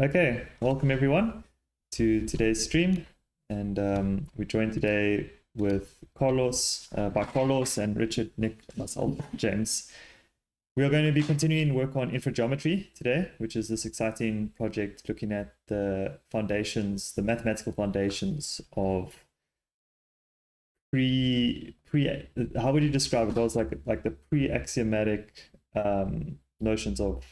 Okay, welcome everyone to today's stream, and we're joined today with Carlos, by Carlos and Richard, Nick, myself, James. We are going to be continuing work on Infrageometry today, which is this exciting project looking at the foundations, the mathematical foundations of how would you describe it? Those like the pre-axiomatic notions of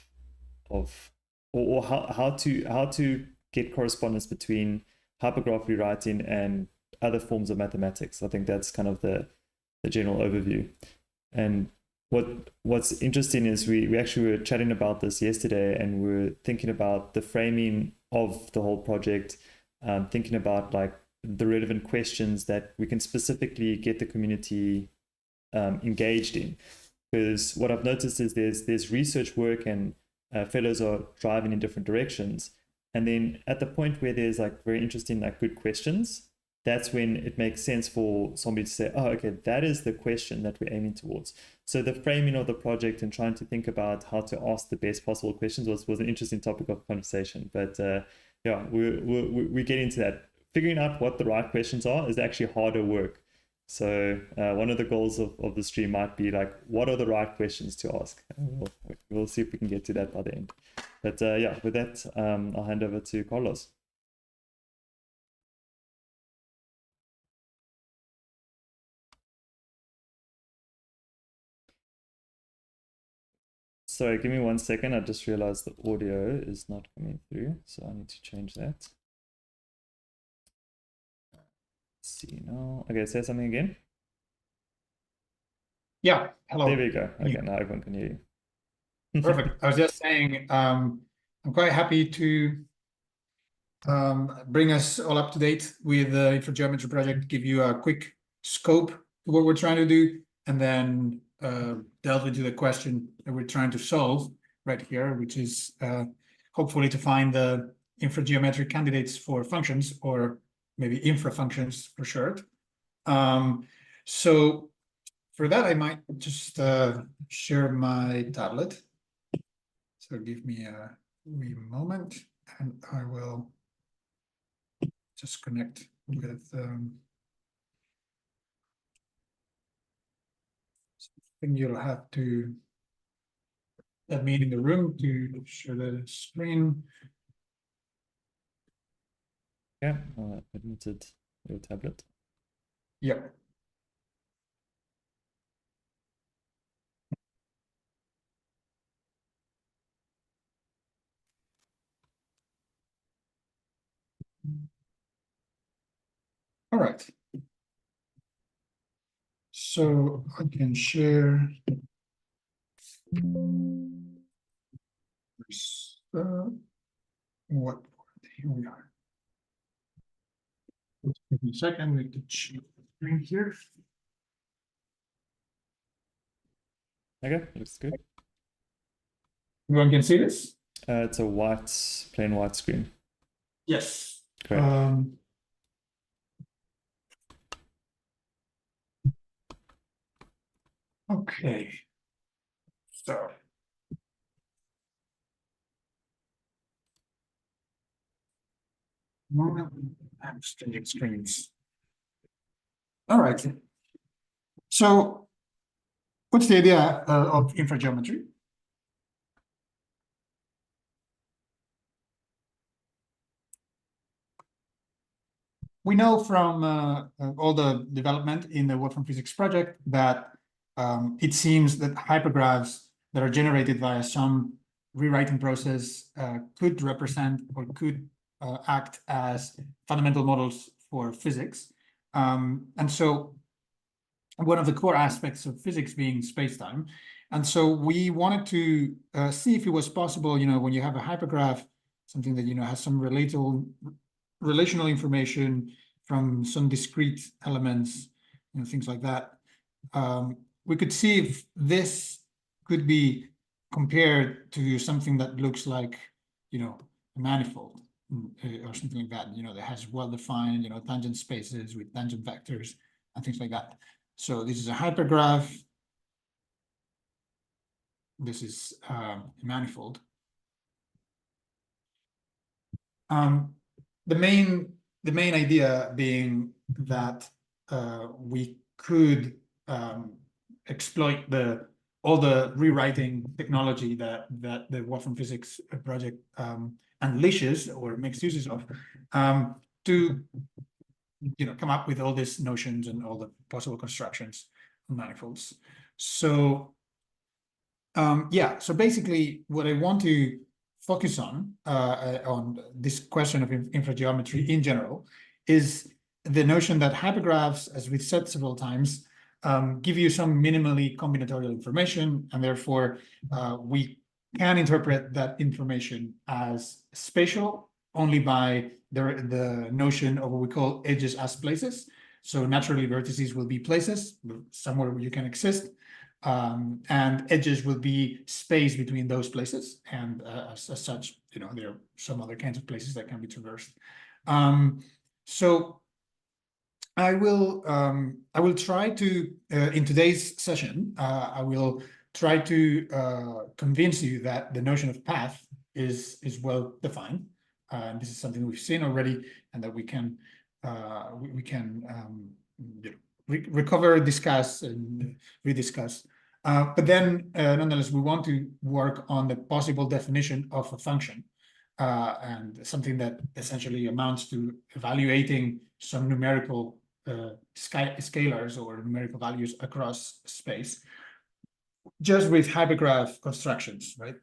or how to get correspondence between hypergraph rewriting and other forms of mathematics. I think that's kind of the general overview. And what's interesting is we actually were chatting about this yesterday, and we were thinking about the framing of the whole project, thinking about like the relevant questions that we can specifically get the community engaged in. Because what I've noticed is there's research work and fellows are driving in different directions, and then at the point where there's like very interesting, like good questions, that's when it makes sense for somebody to say, oh, okay, that is the question that we're aiming towards. So the framing of the project and trying to think about how to ask the best possible questions was an interesting topic of conversation. But yeah, we get into that. Figuring out what the right questions are is actually harder work. So one of the goals of the stream might be like, what are the right questions to ask? We'll see if we can get to that by the end. But yeah, with that, I'll hand over to Carlos. Sorry, give me 1 second. I just realized the audio is not coming through, so I need to change that. Let's see now. Okay, say something again. Yeah, hello. There we go. Okay, now everyone can hear you. Perfect. I was just saying, I'm quite happy to bring us all up to date with the Infrageometry project, give you a quick scope to what we're trying to do, and then delve into the question that we're trying to solve right here, which is hopefully to find the infrageometric candidates for functions, or maybe infra functions for short. So for that, I might just share my tablet. So give me a wee moment, and I will just connect with something. You'll have to let me in the room to share the screen. Yeah, admitted your tablet. Yep. All right. So I can share. What? Here we are. Give me a second. We can share the screen here. Okay, looks good. Everyone can see this? It's a plain white screen. Yes. Great. Okay. So. I'm changing screens. All right. So what's the idea of infrageometry? We know from all the development in the Wolfram Physics project that it seems that hypergraphs that are generated via some rewriting process could represent or could act as fundamental models for physics. And so one of the core aspects of physics being space-time. And so we wanted to see if it was possible, when you have a hypergraph, something that, has some relational information from some discrete elements, things like that. We could see if this could be compared to something that looks like, a manifold or something like that, that has well-defined, tangent spaces with tangent vectors and things like that. So this is a hypergraph. This is a manifold. The main idea being that we could exploit all the rewriting technology that the Wolfram Physics project unleashes or makes uses of to come up with all these notions and all the possible constructions of manifolds. So yeah, so basically what I want to focus on this question of infrageometry in general is the notion that hypergraphs, as we've said several times, give you some minimally combinatorial information, and therefore we can interpret that information as spatial only by the notion of what we call edges as places. So naturally vertices will be places, somewhere where you can exist, and edges will be space between those places. And as such, there are some other kinds of places that can be traversed. So I will try to, in today's session, I will try to convince you that the notion of path is well defined. And this is something we've seen already, and that we can recover, discuss, and rediscuss. But then, nonetheless, we want to work on the possible definition of a function, and something that essentially amounts to evaluating some numerical scalars or numerical values across space, just with hypergraph constructions, right?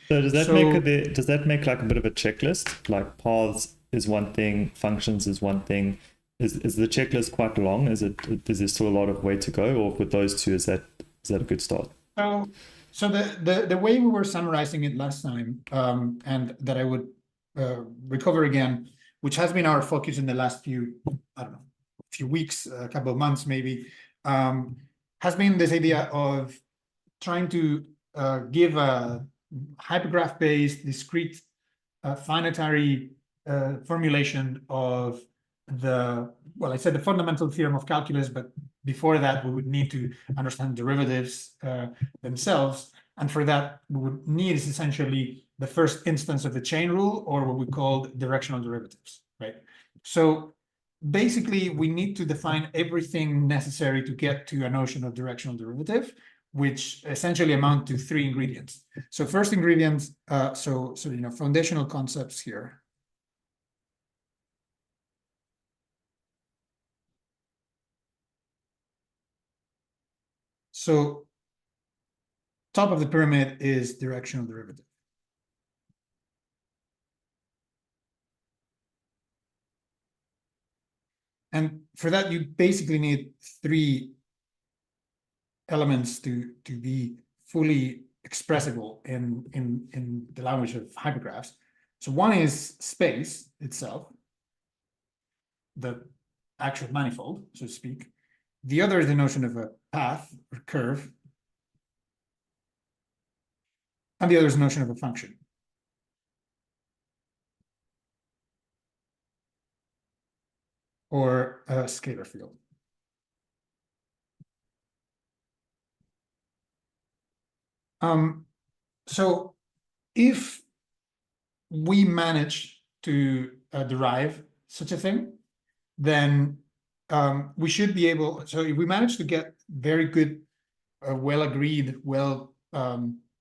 So does that make like a bit of a checklist? Like paths is one thing, functions is one thing. Is the checklist quite long? Is there still a lot of way to go, or with those two, is that a good start? So the way we were summarizing it last time, and that I would recover again, which has been our focus in the last few weeks, a couple of months maybe, has been this idea of trying to give a hypergraph-based, discrete, finitary formulation of I said the fundamental theorem of calculus, but before that, we would need to understand derivatives themselves. And for that, we would need essentially the first instance of the chain rule, or what we call directional derivatives, right? So basically, we need to define everything necessary to get to a notion of directional derivative, which essentially amount to 3 ingredients. So first ingredient, foundational concepts here. So top of the pyramid is directional derivative. And for that, you basically need 3 elements to be fully expressible in the language of hypergraphs. So one is space itself, the actual manifold, so to speak. The other is the notion of a path or curve. And the other is the notion of a function. Or a scalar field. So if we manage to derive such a thing, then we should be able, so if we manage to get very good, well-agreed,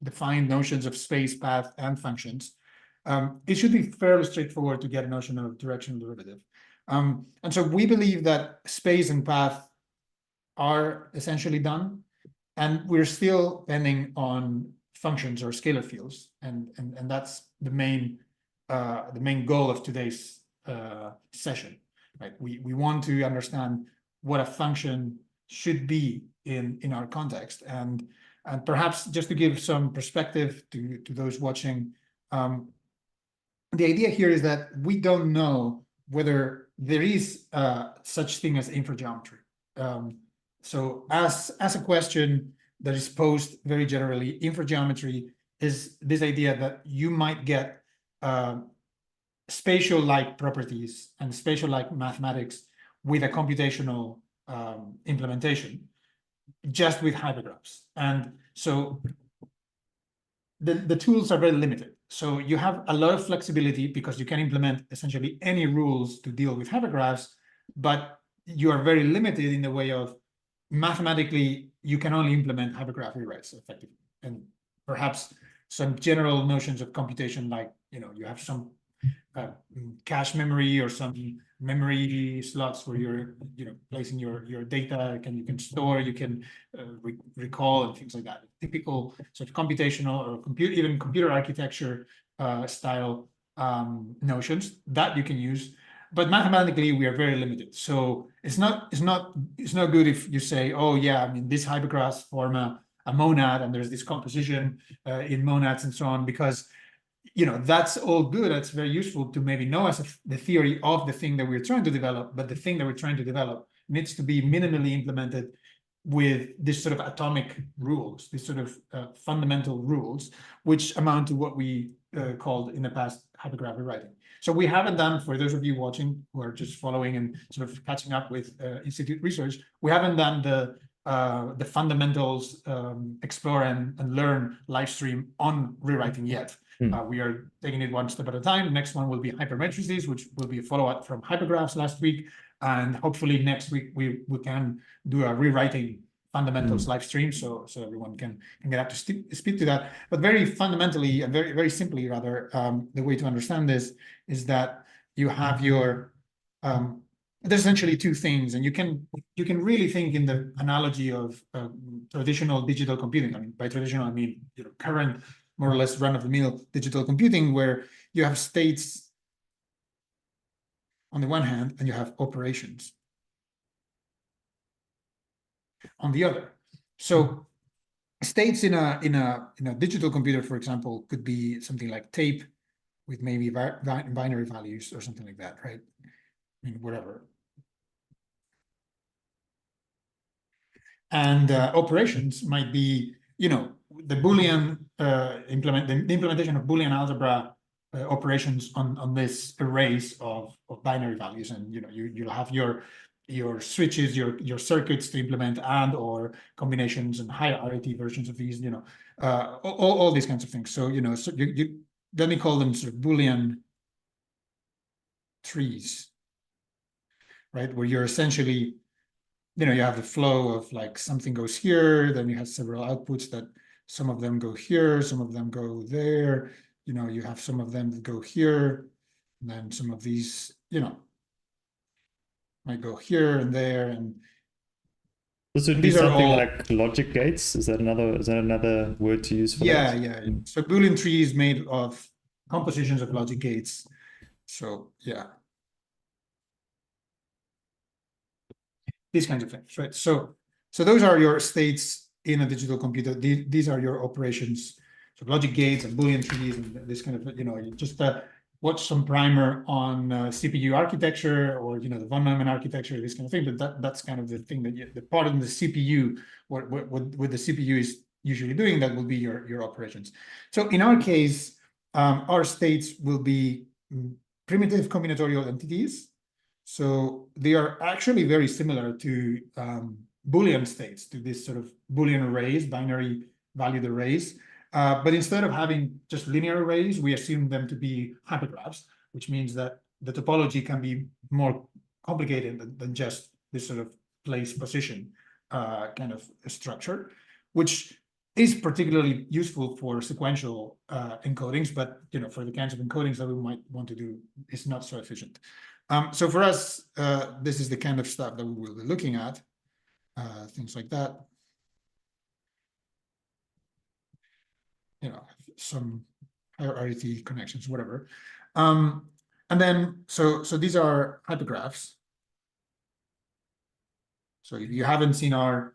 defined notions of space, path, and functions, it should be fairly straightforward to get a notion of directional derivative. And so we believe that space and path are essentially done, and we're still pending on functions or scalar fields, and that's the main goal of today's session. Right? We want to understand what a function should be in our context, and perhaps just to give some perspective to those watching, the idea here is that we don't know whether there is such thing as infrageometry. So as a question that is posed very generally, infrageometry is this idea that you might get spatial-like properties and spatial-like mathematics with a computational implementation, just with hypergraphs. And so the tools are very limited. So you have a lot of flexibility because you can implement essentially any rules to deal with hypergraphs, but you are very limited in the way of mathematically, you can only implement hypergraph rewrites effectively. And perhaps some general notions of computation, like, you have some cache memory or some memory slots where you're placing your data, you can store, you can recall and things like that. Typical sort of computational or even computer architecture style notions that you can use, but mathematically we are very limited. So it's not good if you say, oh yeah, I mean, this hypergraphs form a monad and there's this composition in monads and so on, because that's all good. That's very useful to maybe know as the theory of the thing that we're trying to develop, but the thing that we're trying to develop needs to be minimally implemented with this sort of atomic rules, this sort of fundamental rules, which amount to what we called in the past hypergraph rewriting. So we haven't done, for those of you watching who are just following and sort of catching up with institute research, we haven't done the fundamentals explore and learn live stream on rewriting yet. We are taking it one step at a time. The next one will be hypermatrices, which will be a follow-up from hypergraphs last week. And hopefully next week we can do a rewriting fundamentals live stream, so everyone can get up to speed to that. But very fundamentally and very simply, rather, the way to understand this is that you have your there's essentially two things, and you can really think in the analogy of traditional digital computing. I mean, by traditional I mean current, more or less run-of-the-mill digital computing, where you have states on the one hand, and you have operations on the other. So states in a digital computer, for example, could be something like tape with maybe binary values or something like that, right? I mean, whatever. And operations might be, the Boolean the implementation of Boolean algebra operations on this arrays of binary values, and you'll have your switches, your circuits to implement and or combinations and hierarchy versions of these, all these kinds of things. So so you let me call them sort of Boolean trees, right? Where you're essentially you have the flow of like something goes here, then you have several outputs that some of them go here, some of them go there, you have some of them that go here, and then some of these, might go here and there, and this would be something like logic gates. Is that another word to use for that? Yeah. So Boolean tree is made of compositions of logic gates. So yeah. These kinds of things, right? So those are your states in a digital computer. These are your operations. So logic gates and Boolean trees and this kind of, you just watch some primer on CPU architecture, or the von Neumann architecture, this kind of thing. But that's kind of the thing that the part of the CPU, what the CPU is usually doing, that will be your operations. So in our case, our states will be primitive combinatorial entities. So they are actually very similar to Boolean states, to this sort of Boolean arrays, binary valued arrays. But instead of having just linear arrays, we assume them to be hypergraphs, which means that the topology can be more complicated than just this sort of place position kind of structure, which is particularly useful for sequential encodings, but for the kinds of encodings that we might want to do, it's not so efficient. So for us, this is the kind of stuff that we will be looking at, things like that. Some hierarchy connections, whatever. And then, so these are hypergraphs. So if you haven't seen our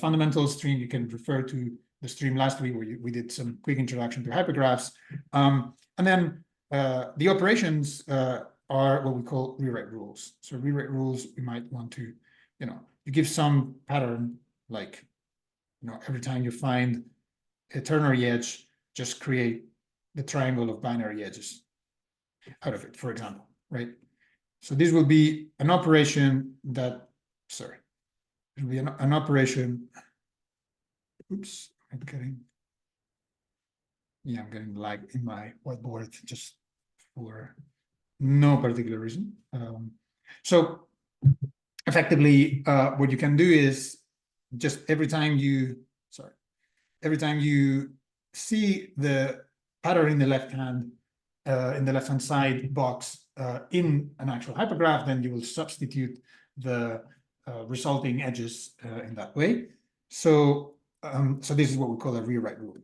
fundamental stream, you can refer to the stream last week where we did some quick introduction to hypergraphs. And then the operations are what we call rewrite rules. So rewrite rules, we might want to, you give some pattern, like, every time you find a ternary edge, just create the triangle of binary edges out of it, for example, right? So this will be an operation that, sorry, it will be an operation. Oops, I'm getting. Yeah, I'm getting lag in my whiteboard just for no particular reason. So effectively, what you can do is just every time you see the pattern in the left-hand side box in an actual hypergraph, then you will substitute the resulting edges in that way. So, so this is what we call a rewrite rule.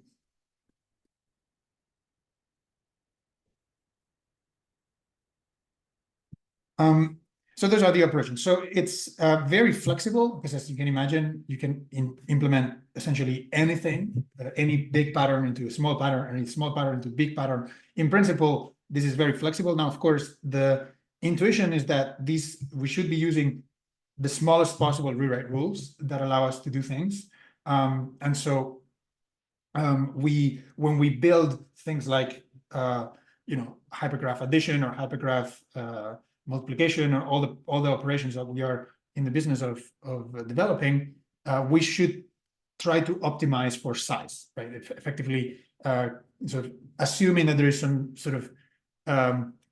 So those are the operations. So it's very flexible because, as you can imagine, you can implement essentially anything, any big pattern into a small pattern, any small pattern into a big pattern. In principle, this is very flexible. Now, of course, the intuition is that we should be using the smallest possible rewrite rules that allow us to do things. And so when we build things like hypergraph addition or hypergraph multiplication or all the operations that we are in the business of developing, we should try to optimize for size, right? Effectively, sort of assuming that there is some sort of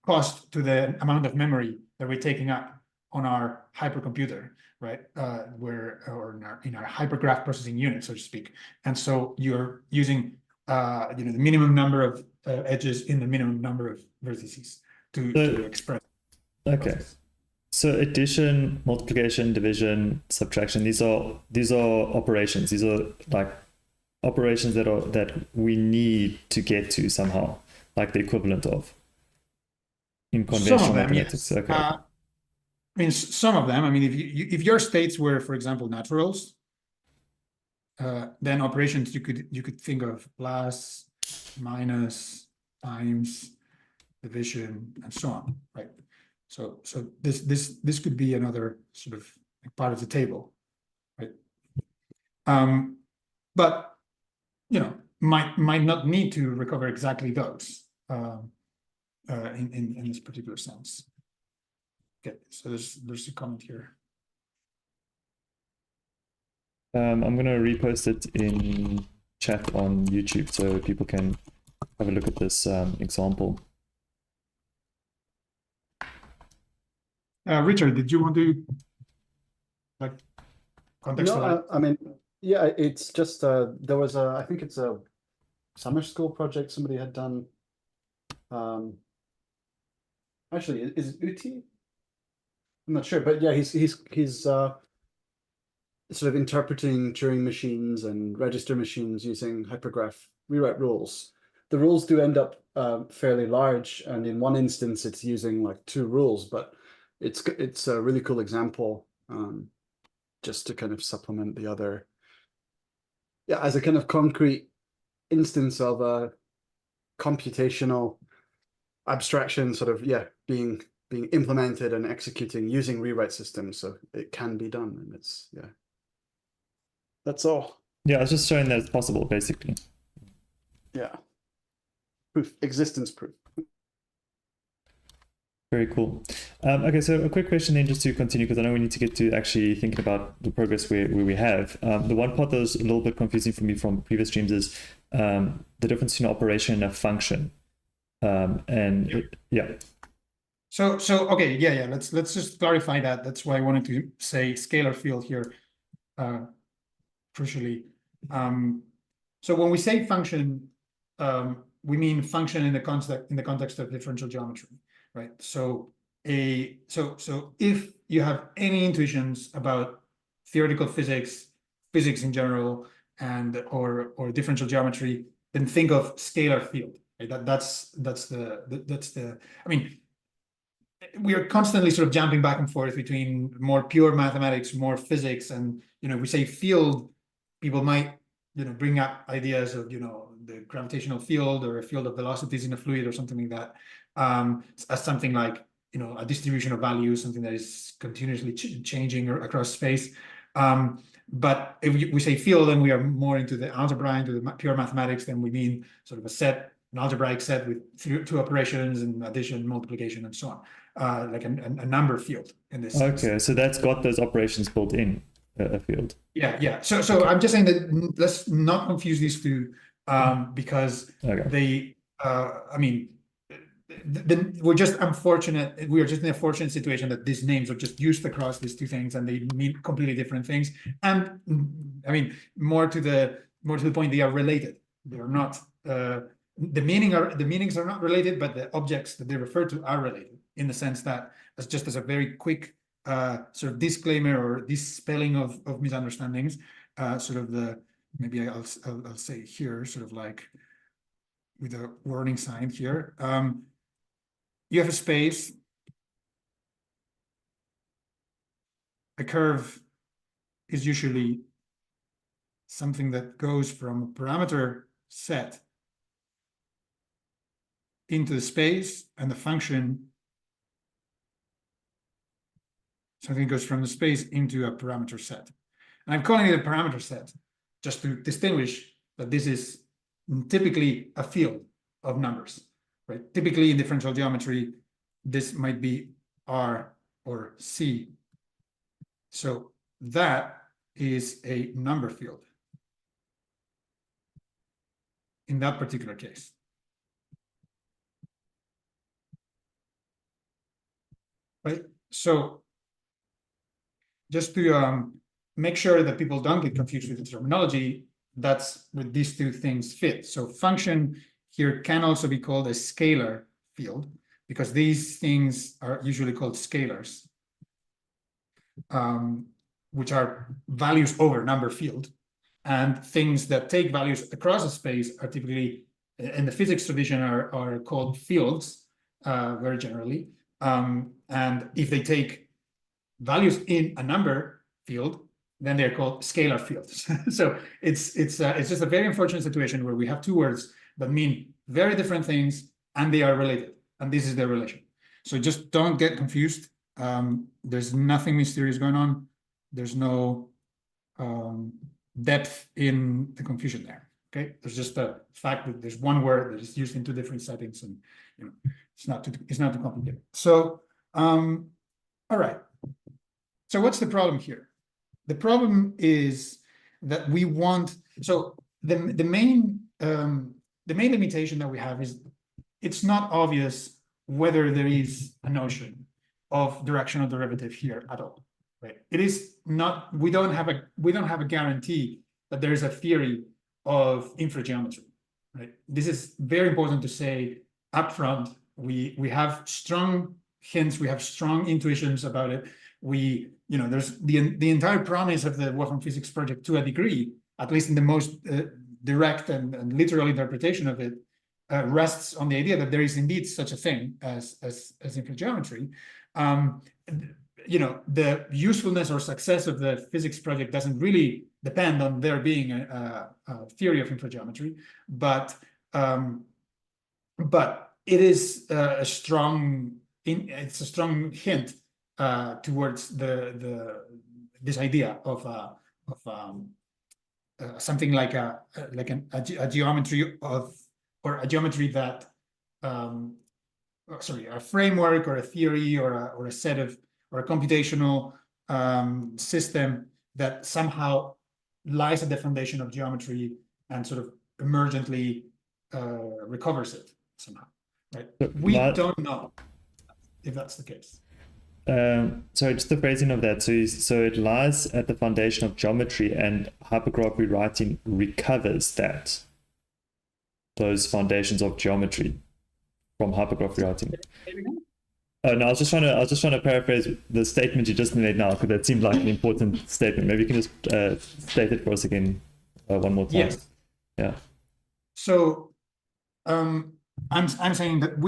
cost to the amount of memory that we're taking up on our hypercomputer, right? In our hypergraph processing unit, so to speak. And so you're using the minimum number of edges in the minimum number of vertices to express. Okay. process. So addition, multiplication, division, subtraction, these are operations. These are like operations that we need to get to somehow, like the equivalent of in conventional mathematics. Yes. Okay. I mean, some of them. I mean, if your states were, for example, naturals, then operations you could think of plus, minus, times, division, and so on, right? So this could be another sort of part of the table, right? But might not need to recover exactly those in this particular sense. Okay, so there's a comment here. I'm gonna repost it in chat on YouTube so people can have a look at this example. Richard, did you want to contextualize? No, I mean, yeah, it's just there was I think it's a summer school project somebody had done. Actually, is it Uti? I'm not sure, but yeah, he's sort of interpreting Turing machines and register machines using hypergraph rewrite rules. The rules do end up fairly large, and in one instance, it's using like 2 rules, but it's a really cool example just to kind of supplement the other. Yeah, as a kind of concrete instance of a computational abstraction sort of, being implemented and executing using rewrite systems. So it can be done, and it's, that's all. Yeah, I was just showing that it's possible, basically. Yeah. Proof, existence proof. Very cool. Okay, so a quick question then, just to continue, because I know we need to get to actually thinking about the progress where we have. The one part that was a little bit confusing for me from previous streams is the difference between an operation and a function. Yeah. So okay, yeah. Let's just clarify that. That's why I wanted to say scalar field here, crucially. So when we say function, we mean function in the context of differential geometry, right? So if you have any intuitions about theoretical physics in general, and or differential geometry, then think of scalar field. Right? That's the. I mean, we are constantly sort of jumping back and forth between more pure mathematics, more physics, and we say field, people might bring up ideas of the gravitational field or a field of velocities in a fluid or something like that, as something like a distribution of values, something that is continuously changing across space. But if we say field, then we are more into the algebra, into the pure mathematics. Then we mean sort of an algebraic set with 2 operations and addition, multiplication, and so on, like a number field in this sense. Okay, so that's got those operations built in a field. Yeah. So I'm just saying that let's not confuse these two because Okay. they, I mean, we're just unfortunate. We are just in a fortunate situation that these names are just used across these two things, and they mean completely different things. And I mean, more to the point, they are related. They are not. The meanings are not related, but the objects that they refer to are related, in the sense that, as a very quick sort of disclaimer or dispelling of misunderstandings, sort of the, maybe I'll say here, sort of like with a warning sign here. You have a space. A curve is usually something that goes from a parameter set into the space, and the function, something goes from the space into a parameter set. And I'm calling it a parameter set just to distinguish that this is typically a field of numbers, right? Typically in differential geometry, this might be R or C. So that is a number field in that particular case. Right? So just to make sure that people don't get confused with the terminology, that's where these two things fit. So function here can also be called a scalar field, because these things are usually called scalars, which are values over number field. And things that take values across a space are typically, in the physics tradition, are called fields, very generally. And if they take values in a number field, then they're called scalar fields. So it's just a very unfortunate situation where we have two words that mean very different things, and they are related, and this is their relation. So just don't get confused. There's nothing mysterious going on. There's no depth in the confusion there. Okay, there's just a fact that there's one word that is used in two different settings, and it's not too complicated. So all right. So what's the problem here? The problem is that we want, so the main limitation that we have is it's not obvious whether there is a notion of directional derivative here at all. Right? It is not, we don't have a guarantee that there is a theory of infrageometry. Right? This is very important to say upfront. We have strong hints, we have strong intuitions about it. There's the entire promise of the Wolfram Physics project, to a degree, at least in the most direct and literal interpretation of it, rests on the idea that there is indeed such a thing as infrageometry. The usefulness or success of the physics project doesn't really depend on there being a theory of infrageometry, but it is a strong hint towards this idea of something like a geometry of, or a geometry that a framework or a theory or a set of, or a computational system that somehow lies at the foundation of geometry and sort of emergently recovers it somehow, right? We don't know if that's the case. Sorry, just the phrasing of that. So it lies at the foundation of geometry, and hypergraph rewriting recovers those foundations of geometry from hypergraph rewriting. Oh no, I was just trying to paraphrase the statement you just made now, because that seemed like an important statement. Maybe you can just state it for us again one more time. Yes. Yeah. So I'm saying that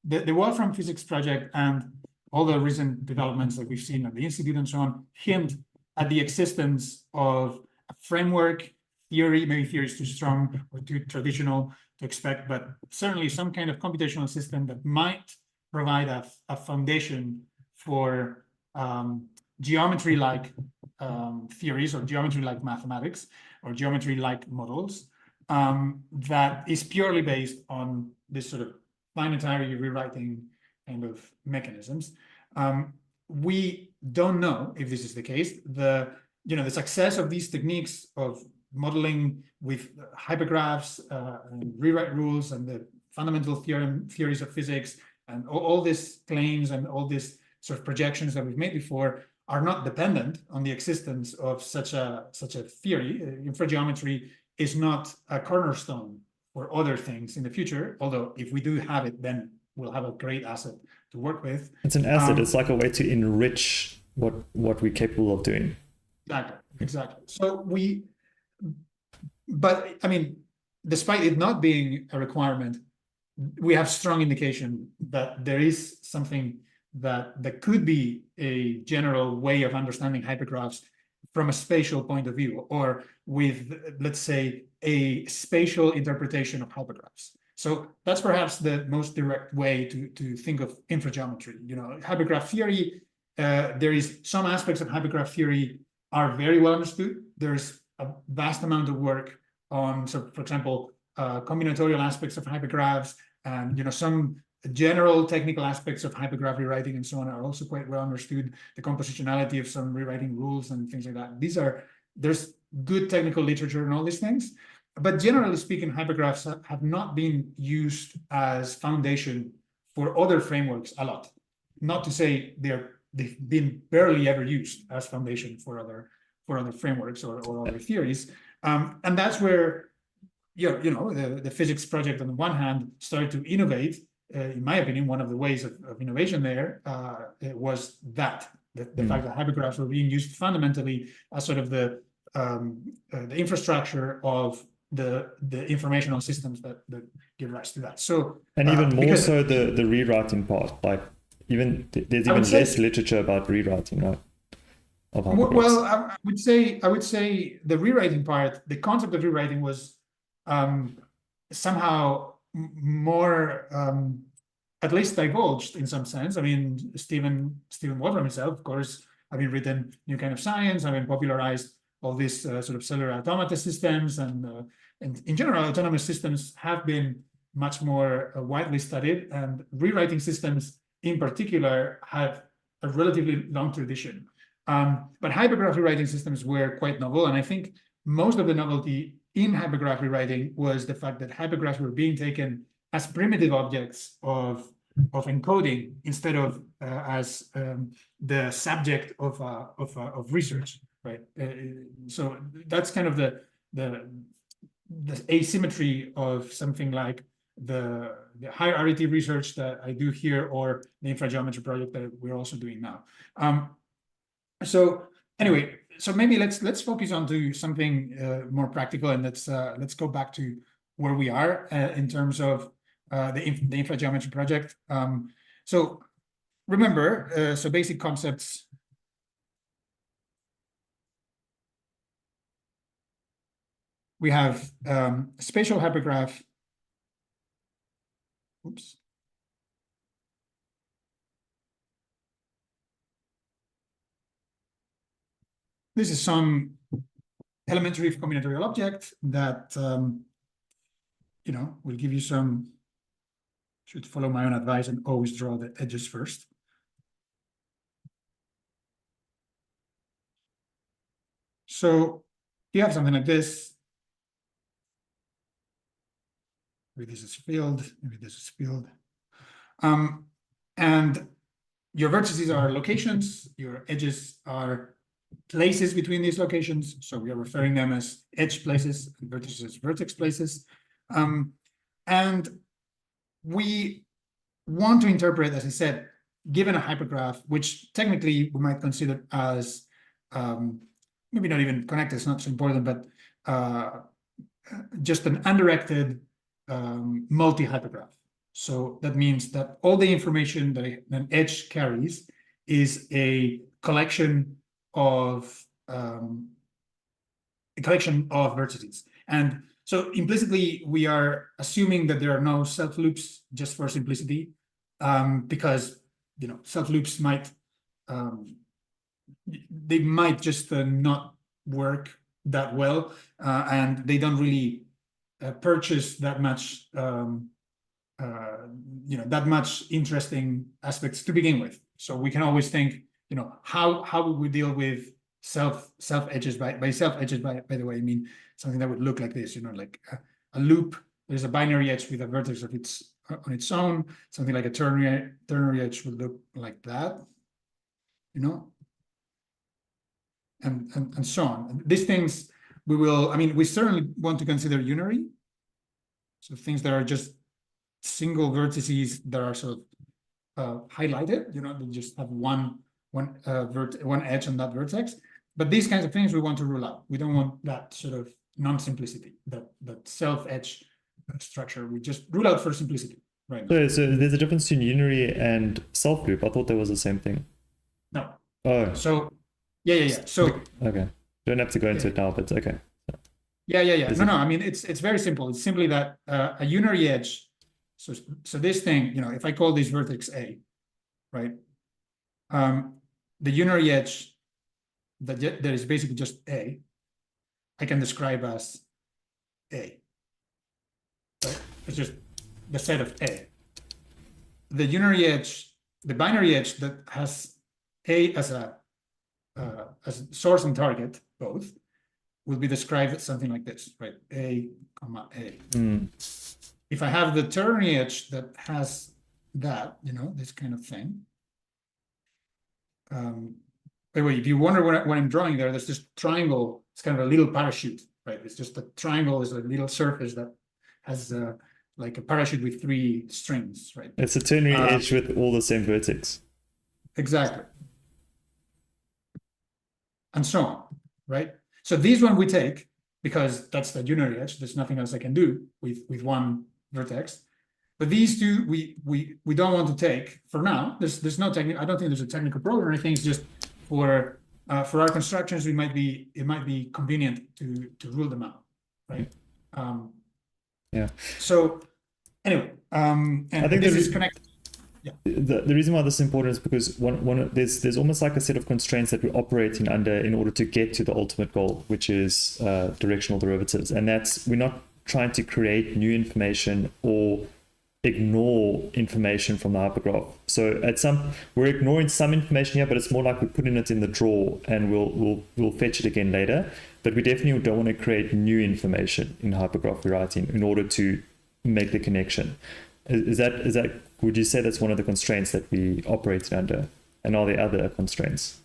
the Wolfram Physics project and all the recent developments that we've seen at the Institute and so on hint at the existence of a framework theory. Maybe theory is too strong or too traditional to expect, but certainly some kind of computational system that might provide a foundation for geometry-like theories, or geometry-like mathematics, or geometry-like models that is purely based on this sort of binary rewriting kind of mechanisms. We don't know if this is the case. The success of these techniques of modeling with hypergraphs and rewrite rules and the fundamental theories of physics and all these claims and all these sort of projections that we've made before are not dependent on the existence of such a theory. Infrageometry is not a cornerstone for other things in the future, although if we do have it, then we'll have a great asset to work with. It's an asset. It's like a way to enrich what we're capable of doing. Exactly. So but I mean, despite it not being a requirement, we have strong indication that there is something that could be a general way of understanding hypergraphs from a spatial point of view, or with, let's say, a spatial interpretation of hypergraphs. So that's perhaps the most direct way to think of infrageometry. You know, hypergraph theory, there is some aspects of hypergraph theory are very well understood. There's a vast amount of work on, so for example, combinatorial aspects of hypergraphs, and some general technical aspects of hypergraph rewriting and so on are also quite well understood. The compositionality of some rewriting rules and things like that. There's good technical literature and all these things. But generally speaking, hypergraphs have not been used as foundation for other frameworks a lot. Not to say they've been barely ever used as foundation for other frameworks or other theories. And that's where the physics project on the one hand started to innovate. In my opinion, one of the ways of innovation there was the fact that hypergraphs were being used fundamentally as sort of the infrastructure of the informational systems that give rise to that. So and even more so the rewriting part, like there's even less literature about rewriting, right? Well, I would say the rewriting part, the concept of rewriting was somehow more at least divulged in some sense. I mean, Stephen Wolfram himself, of course, having written New Kind of Science, having popularized all these sort of cellular automata systems, and in general, autonomous systems have been much more widely studied, and rewriting systems in particular have a relatively long tradition. But hypergraph rewriting systems were quite novel, and I think most of the novelty in hypergraph rewriting was the fact that hypergraphs were being taken as primitive objects of encoding instead of as the subject of research, right? So that's kind of the asymmetry of something like the hierarchy research that I do here, or the infrageometry project that we're also doing now. So anyway, so maybe let's focus on to something more practical, and let's go back to where we are in terms of the infrageometry project. So remember, so basic concepts. We have spatial hypergraph. Oops. This is some elementary combinatorial object that will give you some. Should follow my own advice and always draw the edges first. So you have something like this. Maybe this is filled. Maybe this is filled. And your vertices are locations. Your edges are places between these locations. So we are referring them as edge places, and vertices as vertex places. And we want to interpret, as I said, given a hypergraph, which technically we might consider as maybe not even connected, it's not so important, but just an undirected multi-hypergraph. So that means that all the information that an edge carries is a collection of vertices. And so implicitly, we are assuming that there are no self-loops just for simplicity, because self-loops might just not work that well, and they don't really purchase that much that much interesting aspects to begin with. So we can always think, how would we deal with self edges. By self edges, by the way, I mean something that would look like this, you know, like a loop. There's a binary edge with a vertex of its on its own. Something like a ternary edge would look like that, you know, and so on. And these things we will, I mean, we certainly want to consider unary. So things that are just single vertices that are sort of highlighted, you know, they just have one edge on that vertex. But these kinds of things we want to rule out. We don't want that sort of non-simplicity, that self-edge structure. We just rule out for simplicity right now. So there's a difference between unary and self-loop. I thought that was the same thing. No. Oh. So, yeah. So okay, don't have to go into it now, but okay. Yeah. No. I mean, it's very simple. It's simply that a unary edge. So this thing, you know, if I call this vertex A, right? The unary edge that is basically just A, I can describe as A. Right? It's just the set of A. The unary edge, the binary edge that has A as a source and target both, will be described as something like this, right? A, comma, A. If I have the ternary edge that has that, you know, this kind of thing. By the way, if you wonder what I'm drawing there, there's this triangle. It's kind of a little parachute, right? It's just a triangle is a little surface that has like a parachute with 3 strings, right? It's a ternary edge with all the same vertex. Exactly. And so on, right? So these one we take because that's the unary edge. There's nothing else I can do with one vertex. But these two we don't want to take for now. There's no technical. I don't think there's a technical problem or anything. It's just for our constructions, it might be convenient to rule them out, right? Yeah. So anyway, and I think this is connected. Yeah. The reason why this is important is because there's almost like a set of constraints that we're operating under in order to get to the ultimate goal, which is directional derivatives, and that's we're not trying to create new information or ignore information from the hypergraph. So we're ignoring some information here, but it's more like we're putting it in the drawer and we'll fetch it again later. But we definitely don't want to create new information in hypergraph rewriting in order to make the connection. Is that would you say that's one of the constraints that we operate under? And are there other constraints?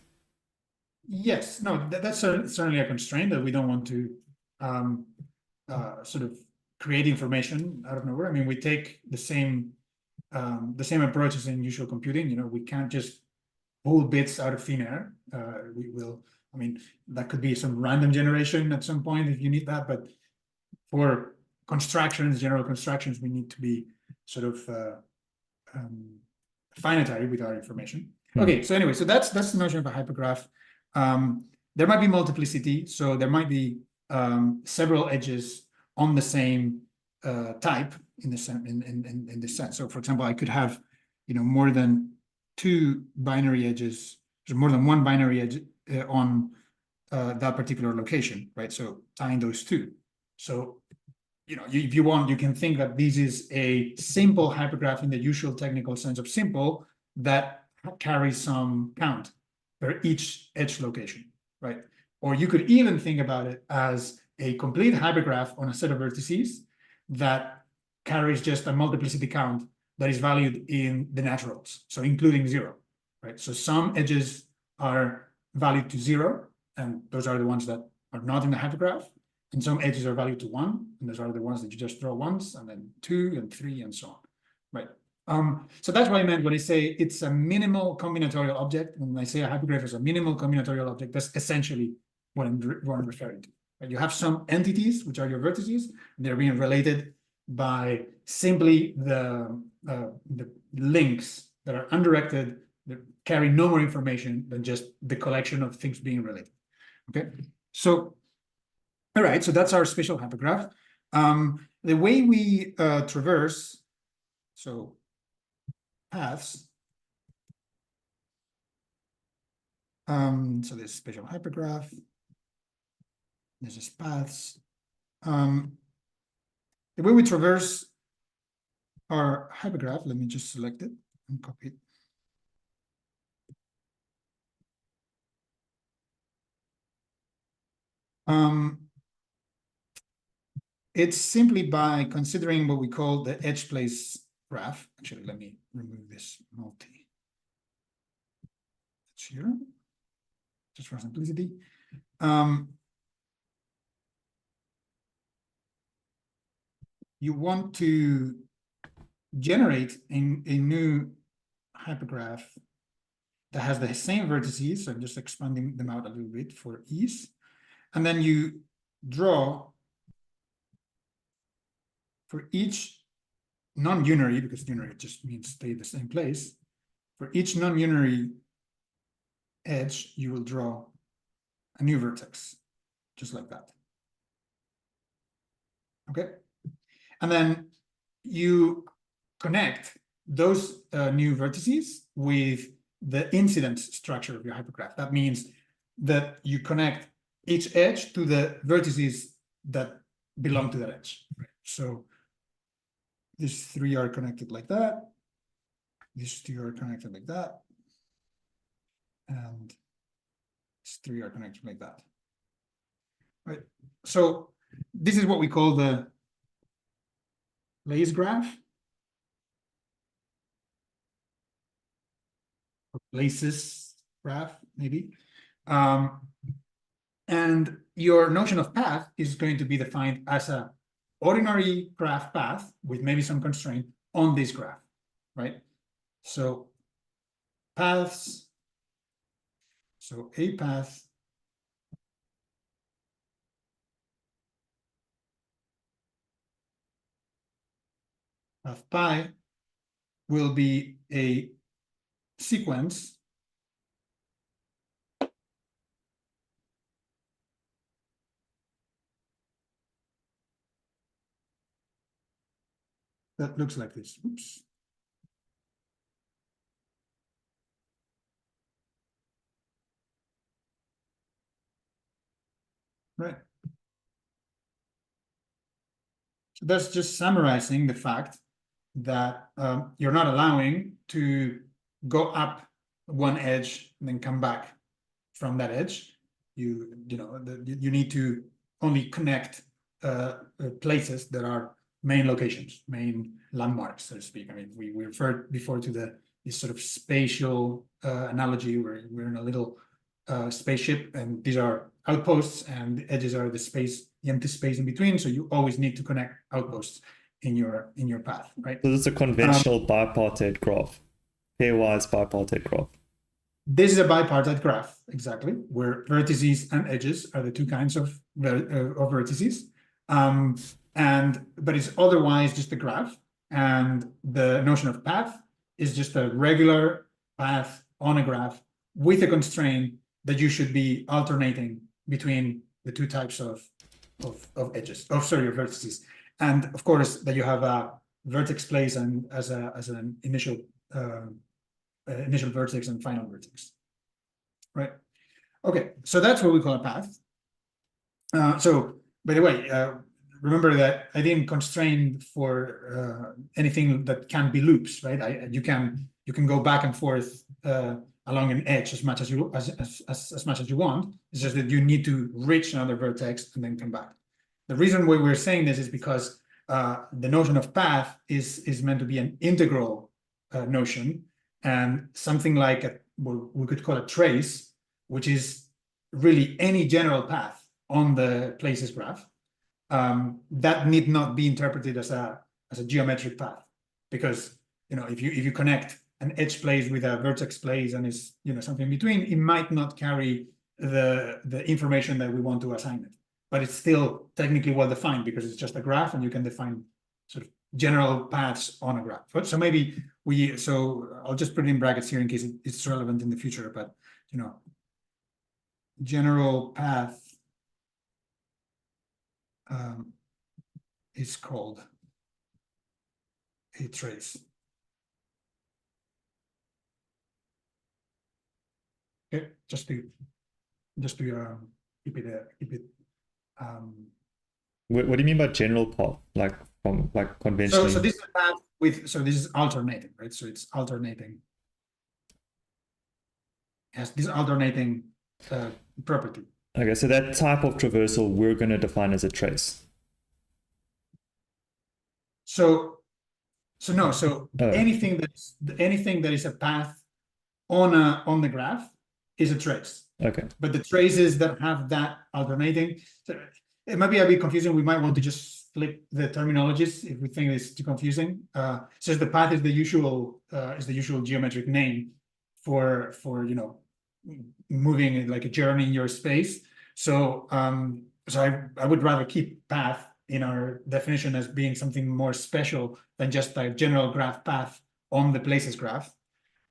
Yes, no, that's certainly a constraint that we don't want to sort of create information out of nowhere. I mean, we take the same approaches in usual computing. You know, we can't just pull bits out of thin air. We will. I mean, that could be some random generation at some point if you need that. But for constructions, general constructions, we need to be sort of finitary with our information. Okay, so anyway, so that's the notion of a hypergraph. There might be multiplicity, so there might be several edges on the same type in this sense. So, for example, I could have, you know, more than 2 binary edges. There's more than one binary edge on that particular location, right? So tying those two. So, you know, if you want, you can think that this is a simple hypergraph in the usual technical sense of simple that carries some count for each edge location, right? Or you could even think about it as a complete hypergraph on a set of vertices that carries just a multiplicity count that is valued in the naturals, so including 0, right? So some edges are valued to 0, and those are the ones that are not in the hypergraph, and some edges are valued to 1, and those are the ones that you just draw once, and then 2 and 3 and so on, right? So that's what I meant when I say it's a minimal combinatorial object. When I say a hypergraph is a minimal combinatorial object, that's essentially what I'm referring to. Right? You have some entities, which are your vertices, and they're being related by simply the links that are undirected, that carry no more information than just the collection of things being related. Okay, so all right, so that's our spatial hypergraph. The way we traverse, so paths. So there's spatial hypergraph. There's just paths. The way we traverse our hypergraph, let me just select it and copy it. It's simply by considering what we call the edge place graph. Actually, let me remove this multi. It's here, just for simplicity. You want to generate a new hypergraph that has the same vertices. So I'm just expanding them out a little bit for ease. And then you draw for each non-unary, because unary just means stay the same place. For each non-unary edge, you will draw a new vertex, just like that. Okay. And then you connect those new vertices with the incidence structure of your hypergraph. That means that you connect each edge to the vertices that belong to that edge. Right? So these three are connected like that. These two are connected like that. And these three are connected like that. Right. So this is what we call the place graph. Or places graph, maybe. And your notion of path is going to be defined as a ordinary graph path with maybe some constraint on this graph, right? So paths, so a path pi will be a sequence that looks like this. Oops. Right. So that's just summarizing the fact that you're not allowing to go up one edge and then come back from that edge. You need to only connect places that are main locations, main landmarks, so to speak. I mean, we referred before to this sort of spatial analogy where we're in a little spaceship, and these are outposts, and the edges are the empty space in between. So you always need to connect outposts in your path, right? So this is a conventional bipartite graph, pairwise bipartite graph. This is a bipartite graph, exactly, where vertices and edges are the two kinds of vertices. But it's otherwise just a graph, and the notion of path is just a regular path on a graph with a constraint that you should be alternating between the two types of edges, of vertices, and of course that you have a vertex place and as an initial vertex and final vertex, right? Okay, so that's what we call a path. So by the way, remember that I didn't constrain for anything that can be loops, right? You can go back and forth along an edge as much as you want. It's just that you need to reach another vertex and then come back. The reason why we're saying this is because the notion of path is meant to be an integral notion, and something like what we could call a trace, which is really any general path on the places graph, that need not be interpreted as a geometric path, because if you connect an edge place with a vertex place and is something in between, it might not carry the information that we want to assign it, but it's still technically well defined because it's just a graph, and you can define sort of general paths on a graph. So maybe I'll just put it in brackets here in case it's relevant in the future, but general path is called a trace. Okay, just to keep it. What do you mean by general path? Like conventionally? So this is a path this is alternating, right? So it's alternating. Has this alternating property. Okay, so that type of traversal we're going to define as a trace. So no, so Oh. anything that is a path on the graph is a trace. Okay. But the traces that have that alternating, so it might be a bit confusing. We might want to just flip the terminologies if we think it's too confusing. So the path is the usual geometric name for moving it like a journey in your space. So I would rather keep path in our definition as being something more special than just a general graph path on the places graph.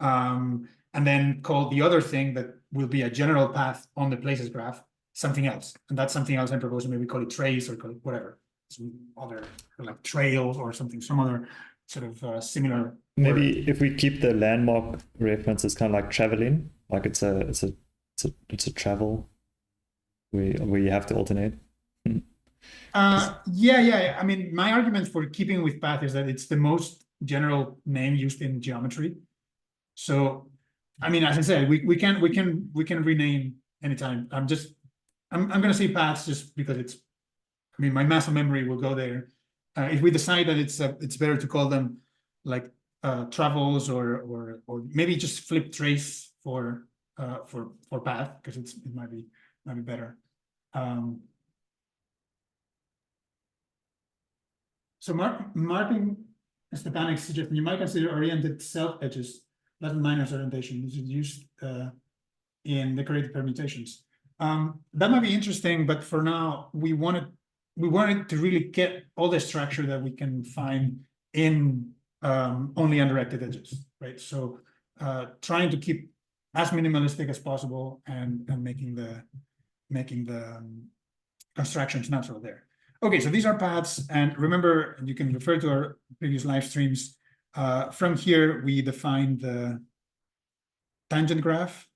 And then call the other thing that will be a general path on the places graph something else. And that's something else I'm proposing. Maybe call it trace or call it whatever. Some other like trails or something, some other sort of similar. Maybe word. if we keep the landmark reference as kind of like traveling, like it's a travel where you have to alternate. Yeah. I mean, my argument for keeping with path is that it's the most general name used in geometry. So, I mean, as I said, we can rename anytime. I'm gonna say paths just because it's. I mean, my muscle memory will go there. If we decide that it's better to call them like travels or maybe just flip trace for path because it might be better. So Martin Stepanik's suggestion, you might consider oriented self edges, Latin minus orientation, which is used in decorated permutations. That might be interesting, but for now, we wanted to really get all the structure that we can find in only undirected edges, right? So trying to keep as minimalistic as possible and making the constructions natural there. Okay, so these are paths, and remember, you can refer to our previous live streams. From here, we define the tangent graph,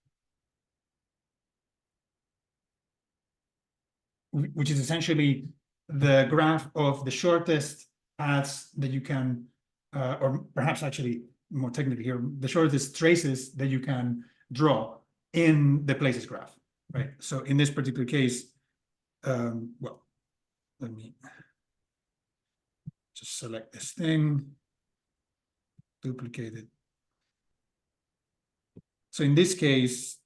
which is essentially the graph of the shortest paths that you can, or perhaps actually more technically here, the shortest traces that you can draw in the places graph, right? So in this particular case, well, let me just select this thing, duplicate it. So in this case,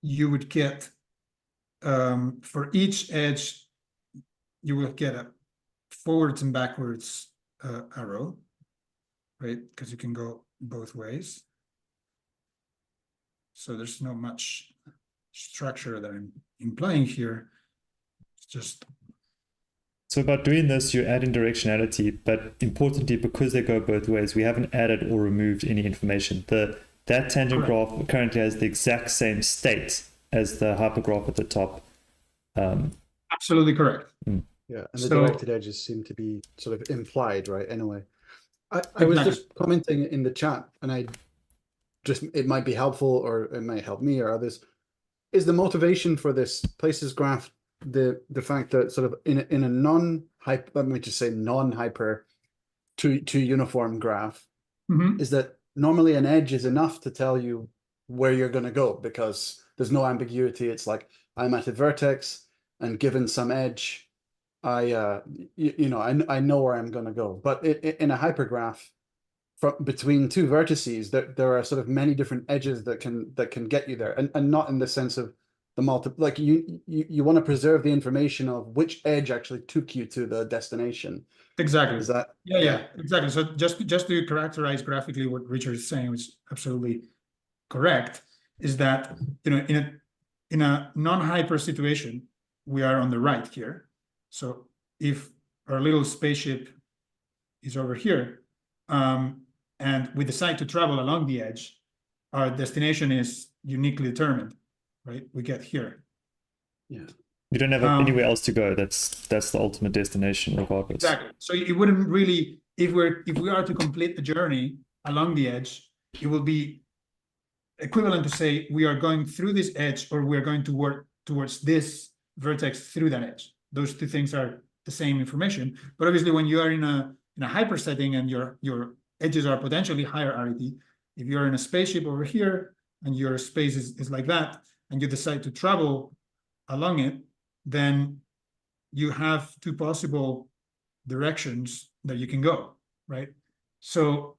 you would get, for each edge, you will get a forwards and backwards arrow, right? Because you can go both ways. So there's not much structure that I'm implying here. It's just. So by doing this, you're adding directionality, but importantly, because they go both ways, we haven't added or removed any information. That tangent graph currently has the exact same state as the hypergraph at the top. Absolutely correct. Yeah, and the directed edges seem to be sort of implied, right? Anyway, I was just commenting in the chat, and it might be helpful, or it might help me or others. Is the motivation for this places graph the fact that sort of in a non-hyper, let me just say non-hyper to uniform graph, is that normally an edge is enough to tell you where you're going to go because there's no ambiguity. It's like I'm at a vertex, and given some edge, I know where I'm going to go. But in a hypergraph, between two vertices, there are sort of many different edges that can get you there, and not in the sense of the like you want to preserve the information of which edge actually took you to the destination. Exactly. Is that? Yeah, exactly. So just to characterize graphically what Richard is saying, which is absolutely correct, is that in a non-hyper situation, we are on the right here. So if our little spaceship is over here, and we decide to travel along the edge, our destination is uniquely determined, right? We get here. Yeah. You don't have anywhere else to go. That's the ultimate destination regardless. Exactly. So it wouldn't really, if we are to complete the journey along the edge, it will be equivalent to say we are going through this edge, or we're going to work towards this vertex through that edge. Those two things are the same information. But obviously when you are in a hyper setting and your edges are potentially higher arity, If you're in a spaceship over here and your space is like that, and you decide to travel along it, then you have two possible directions that you can go, right? So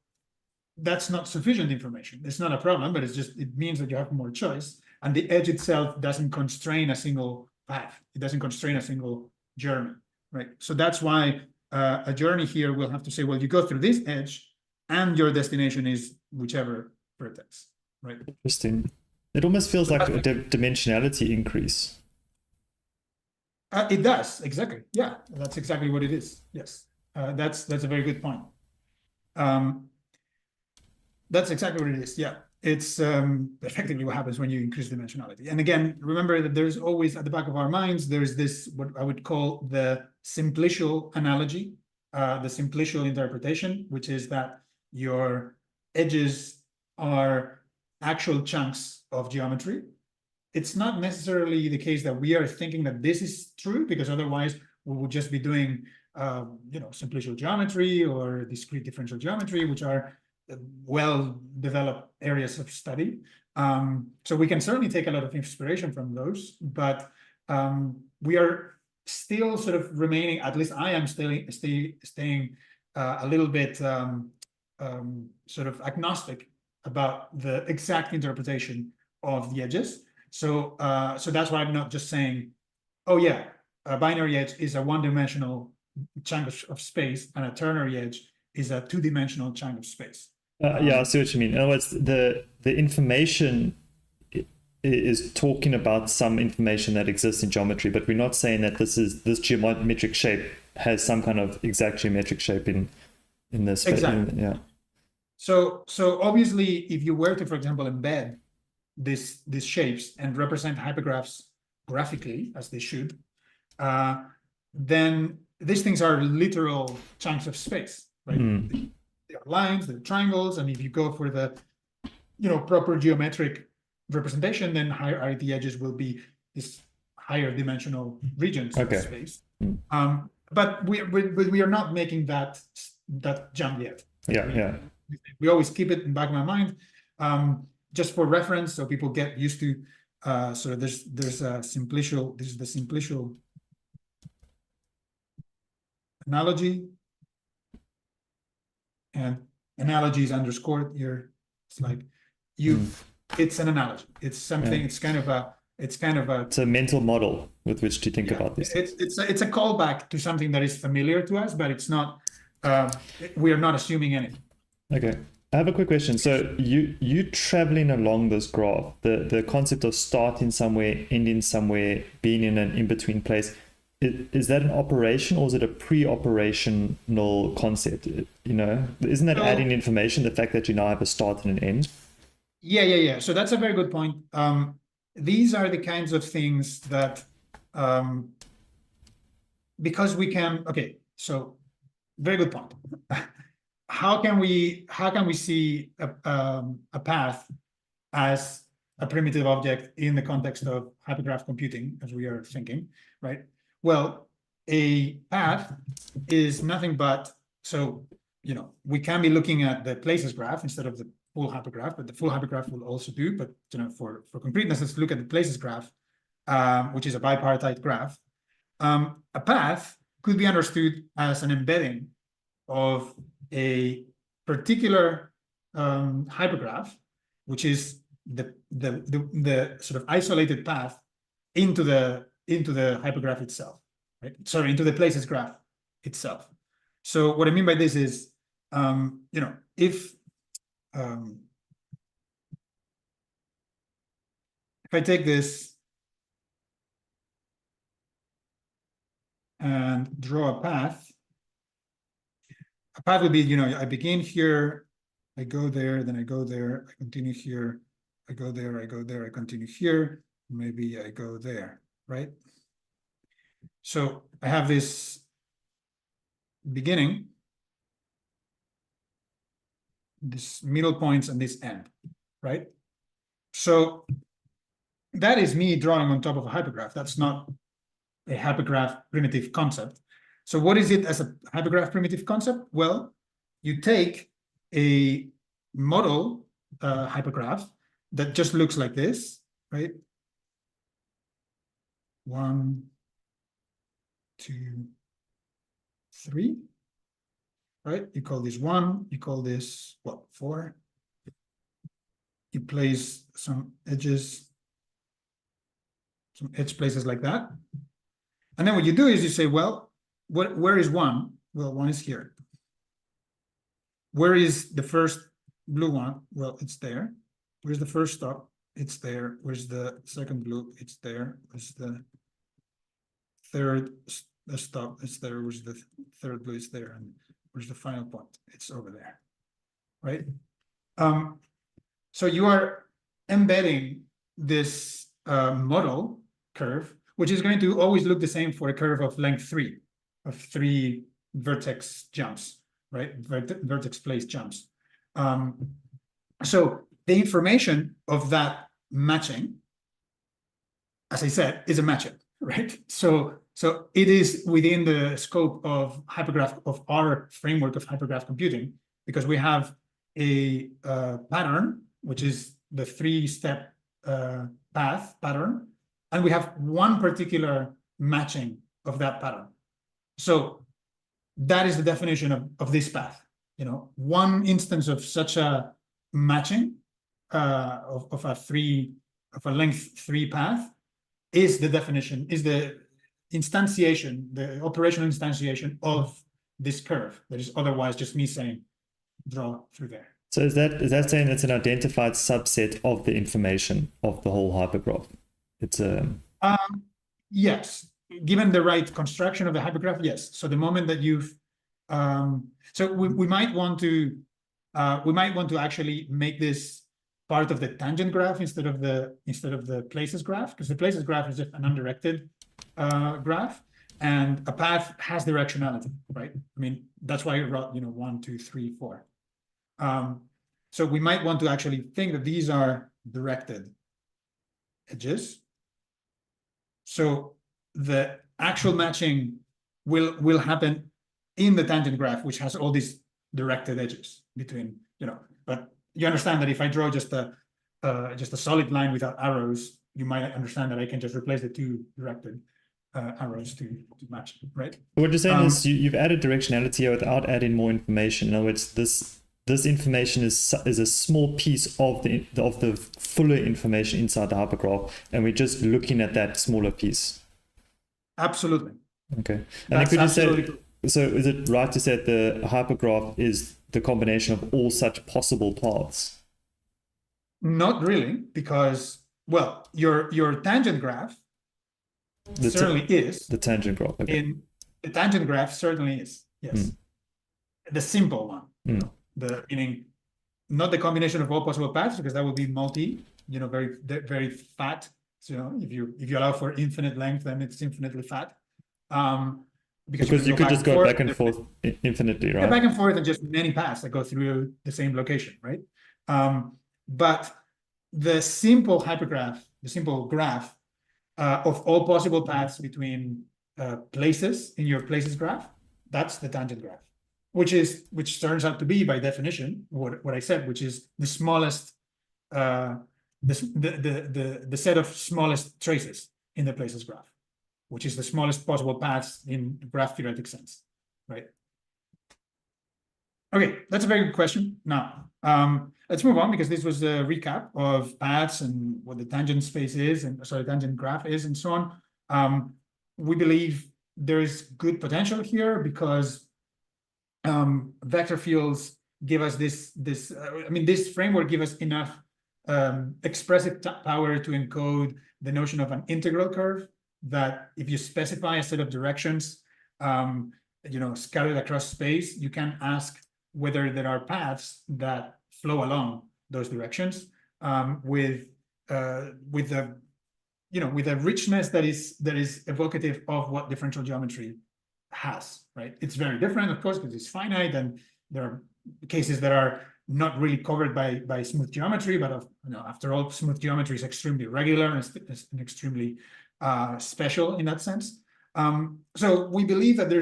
that's not sufficient information. It's not a problem, but it means that you have more choice. And the edge itself doesn't constrain a single path. It doesn't constrain a single journey, right? So that's why a journey here will have to say, well, you go through this edge and your destination is whichever vertex, right? Interesting. It almost feels like a dimensionality increase. It does, exactly. Yeah, that's exactly what it is. Yes, that's a very good point. That's exactly what it is. Yeah, it's effectively what happens when you increase dimensionality. And again, remember that there's always at the back of our minds, there's this, what I would call the simplicial analogy, the simplicial interpretation, which is that your edges are actual chunks of geometry. It's not necessarily the case that we are thinking that this is true, because otherwise we would just be doing, simplicial geometry or discrete differential geometry, which are well-developed areas of study. So we can certainly take a lot of inspiration from those, but we are still sort of remaining, at least I am staying a little bit sort of agnostic about the exact interpretation of the edges. So that's why I'm not just saying, oh yeah, a binary edge is a one-dimensional chunk of space, and a ternary edge is a two-dimensional chunk of space. Yeah, I see what you mean. In other words, the information is talking about some information that exists in geometry, but we're not saying that this geometric shape has some kind of exact geometric shape in this. Exactly. Yeah. So obviously, if you were to, for example, embed these shapes and represent hypergraphs graphically, as they should, then these things are literal chunks of space, right? They are lines, they're triangles, and if you go for the proper geometric representation, then the edges will be these higher dimensional regions of space. But we are not making that jump yet. Yeah. We always keep it in the back of my mind, just for reference, so people get used to. So there's a simplicial. This is the simplicial analogy, and analogy is underscored here. It's like it's an analogy. It's something. Yeah. It's a mental model with which to think about this. It's a callback to something that is familiar to us, but it's not. We are not assuming anything. Okay. I have a quick question. So you traveling along this graph, the concept of starting somewhere, ending somewhere, being in an in-between place, is that an operation or is it a pre-operational concept? Isn't that adding information, the fact that you now have a start and an end? Yeah. So that's a very good point. These are the kinds of things that, because we can, okay, so very good point. How can we see a path as a primitive object in the context of hypergraph computing, as we are thinking, right? Well, a path is nothing but, so we can be looking at the places graph instead of the full hypergraph, but the full hypergraph will also do. But for completeness, let's look at the places graph, which is a bipartite graph. A path could be understood as an embedding of a particular hypergraph, which is the sort of isolated path into the hypergraph itself, right? Sorry, into the places graph itself. So what I mean by this is, if I take this and draw a path would be, I begin here, I go there, then I go there, I continue here, I go there, I go there, I continue here, maybe I go there, right? So I have this beginning, this middle points, and this end, right? So that is me drawing on top of a hypergraph. That's not a hypergraph primitive concept. So what is it as a hypergraph primitive concept? Well, you take a model hypergraph that just looks like this, right? 1, 2, 3, right? You call this 1, you call this, what, 4? You place some edges, some edge places like that. And then what you do is you say, well, where is 1? Well, 1 is here. Where is the first blue one? Well, it's there. Where's the first stop? It's there. Where's the second blue? It's there. Where's the third stop? It's there. Where's the third blue? It's there. And where's the final point? It's over there, right? So you are embedding this model curve, which is going to always look the same for a curve of length 3, of 3 vertex jumps, right? Vertex place jumps. So the information of that matching, as I said, is a matchup, right? So it is within the scope of hypergraph, of our framework of hypergraph computing, because we have a pattern, which is the 3-step path pattern, and we have one particular matching of that pattern. So that is the definition of this path. You know, one instance of such a matching of a length 3 path is the definition, is the instantiation, the operational instantiation of this curve. That is otherwise just me saying draw through there. So is that saying it's an identified subset of the information of the whole hypergraph? It's a yes, given the right construction of the hypergraph, yes. So the moment that you've so we might want to actually make this part of the tangent graph instead of the places graph, because the places graph is just an undirected graph, and a path has directionality, right? I mean, that's why I wrote, 1, 2, 3, 4. So we might want to actually think that these are directed edges. So the actual matching will happen in the tangent graph, which has all these directed edges between, but you understand that if I draw just a solid line without arrows, you might understand that I can just replace the 2 directed arrows to match, right? What you're saying is you've added directionality here without adding more information. In other words, this information is a small piece of the fuller information inside the hypergraph, and we're just looking at that smaller piece. Absolutely. Okay. And then could you say, so is it right to say that the hypergraph is the combination of all such possible paths? Not really, because, well, your tangent graph certainly is. The tangent graph. Okay. The tangent graph certainly is, yes. The simple one. Meaning not the combination of all possible paths, because that would be multi, very, very fat. So if you allow for infinite length, then it's infinitely fat. Because you could just go back and forth infinitely, right? Yeah, back and forth, and just many paths that go through the same location, right? But the simple hypergraph, the simple graph of all possible paths between places in your places graph, that's the tangent graph, which turns out to be, by definition, what I said, which is the smallest, the set of smallest traces in the places graph, which is the smallest possible paths in graph theoretic sense, right? Okay, that's a very good question. Now, let's move on, because this was a recap of paths and what the tangent space is, and tangent graph is, and so on. We believe there is good potential here because vector fields give us this framework gives us enough expressive power to encode the notion of an integral curve, that if you specify a set of directions, scattered across space, you can ask whether there are paths that flow along those directions with a richness that is evocative of what differential geometry has, right? It's very different, of course, because it's finite, and there are cases that are not really covered by smooth geometry, but after all, smooth geometry is extremely regular and it's extremely special in that sense. So we believe that there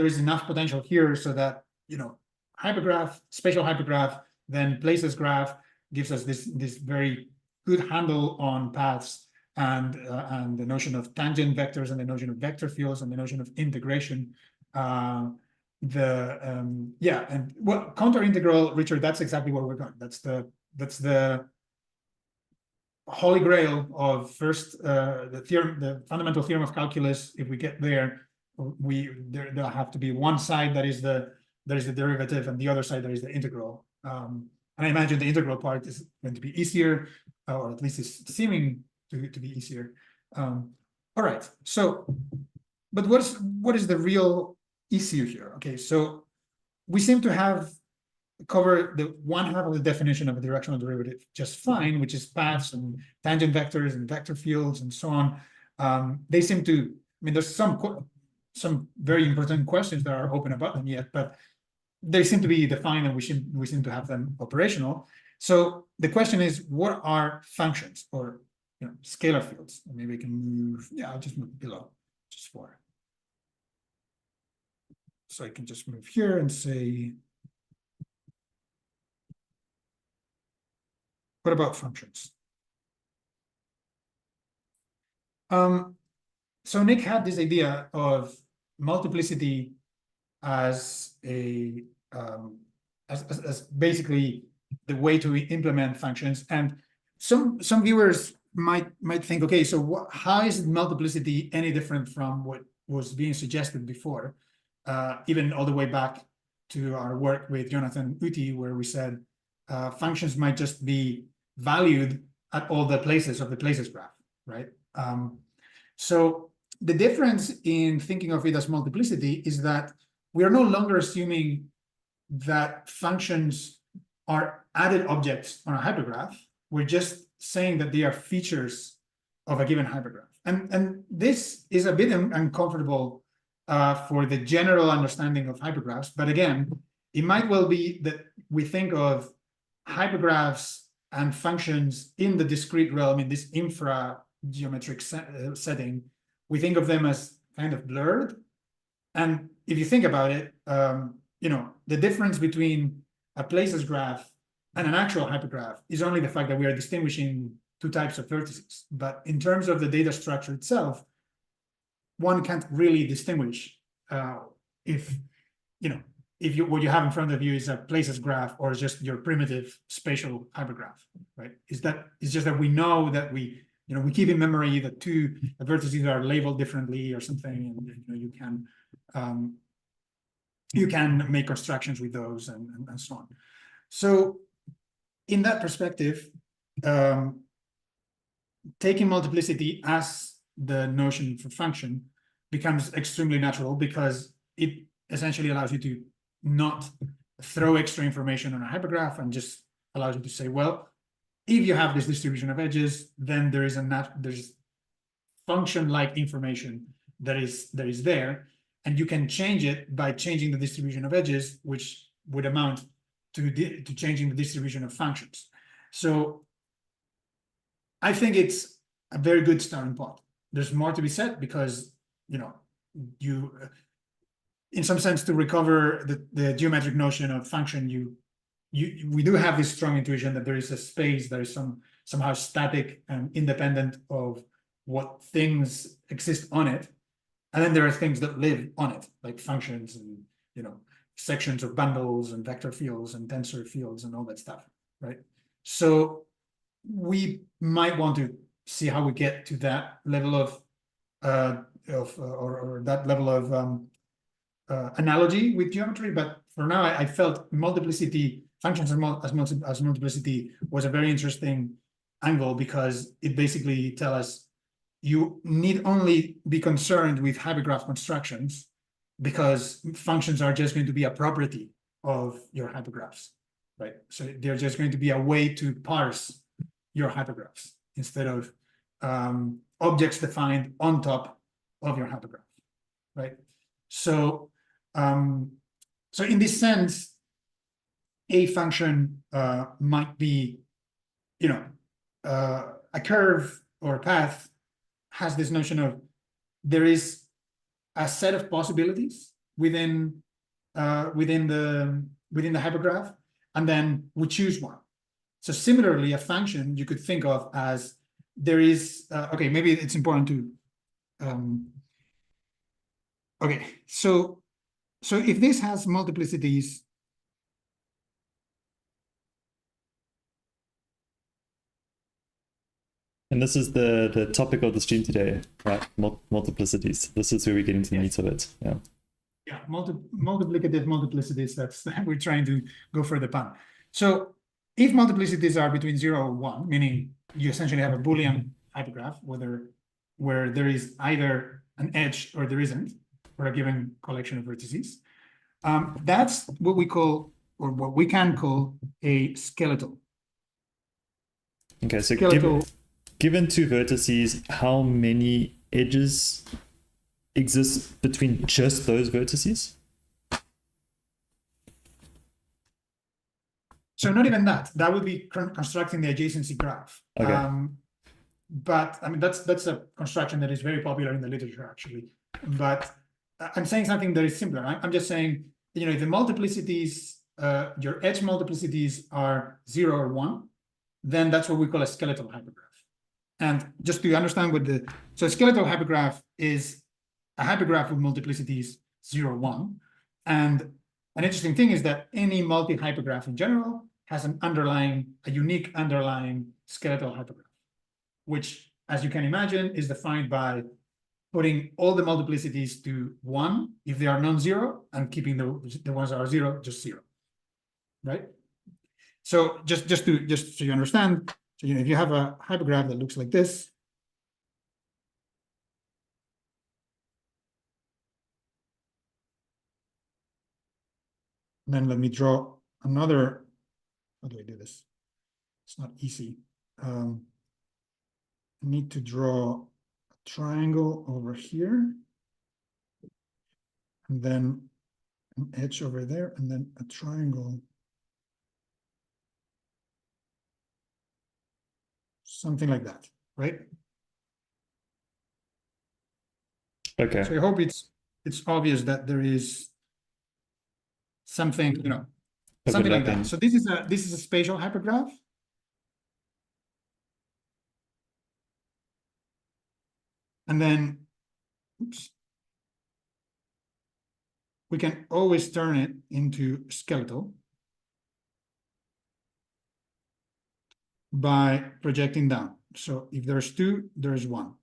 is enough potential here so that hypergraph, spatial hypergraph, then places graph, gives us this very good handle on paths and the notion of tangent vectors and the notion of vector fields and the notion of integration. And what counter integral, Richard, that's exactly where we're going. That's the holy grail of first the fundamental theorem of calculus. If we get there, there'll have to be one side that is the derivative and the other side that is the integral. And I imagine the integral part is going to be easier, or at least it's seeming to be easier. All right. So, but what is the real issue here? Okay, so we seem to have covered the one half of the definition of a directional derivative just fine, which is paths and tangent vectors and vector fields and so on. They seem to, I mean, there's some very important questions that are open about them yet, but they seem to be defined and we seem to have them operational. So the question is, what are functions or scalar fields? Maybe we can move, I'll just move below, just for. So I can just move here and say, what about functions? So Nick had this idea of multiplicity as a as basically the way to implement functions, and some viewers might think, okay, so how is multiplicity any different from what was being suggested before, even all the way back to our work with Jonathan Uti, where we said functions might just be valued at all the places of the places graph, right? So the difference in thinking of it as multiplicity is that we are no longer assuming that functions are added objects on a hypergraph. We're just saying that they are features of a given hypergraph. And this is a bit uncomfortable for the general understanding of hypergraphs. But again, it might well be that we think of hypergraphs and functions in the discrete realm, in this infrageometric setting. We think of them as kind of blurred. And if you think about it, the difference between a places graph and an actual hypergraph is only the fact that we are distinguishing two types of vertices. But in terms of the data structure itself, one can't really distinguish if what you have in front of you is a places graph or just your primitive spatial hypergraph, right? It's just that we know that we keep in memory that two vertices are labeled differently or something, and you can make constructions with those and so on. So in that perspective, taking multiplicity as the notion for function becomes extremely natural, because it essentially allows you to not throw extra information on a hypergraph and just allows you to say, well, if you have this distribution of edges, then there's function-like information that is there, and you can change it by changing the distribution of edges, which would amount to changing the distribution of functions. So I think it's a very good starting point. There's more to be said, because you in some sense, to recover the geometric notion of function, we do have this strong intuition that there is a space that is somehow static and independent of what things exist on it. And then there are things that live on it, like functions and sections of bundles and vector fields and tensor fields and all that stuff, right? So we might want to see how we get to that level of that level of analogy with geometry. But for now, I felt multiplicity, functions as multiplicity was a very interesting angle, because it basically tells us you need only be concerned with hypergraph constructions, because functions are just going to be a property of your hypergraphs, right? So they're just going to be a way to parse your hypergraphs instead of objects defined on top of your hypergraph, right? So, so in this sense, a function might be, a curve or a path has this notion of there is a set of possibilities within the hypergraph, and then we choose one. So similarly, a function you could think of as there is, okay, maybe it's important to, okay, so if this has multiplicities, And this is the topic of the stream today, right? Multiplicities. This is where we get into the meat of it. Yeah. yeah, multiplicative multiplicities, that's we're trying to go for the pun. So if multiplicities are between 0 or 1, meaning you essentially have a Boolean hypergraph, where there is either an edge or there isn't for a given collection of vertices, that's what we call, or what we can call, a skeletal. Okay, so Skeletal. given two vertices, how many edges exist between just those vertices? So not even that. That would be constructing the adjacency graph. Okay. But I mean, that's a construction that is very popular in the literature, actually. But I'm saying something that is simpler. I'm just saying, you know, if the multiplicities, your edge multiplicities are 0 or 1, then that's what we call a skeletal hypergraph. And just to understand what so a skeletal hypergraph is a hypergraph with multiplicities 0, 1. And an interesting thing is that any multi-hypergraph in general has a unique underlying skeletal hypergraph, which, as you can imagine, is defined by putting all the multiplicities to 1 if they are non-zero, and keeping the ones that are 0 just 0, right? So just so you understand, so you know, if you have a hypergraph that looks like this, then let me draw another. How do I do this? It's not easy. I need to draw a triangle over here, and then an edge over there, and then a triangle. Something like that, right? Okay. So I hope it's obvious that there is something, you know, something like that. So this is a spatial hypergraph. And then, oops, we can always turn it into skeletal by projecting down. So if there's 2, there is 1.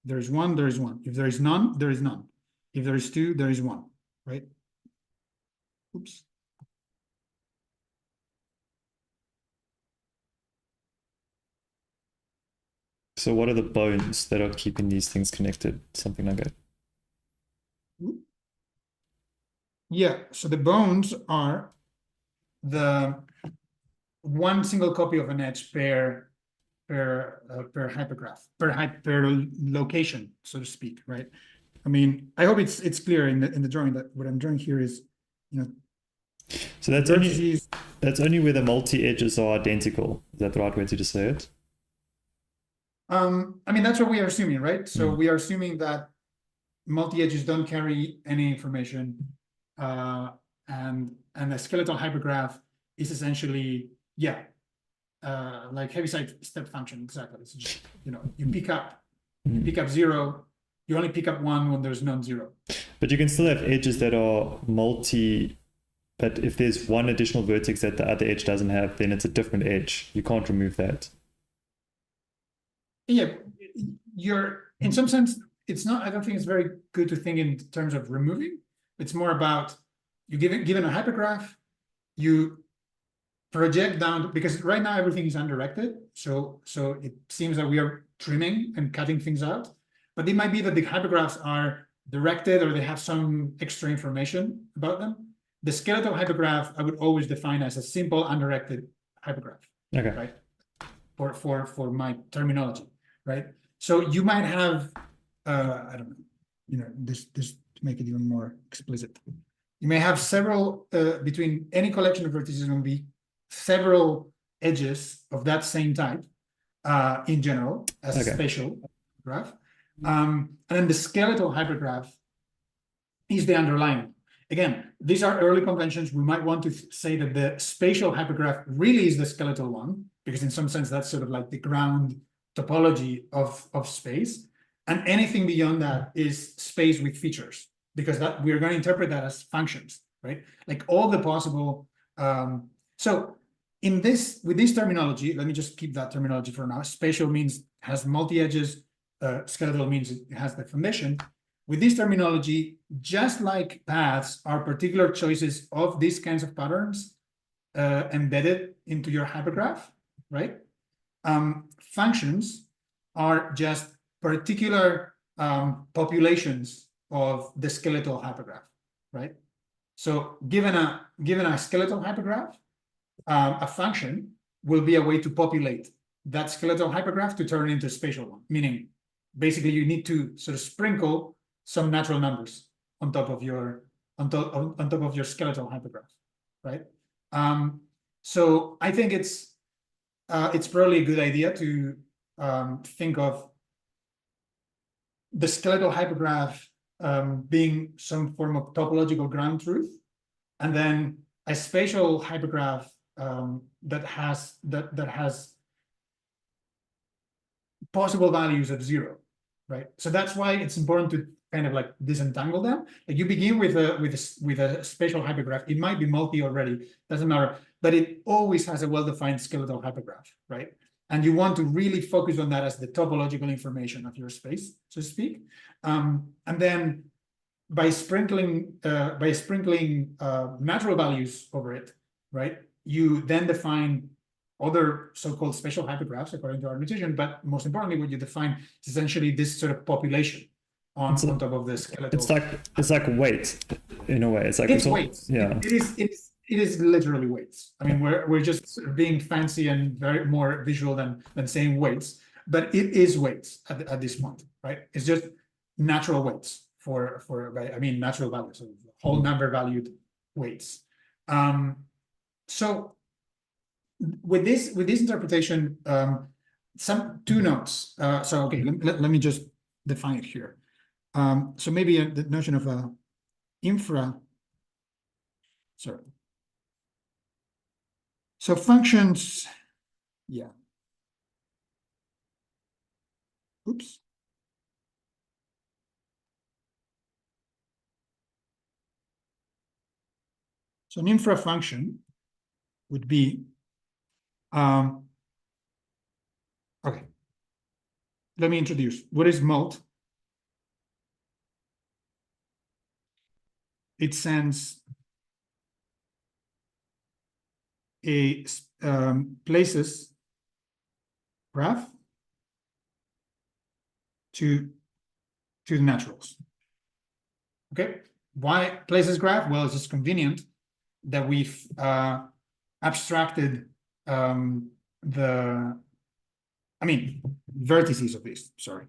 There is 1, there is 1. If there is none, there is none. If there is 2, there is 1, right? Oops. So what are the bones that are keeping these things connected? Something like that. Yeah, so the bones are the one single copy of an edge per hypergraph, per location, so to speak, right? I mean, I hope it's clear in the drawing that what I'm drawing here is, you know. So that's only where the multi edges are identical. Is that the right way to just say it? I mean, that's what we are assuming, right? So we are assuming that multi-edges don't carry any information, and a skeletal hypergraph is essentially, yeah, like Heaviside step function, exactly. It's just, you know, you pick up 0, you only pick up 1 when there's non-zero. But you can still have edges that are multi, but if there's one additional vertex that the other edge doesn't have, then it's a different edge. You can't remove that. Yeah, in some sense, it's not, I don't think it's very good to think in terms of removing. It's more about you given a hypergraph, you project down, because right now everything is undirected. So it seems that we are trimming and cutting things out, but it might be that the hypergraphs are directed or they have some extra information about them. The skeletal hypergraph, I would always define as a simple undirected hypergraph. Okay. Right. For my terminology, right? So you might have, I don't know, you know, this to make it even more explicit. You may have several, between any collection of vertices will be several edges of that same type, in general, as a spatial graph. And then the skeletal hypergraph is the underlying. Again, these are early conventions. We might want to say that the spatial hypergraph really is the skeletal one, because in some sense that's sort of like the ground topology of space. And anything beyond that is space with features, because that we're going to interpret that as functions, right? Like all the possible. So in this, with this terminology, let me just keep that terminology for now. Spatial means has multi-edges. Skeletal means it has the foundation. With this terminology, just like paths are particular choices of these kinds of patterns embedded into your hypergraph, right? Functions are just particular populations of the skeletal hypergraph, right? So given a skeletal hypergraph, a function will be a way to populate that skeletal hypergraph to turn it into a spatial one, meaning basically you need to sort of sprinkle some natural numbers on top of your on top of your skeletal hypergraph, right? So I think it's probably a good idea to think of the skeletal hypergraph being some form of topological ground truth, and then a spatial hypergraph that has possible values of 0, right? So that's why it's important to kind of like disentangle them. Like you begin with a spatial hypergraph. It might be multi already, doesn't matter, but it always has a well-defined skeletal hypergraph, right? And you want to really focus on that as the topological information of your space, so to speak. And then by sprinkling natural values over it, right? You then define other so-called spatial hypergraphs according to our notation, but most importantly, what you define is essentially this sort of population on top of the skeletal. It's like weight in a way. It's like it's weights. Yeah. It is literally weights. I mean, we're just sort of being fancy and very more visual than saying weights, but it is weights at this point, right? It's just natural weights I mean natural values, so whole number valued weights. So with this interpretation, two notes. So okay, let me just define it here. So maybe the notion of a infra. Sorry. So functions, yeah. Oops. So an infra function would be, okay. Let me introduce. What is mult? It sends a places graph to the naturals. Okay, why places graph? Well, it's just convenient that we've abstracted vertices of this. Sorry.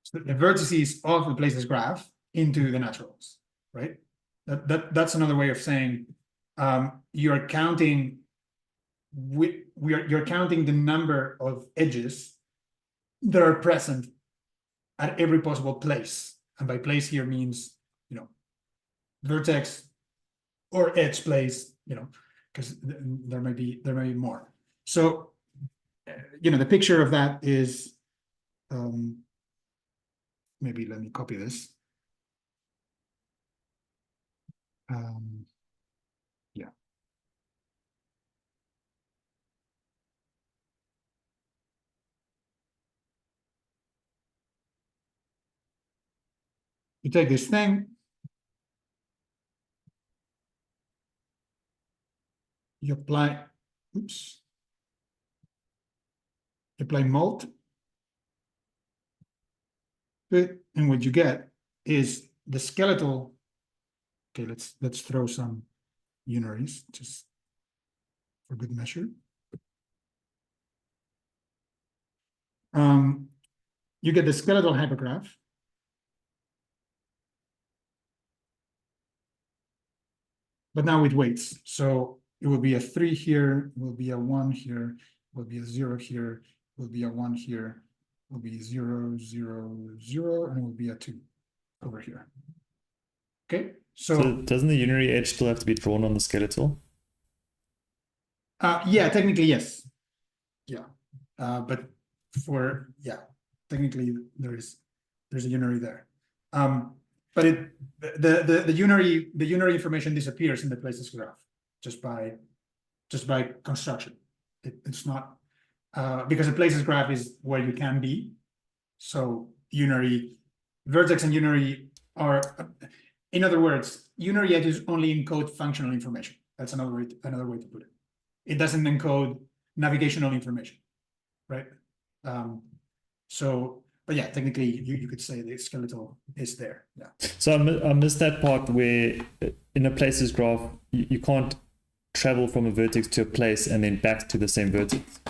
So the vertices of the places graph into the naturals, right? That's another way of saying you're counting. You're counting the number of edges that are present at every possible place, and by place here means vertex or edge place, because there may be more. So the picture of that is. Maybe let me copy this. Yeah. You take this thing, you apply, oops, you apply mult, and what you get is the skeletal. Okay, let's throw some unaries just for good measure. You get the skeletal hypergraph. But now with weights. So it will be a 3 here, it will be a 1 here, it will be a 0 here, it will be a 1 here, it will be 0, 0, 0, and it will be a 2 over here. Okay, So doesn't the unary edge still have to be drawn on the skeletal? yeah, technically yes. Yeah, but technically there's a unary there. But the unary information disappears in the places graph just by construction. It's not because the places graph is where you can be. So unary vertex and unary are, in other words, unary edges only encode functional information. That's another way to put it. It doesn't encode navigational information, right? But yeah, technically you could say the skeletal is there. Yeah. So I missed that part where in a places graph you can't travel from a vertex to a place and then back to the same vertex.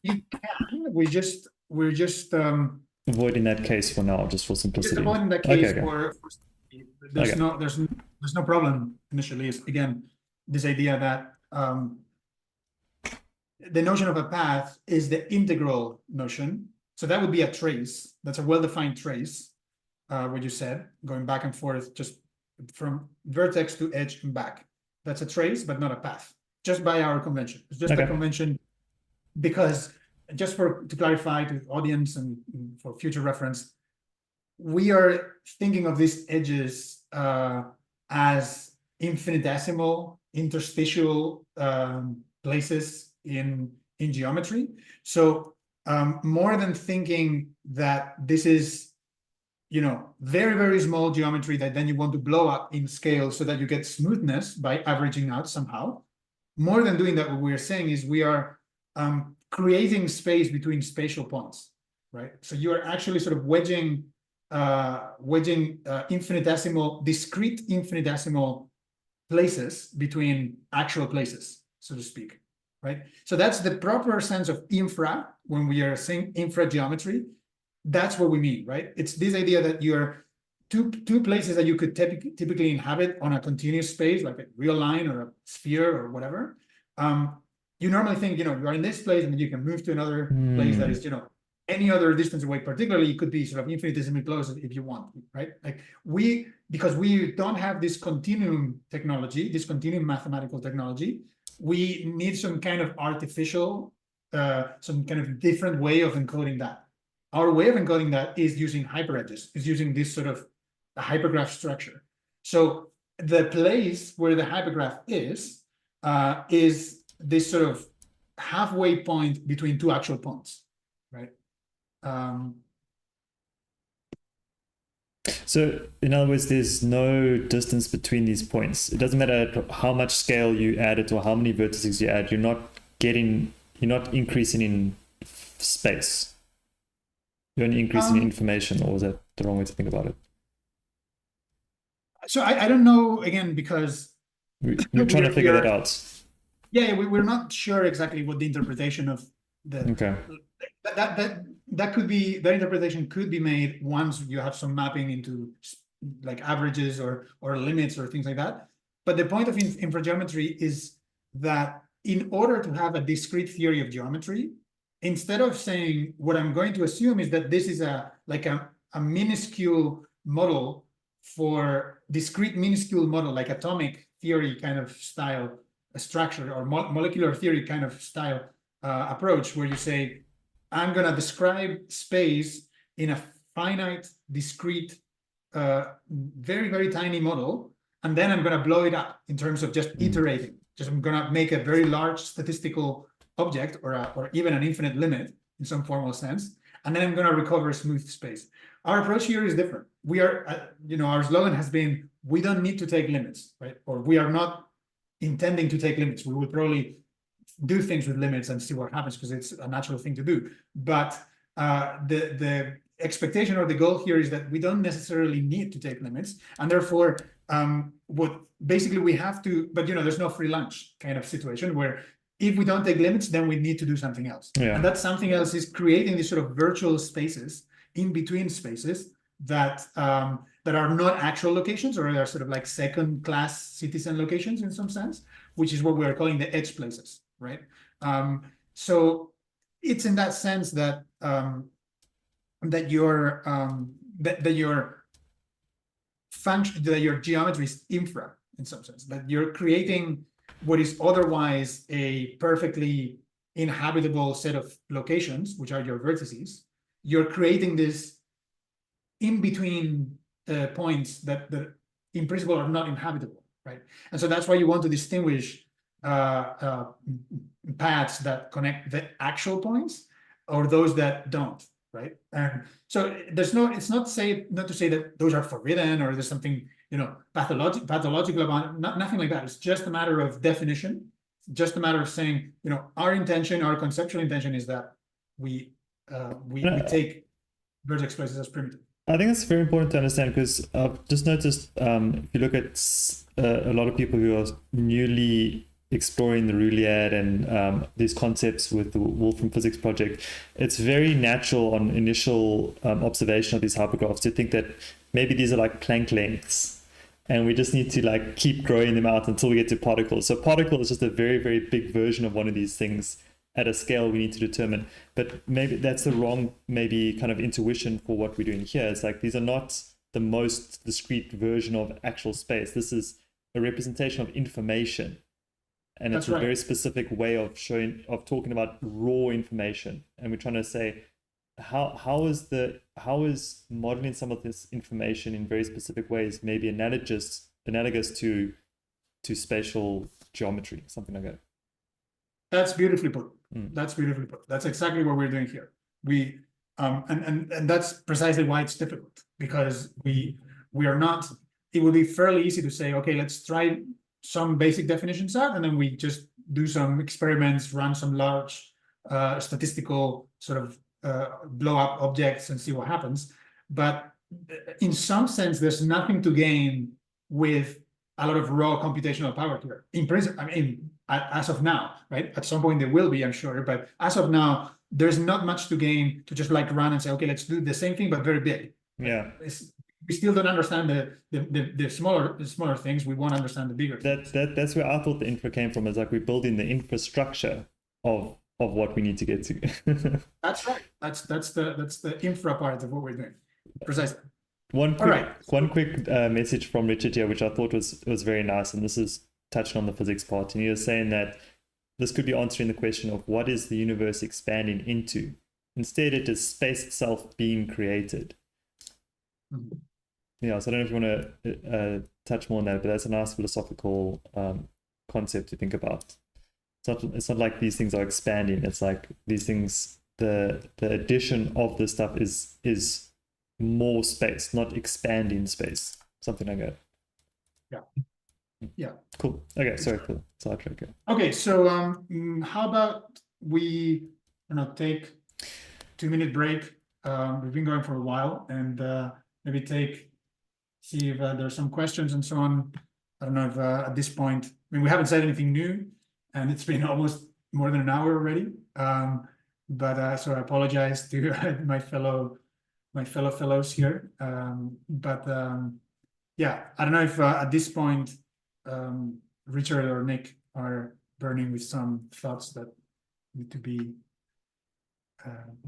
You can. We're just avoiding that case for now, just for simplicity. Just avoiding that case okay. for there's no problem initially. Is again this idea that the notion of a path is the integral notion. So that would be a trace. That's a well-defined trace. What you said, going back and forth, just from vertex to edge and back. That's a trace, but not a path. Just by our convention. It's just a convention because just to clarify to the audience and for future reference, we are thinking of these edges as infinitesimal, interstitial places in geometry. So more than thinking that this is, very, very small geometry that then you want to blow up in scale so that you get smoothness by averaging out somehow. More than doing that, what we're saying is we are creating space between spatial points, right? So you are actually sort of wedging discrete infinitesimal places between actual places, so to speak, right? So that's the proper sense of infra when we are saying infrageometry. That's what we mean, right? It's this idea that you're two places that you could typically inhabit on a continuous space, like a real line or a sphere or whatever. You normally think, you are in this place and then you can move to another place that is, any other distance away. Particularly, it could be sort of infinitesimally close if you want, right? Like because we don't have this continuum technology, this continuum mathematical technology, we need some kind of artificial, some kind of different way of encoding that. Our way of encoding that is using hyperedges, is using this sort of a hypergraph structure. So the place where the hypergraph is this sort of halfway point between two actual points, right? So in other words, there's no distance between these points. It doesn't matter how much scale you add it or how many vertices you add, you're not increasing in space. You're only increasing in information, or is that the wrong way to think about it? So I don't know, again, because we're trying to figure that out. Yeah, we're not sure exactly what the interpretation of the that could be, that interpretation could be made once you have some mapping into like averages or limits or things like that. But the point of infrageometry is that in order to have a discrete theory of geometry, instead of saying what I'm going to assume is that this is a minuscule model for discrete minuscule model, like atomic theory kind of style structure or molecular theory kind of style approach, where you say, I'm going to describe space in a finite, discrete, very, very tiny model, and then I'm going to blow it up in terms of just iterating. Just I'm going to make a very large statistical object or even an infinite limit in some formal sense, and then I'm going to recover smooth space. Our approach here is different. We are, our slogan has been, we don't need to take limits, right? Or we are not intending to take limits. We will probably do things with limits and see what happens because it's a natural thing to do. But the expectation or the goal here is that we don't necessarily need to take limits, and therefore, what basically we have to. But there's no free lunch kind of situation where if we don't take limits, then we need to do something else. Yeah. And that something else is creating these sort of virtual spaces in between spaces that that are not actual locations, or are sort of like second-class citizen locations in some sense, which is what we're calling the edge places, right? So it's in that sense that that you're function, that your geometry is infra in some sense, that you're creating what is otherwise a perfectly inhabitable set of locations, which are your vertices. You're creating this in between points that in principle are not inhabitable, right? And so that's why you want to distinguish paths that connect the actual points or those that don't, right? And so there's no, it's not to say that those are forbidden or there's something, you know, pathological about it, nothing like that. It's just a matter of definition, just a matter of saying, you know, our conceptual intention is that we take vertex places as primitive. I think it's very important to understand because I've just noticed if you look at a lot of people who are newly exploring the Rouliad and these concepts with the Wolfram Physics project, it's very natural on initial observation of these hypergraphs to think that maybe these are like Planck lengths and we just need to like keep growing them out until we get to particles. So particle is just a very, very big version of one of these things at a scale we need to determine, but maybe that's the wrong maybe kind of intuition for what we're doing here. It's like these are not the most discrete version of actual space. This is a representation of information, and it's a very specific way of talking about raw information. And we're trying to say how is modeling some of this information in very specific ways maybe analogous to spatial geometry, something like that. That's beautifully put. That's beautifully put. That's exactly what we're doing here. We and that's precisely why it's difficult, because we are not. It would be fairly easy to say, okay, let's try some basic definitions out, and then we just do some experiments, run some large statistical sort of blow up objects and see what happens. But in some sense, there's nothing to gain with a lot of raw computational power here. In principle, I mean, as of now, right? At some point there will be, I'm sure, but as of now, there's not much to gain to just like run and say, okay, let's do the same thing, but very big. Yeah. We still don't understand the smaller things. We won't understand the bigger things. That's where I thought the infra came from. Is like we're building the infrastructure of what we need to get to. That's right. That's the infra part of what we're doing. Precisely. One quick message from Richard here, which I thought was very nice, and this is touching on the physics part. And he was saying that this could be answering the question of what is the universe expanding into. Instead, it is space itself being created. Mm-hmm. Yeah, so I don't know if you want to touch more on that, but that's a nice philosophical concept to think about. It's not like these things are expanding. It's like these things, the addition of this stuff is more space, not expanding space, something like that. Yeah. Cool. Okay, sorry for the sidetrack. Okay, so how about we take 2-minute break? We've been going for a while, and maybe see if there's some questions and so on. I don't know if at this point, I mean, we haven't said anything new, and it's been almost more than an hour already. But so I apologize to my fellow fellows here. Yeah, I don't know if at this point Richard or Nick are burning with some thoughts that need to be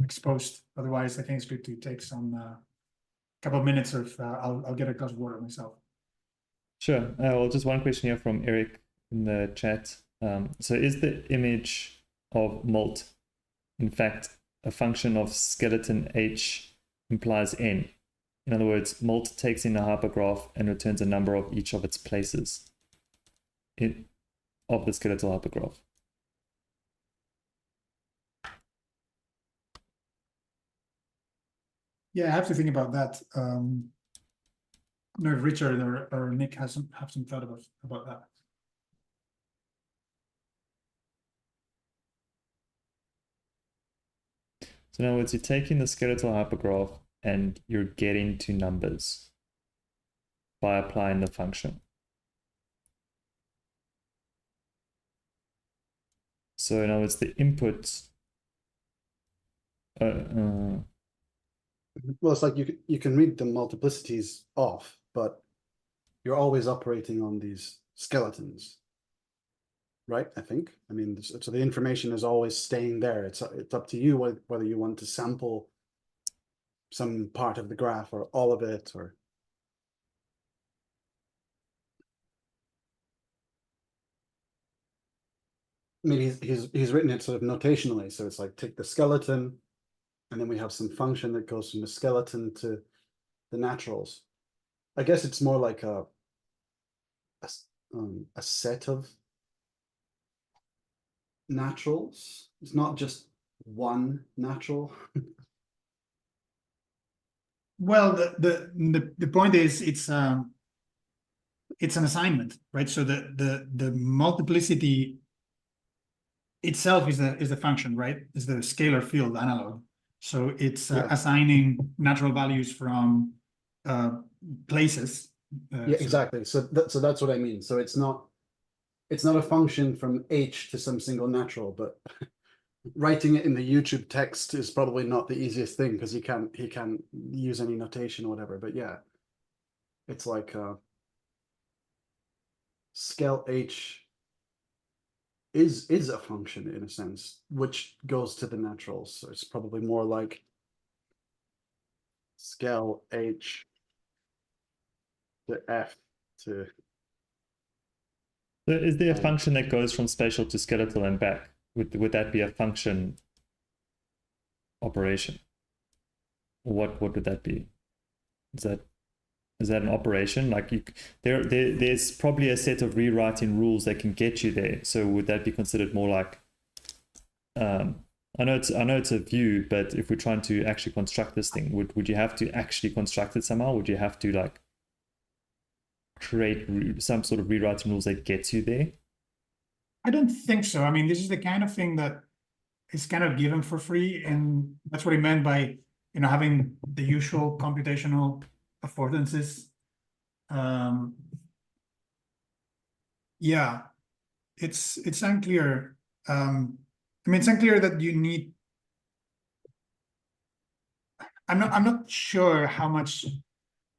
exposed. Otherwise, I think it's good to take some couple of minutes of I'll get a glass of water myself. Sure. Well, just one question here from Eric in the chat. So is the image of mult in fact a function of skeleton H implies N? In other words, mult takes in a hypergraph and returns a number of each of its places of the skeletal hypergraph. Yeah, I have to think about that. I don't know if Richard or Nick have some thought about that. So in other words, you're taking the skeletal hypergraph and you're getting to numbers by applying the function. So in other words, the input. Well, it's like you can read the multiplicities off, but you're always operating on these skeletons, right? I think. I mean, so the information is always staying there. It's up to you whether you want to sample some part of the graph or all of it, or. maybe he's written it sort of notationally. So it's like take the skeleton, and then we have some function that goes from the skeleton to the naturals. I guess it's more like a set of naturals. It's not just one natural. Well, the point is it's an assignment, right? So the multiplicity itself is the function, right? Is the scalar field analog. So it's Yeah. assigning natural values from places. Yeah, exactly. So that's what I mean. So it's not a function from H to some single natural, but writing it in the YouTube text is probably not the easiest thing because he can't use any notation or whatever. But yeah, it's like scale H is a function in a sense, which goes to the naturals. So it's probably more like scale H to F to. So is there a function that goes from spatial to skeletal and back? Would that be a function operation? Or what would that be? Is that an operation? Like there's probably a set of rewriting rules that can get you there. So would that be considered more like I know it's a view, but if we're trying to actually construct this thing, would you have to actually construct it somehow? Would you have to like create some sort of rewriting rules that gets you there? I don't think so. I mean, this is the kind of thing that is kind of given for free, and that's what I meant by, having the usual computational affordances. Yeah, it's unclear. I mean, it's unclear that you need. I'm not sure how much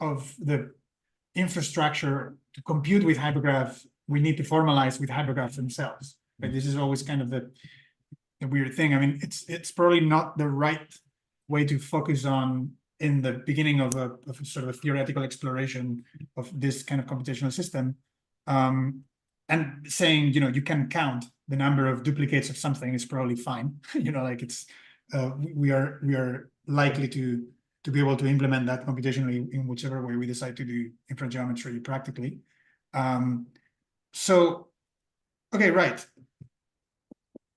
of the infrastructure to compute with hypergraphs we need to formalize with hypergraphs themselves. But this is always kind of the weird thing. I mean, it's probably not the right way to focus on in the beginning of a sort of a theoretical exploration of this kind of computational system. And saying, you can count the number of duplicates of something is probably fine. Like it's we are likely to be able to implement that computationally in whichever way we decide to do infrageometry practically. So, okay, right.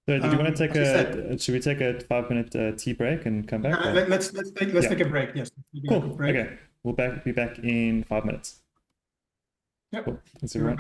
So did you want to take should we take a 5-minute tea break and come back? Let's take a break. Yes. Cool. Break. Okay. We'll be back in 5 minutes. Yep. Cool. Thanks everyone.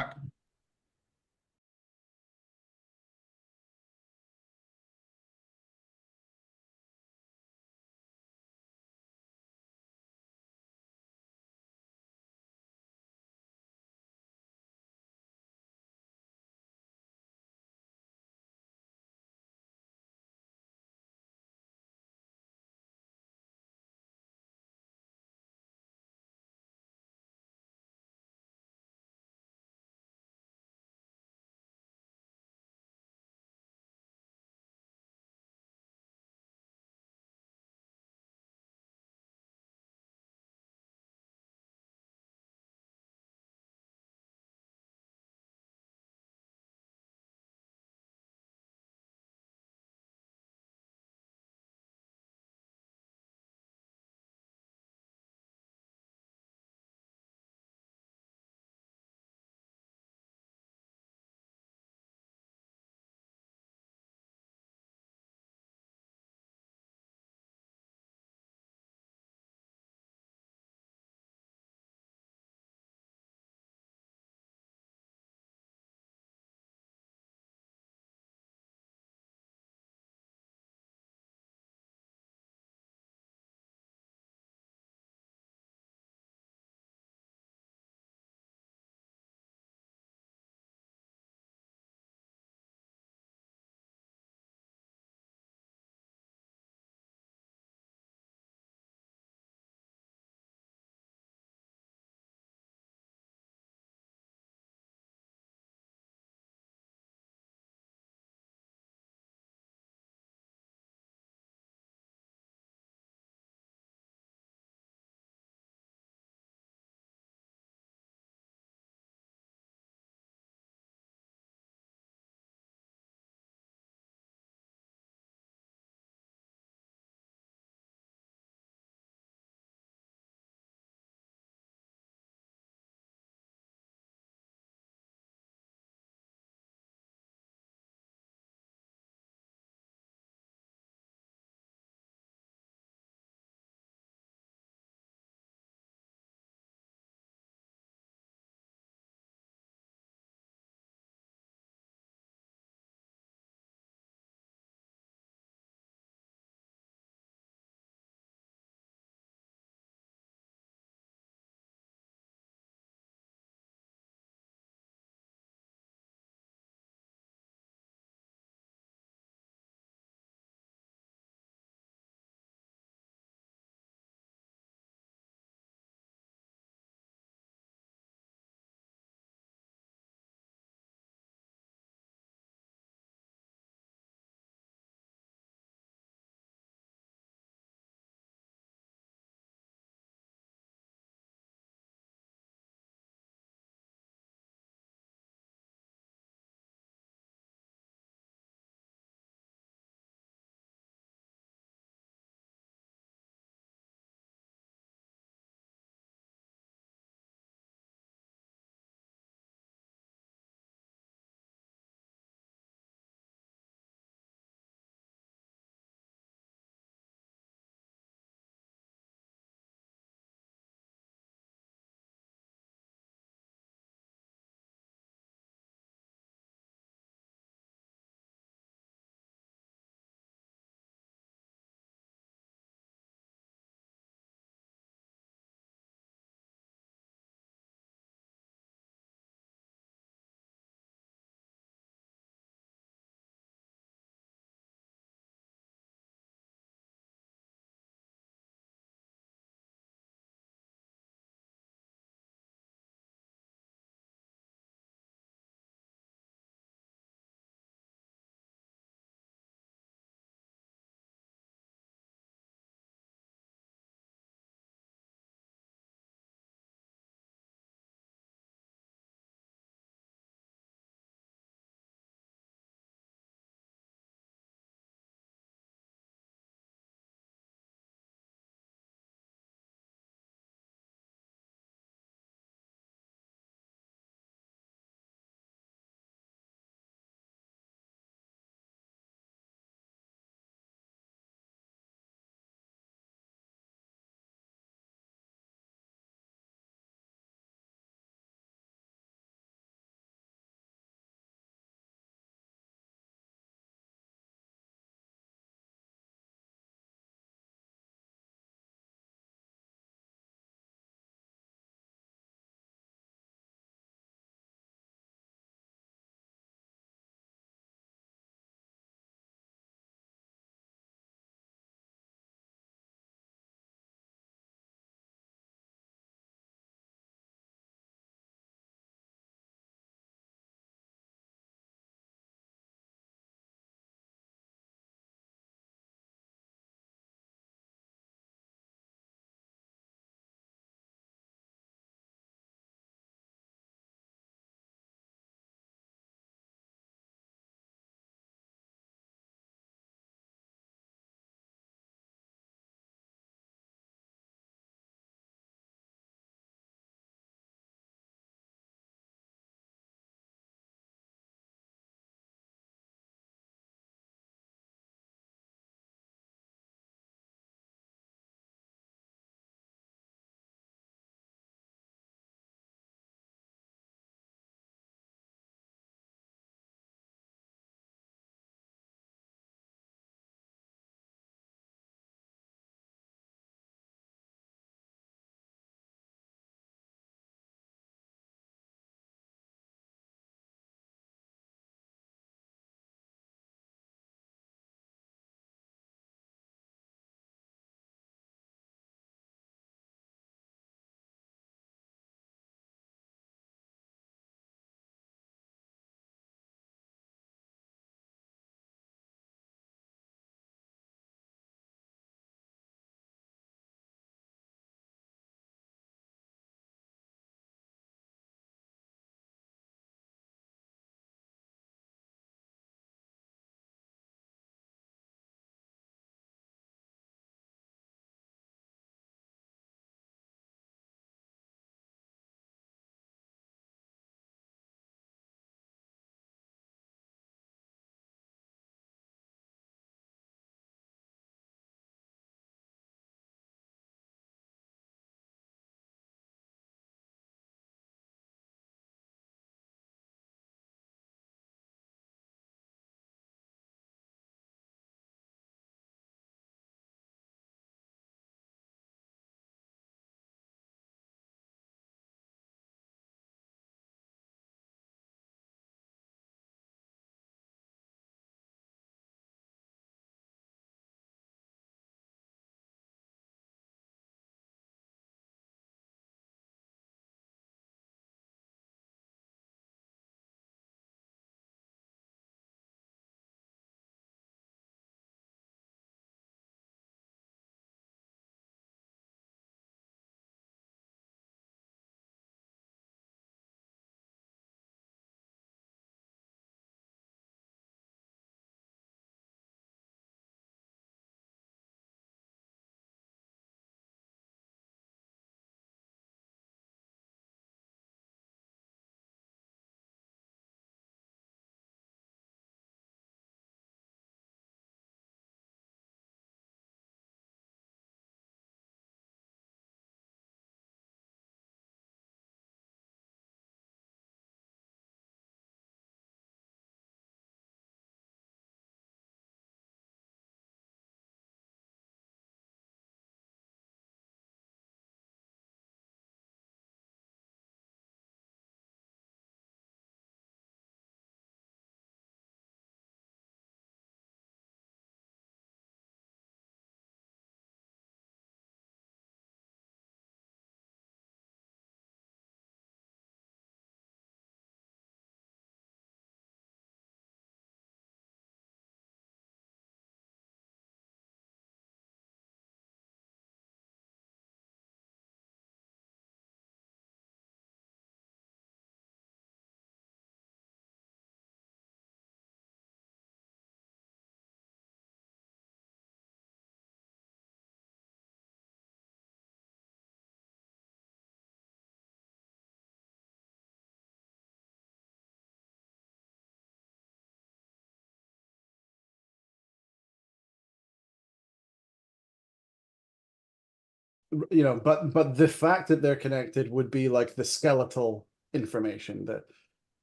you know, but the fact that they're connected would be like the skeletal information that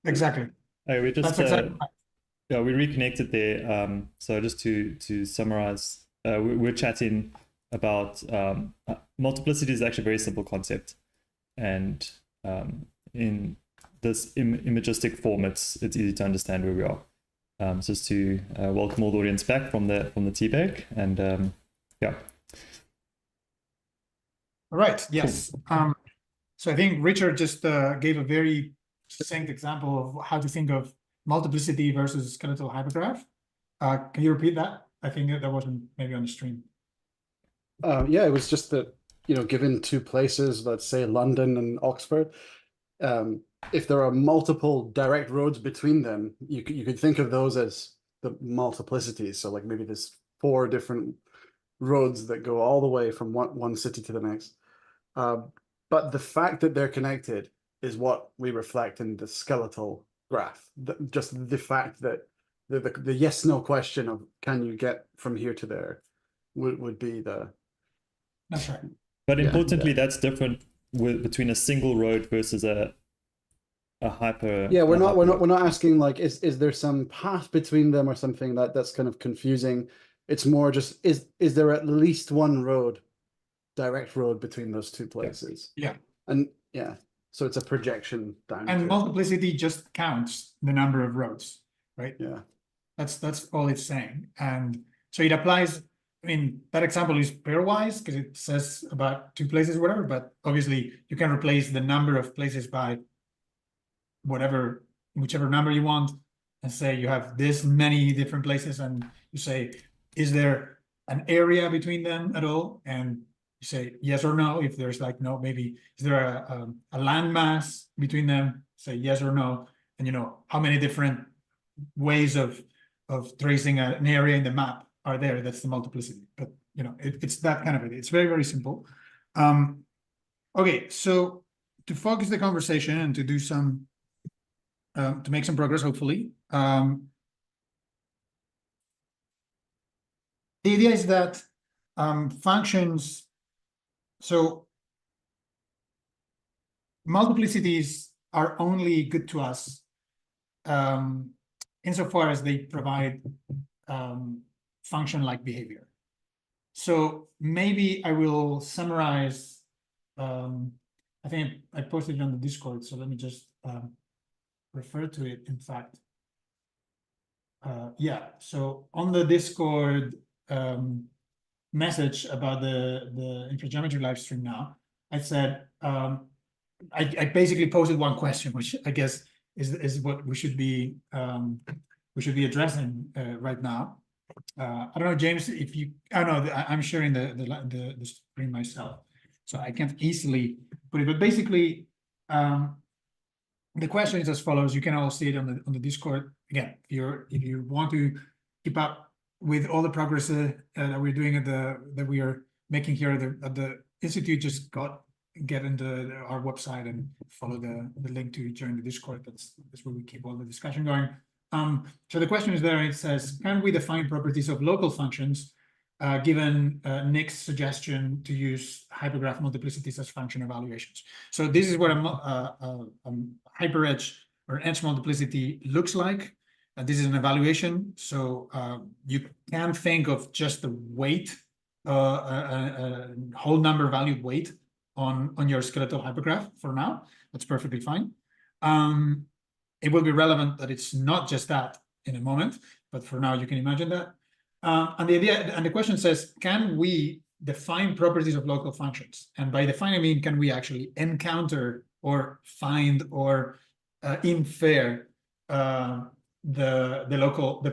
Exactly. Hey, we just That's exactly right. yeah, we reconnected there. So just to summarize, we're chatting about multiplicity is actually a very simple concept, and in this imagistic form, it's easy to understand where we are. So just to welcome all the audience back from the tea bag, and yeah. All right. Yes. So I think Richard just gave a very succinct example of how to think of multiplicity versus skeletal hypergraph. Can you repeat that? I think that wasn't maybe on the stream. Yeah, it was just that, you know, given two places, let's say London and Oxford, if there are multiple direct roads between them, you could think of those as the multiplicities. So like maybe there's 4 different roads that go all the way from one city to the next. But the fact that they're connected is what we reflect in the skeletal graph. Just the fact that the yes/no question of can you get from here to there would be the. That's right. But Yeah, importantly, yeah. that's different between a single road versus a hyper. Yeah, we're a not asking like is there some path between them or something that's kind of confusing. It's more just is there at least one road, direct road between those two places? Yeah. And yeah, so it's a projection down. And to, multiplicity just counts the number of roads, right? yeah. That's all it's saying. And so it applies. I mean, that example is pairwise because it says about 2 places or whatever, but obviously you can replace the number of places by whichever number you want, and say you have this many different places, and you say, is there an area between them at all? And you say yes or no. If there's like no, maybe is there a landmass between them? Say yes or no, and you know how many different ways of tracing an area in the map are there. That's the multiplicity. But you know, it's that kind of it. It's very, very simple. Okay, so to focus the conversation and to do some to make some progress, hopefully. The idea is that functions, so multiplicities are only good to us insofar as they provide function-like behavior. So maybe I will summarize, I think I posted it on the Discord, so let me just refer to it, in fact. Yeah, so on the Discord message about the Infrageometry live stream now, I said, I basically posted one question, which I guess is what we should be addressing right now. I don't know, James, if you, oh no, I'm sharing the screen myself, so I can't easily put it, but basically, the question is as follows. You can all see it on the Discord. Again, if you want to keep up with all the progress that we're doing that we are making here at the Institute, just get into our website and follow the link to join the Discord. That's where we keep all the discussion going. So the question is there. It says, can we define properties of local functions given Nick's suggestion to use hypergraph multiplicities as function evaluations? So this is what a hyperedge or edge multiplicity looks like. This is an evaluation. So you can think of just the weight, a whole number valued weight on your skeletal hypergraph for now. That's perfectly fine. It will be relevant that it's not just that in a moment, but for now you can imagine that. And the idea and the question says, can we define properties of local functions? And by define, I mean, can we actually encounter or find or infer the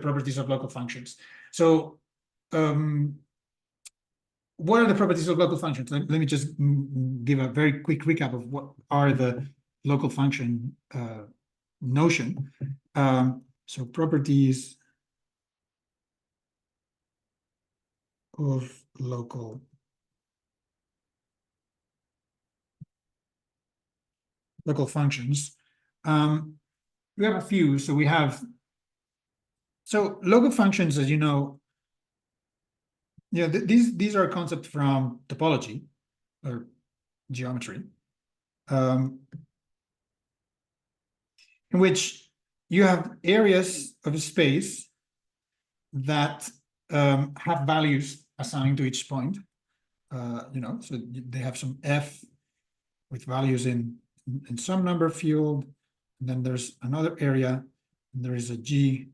properties of local functions? So what are the properties of local functions? Let me just give a very quick recap of what are the local function notion. So properties of local functions. We have a few. So we have, so local functions, as you know, these are concepts from topology. or geometry, in which you have areas of space that have values assigned to each point. So they have some f with values in some number field, and then there's another area, and there is a g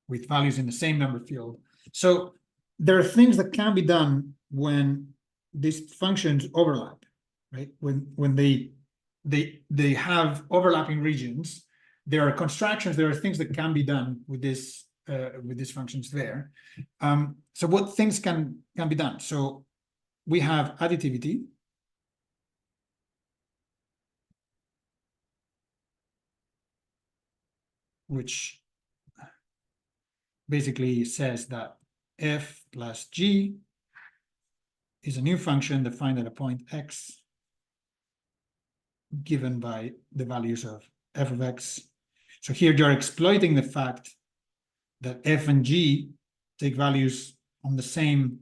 with values in the same number field. So there are things that can be done when these functions overlap, right? When they have overlapping regions, there are constructions, there are things that can be done with these functions there. So what things can be done? So we have additivity, which basically says that f plus g is a new function defined at a point x given by the values of f of x. So here you're exploiting the fact that f and g take values on the same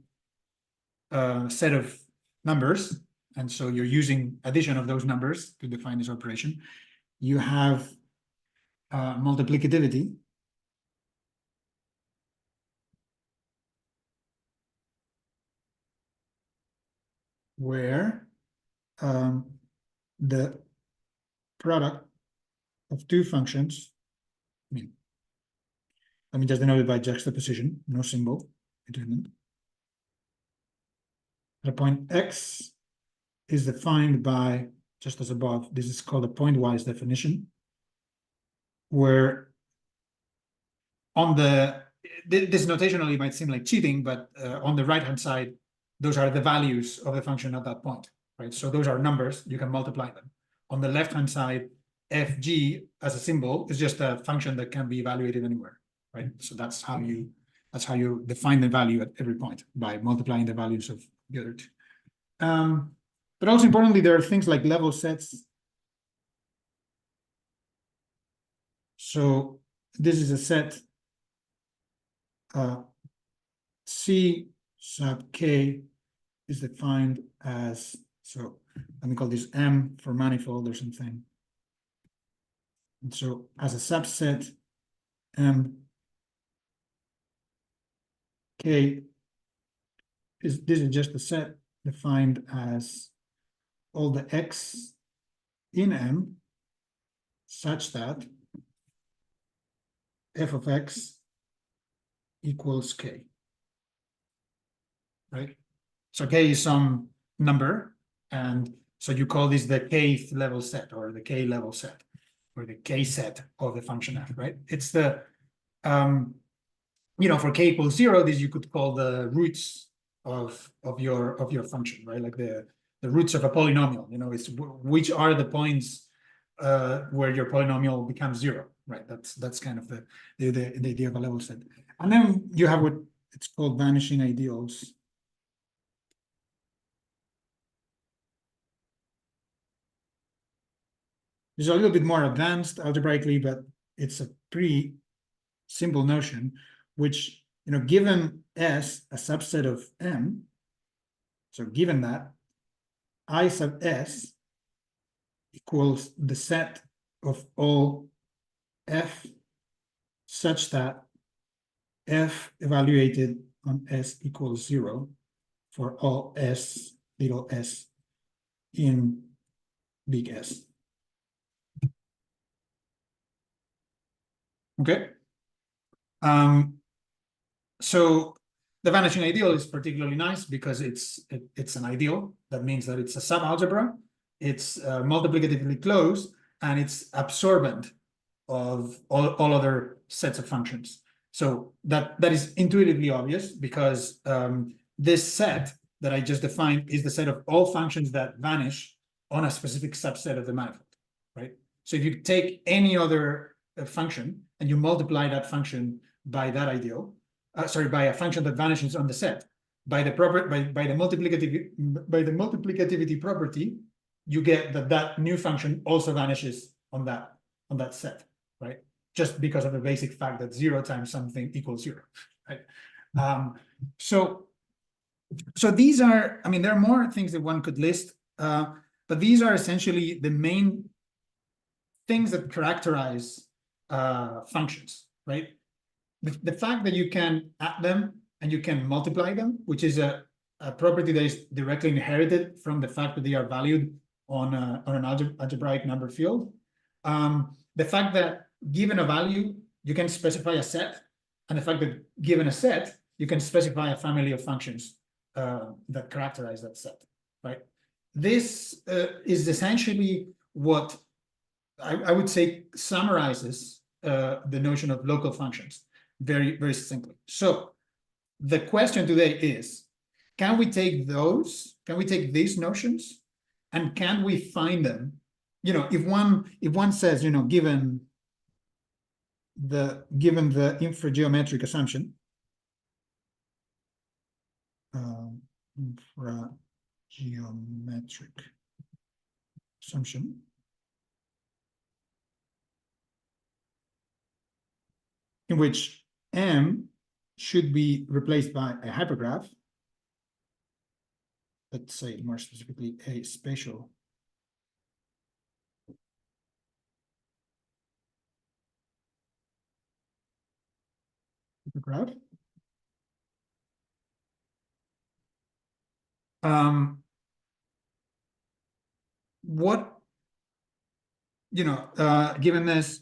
set of numbers, and so you're using addition of those numbers to define this operation. You have multiplicativity, where the product of two functions, let me just denote it by juxtaposition, no symbol between them. The point x is defined by, just as above, this is called a pointwise definition, where on this notationally might seem like cheating, but on the right-hand side, those are the values of the function at that point, right? So those are numbers, you can multiply them. On the left-hand side, fg as a symbol is just a function that can be evaluated anywhere, right? So that's how you define the value at every point, by multiplying the values of the other two. But also importantly, there are things like level sets. So this is a set C sub k is defined as, so let me call this M for manifold or something. And so as a subset, M K this is just a set defined as all the x in M such that f of x equals k, right? So k is some number, and so you call this the kth level set, or the k level set, or the k set of the function f, right? It's the for k equals 0, this you could call the roots of your function, right? Like the roots of a polynomial. It's which are the points where your polynomial becomes 0, right? That's kind of the idea of a level set. And then you have what it's called vanishing ideals. It's a little bit more advanced algebraically, but it's a pretty simple notion, which, given S a subset of M, so given that I sub S equals the set of all F such that F evaluated on S equals 0 for all S, little s, in big S. Okay. So the vanishing ideal is particularly nice because it's an ideal. That means that it's a subalgebra, it's multiplicatively closed, and it's absorbent of all other sets of functions. So that is intuitively obvious because this set that I just defined is the set of all functions that vanish on a specific subset of the manifold, right? So if you take any other function and you multiply that function by that ideal, by a function that vanishes on the set, by the multiplicativity property, you get that new function also vanishes on that set, right? Just because of the basic fact that 0 times something equals 0, right? So So these are, I mean, there are more things that one could list, but these are essentially the main things that characterize functions, right? The fact that you can add them and you can multiply them, which is a property that is directly inherited from the fact that they are valued on an algebraic number field. The fact that given a value, you can specify a set, and the fact that given a set, you can specify a family of functions that characterize that set, right? This is essentially what I would say summarizes the notion of local functions very, very succinctly. So the question today is, can we take these notions and can we find them? You know, if one says, you know, given the infrageometric assumption, infrageometric assumption, in which M should be replaced by a hypergraph, let's say more specifically a spatial hypergraph. What, you know, given this,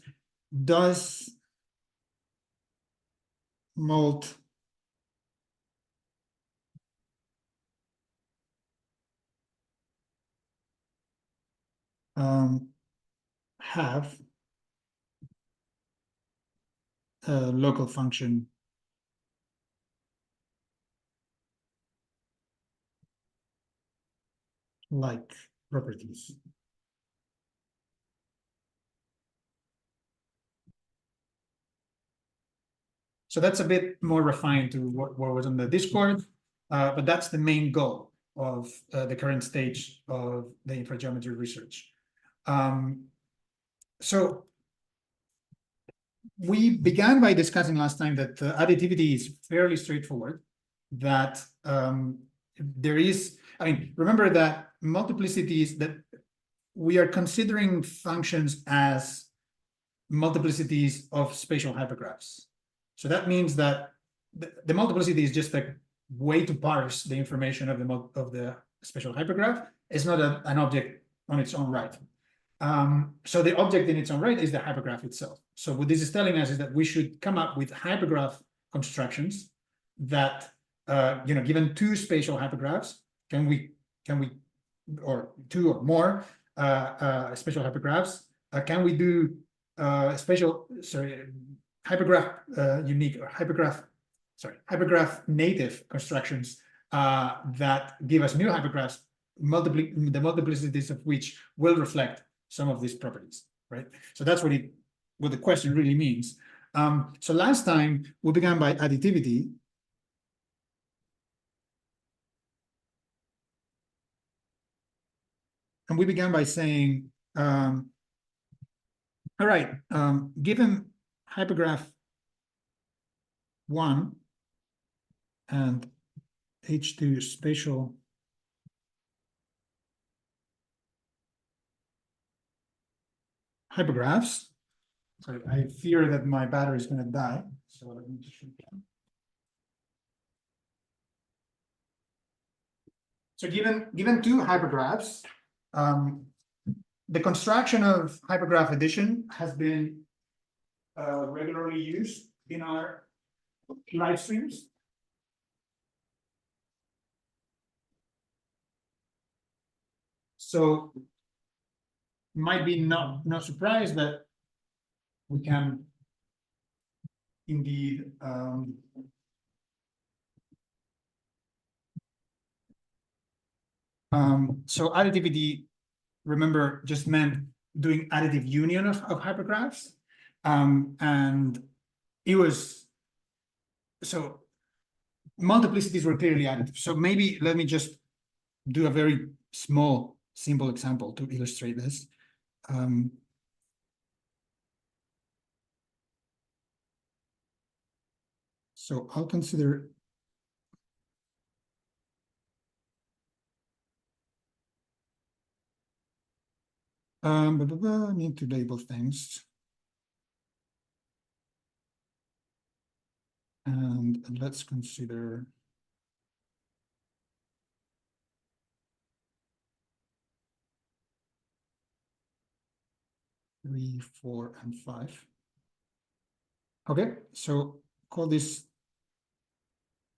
does mult have a local function like properties? So that's a bit more refined to what was on the Discord, but that's the main goal of the current stage of the infrageometry research. So we began by discussing last time that additivity is fairly straightforward, that there is, I mean, remember that multiplicities, that we are considering functions as multiplicities of spatial hypergraphs. So that means that the multiplicity is just a way to parse the information of the spatial hypergraph. It's not an object on its own right. So the object in its own right is the hypergraph itself. So what this is telling us is that we should come up with hypergraph constructions that, you know, given two spatial hypergraphs, can we, or two or more spatial hypergraphs, can we do hypergraph unique or hypergraph native constructions that give us new hypergraphs, the multiplicities of which will reflect some of these properties, right? So that's what the question really means. So last time we began by additivity. And we began by saying, all right, given hypergraph 1 and H2 spatial hypergraphs. Sorry, I fear that my battery is going to die. So let me just. So given two hypergraphs, the construction of hypergraph addition has been regularly used in our live streams. So might be no surprise that we can indeed so additivity, remember, just meant doing additive union of hypergraphs, and it was, so multiplicities were clearly additive. So maybe let me just do a very small simple example to illustrate this. So I'll consider I need to label things. And let's consider. Three, 4, and 5. Okay, so call this.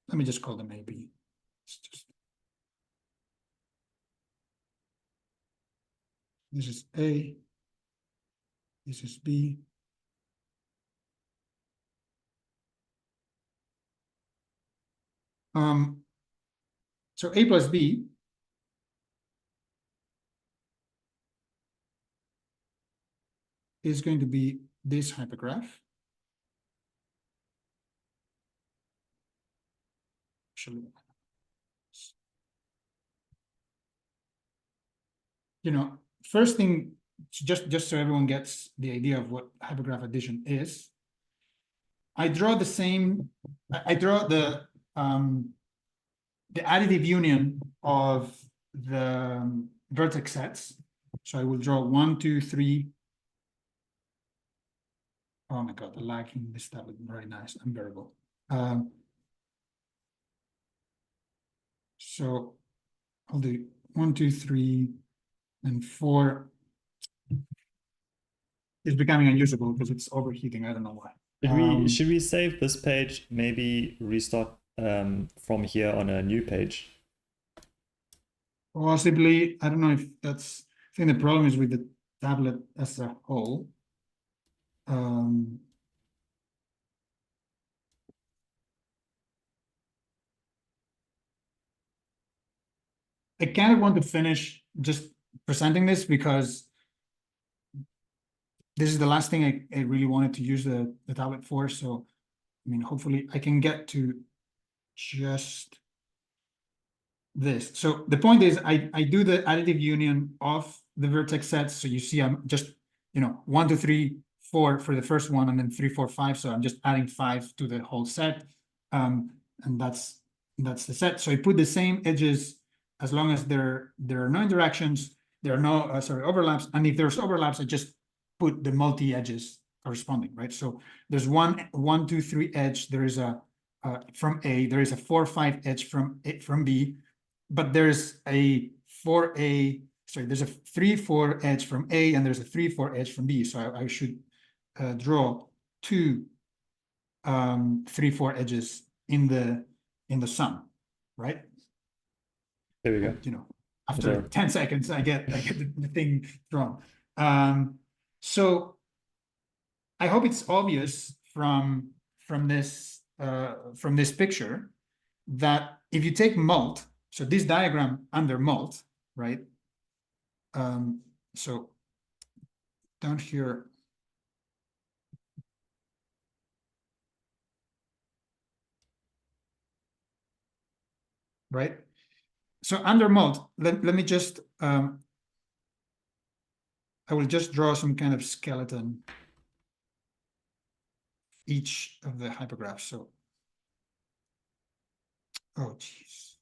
Let me just call them A, B. It's just. This is A. This is B. So A plus B is going to be this hypergraph. Actually, you know, first thing, just so everyone gets the idea of what hypergraph addition is, I draw the same. I draw the additive union of the vertex sets. So I will draw 1, 2, 3. Oh my God, the lag in this tablet, very nice, unbearable. So I'll do 1, 2, 3, and 4. It's becoming unusable because it's overheating. I don't know why. Should we save this page? Maybe restart from here on a new page. Possibly, I don't know if that's. I think the problem is with the tablet as a whole. I kind of want to finish just presenting this because this is the last thing I really wanted to use the tablet for. So, I mean, hopefully I can get to just this. So the point is I do the additive union of the vertex sets. So you see I'm just, 1, 2, 3, 4 for the first one, and then 3, 4, 5. So I'm just adding 5 to the whole set. And that's the set. So I put the same edges as long as there are no interactions, there are no overlaps. And if there's overlaps, I just put the multi-edges corresponding, right? So there's 1, 2, 3 edge. There is a from A, there is a 4, 5 edge from B, but there's a 4A, there's a 3, 4 edge from A, and there's a 3, 4 edge from B. So I should draw 2 3, 4 edges in the sum, right? There we go. After 10 seconds, I get the thing drawn. So I hope it's obvious from this picture that if you take mult, so this diagram under mult, right? So down here. Right? So under mult, let me just, I will just draw some kind of skeleton each of the hypergraphs. So, oh, geez.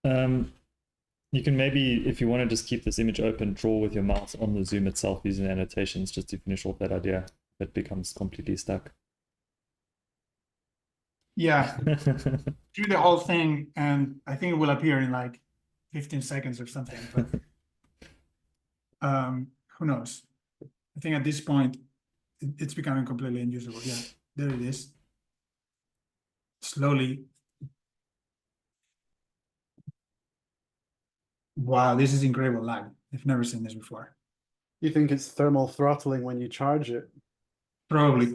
You can maybe, if you want to just keep this image open, draw with your mouse on the zoom itself using annotations just to finish off that idea. That becomes completely stuck. Yeah, do the whole thing, and I think it will appear in like 15 seconds or something. But who knows? I think at this point, it's becoming completely unusable. Yeah, there it is. Slowly. Wow, this is incredible lag. I've never seen this before. You think it's thermal throttling when you charge it? Probably.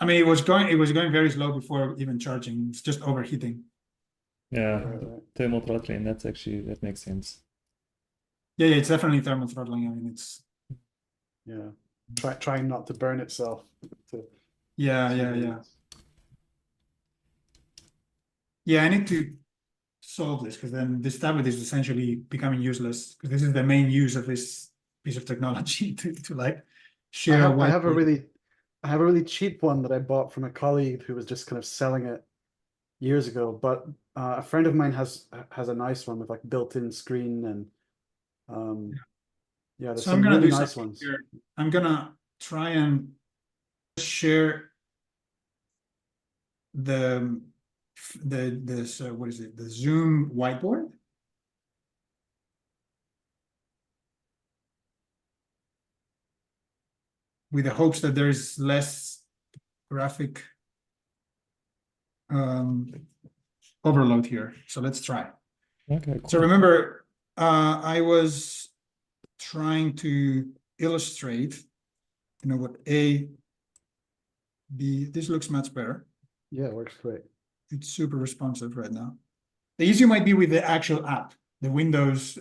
I mean, it was going very slow before even charging. It's just overheating. Yeah, thermal throttling. That makes sense. Yeah, it's definitely thermal throttling. I mean, it's. Yeah, trying not to burn itself. Yeah. Yeah, I need to solve this because then this tablet is essentially becoming useless because this is the main use of this piece of technology to like share. I have a really cheap one that I bought from a colleague who was just kind of selling it years ago, but a friend of mine has a nice one with like built-in screen and yeah, there's So I'm some gonna really do nice something ones. here. I'm gonna try and share this what is it? The Zoom whiteboard. With the hopes that there's less graphic overload here. So let's try. Okay, So cool. remember, I was trying to illustrate, you know, what A, B, this looks much better. Yeah, it works great. It's super responsive right now. The issue might be with the actual app, the Windows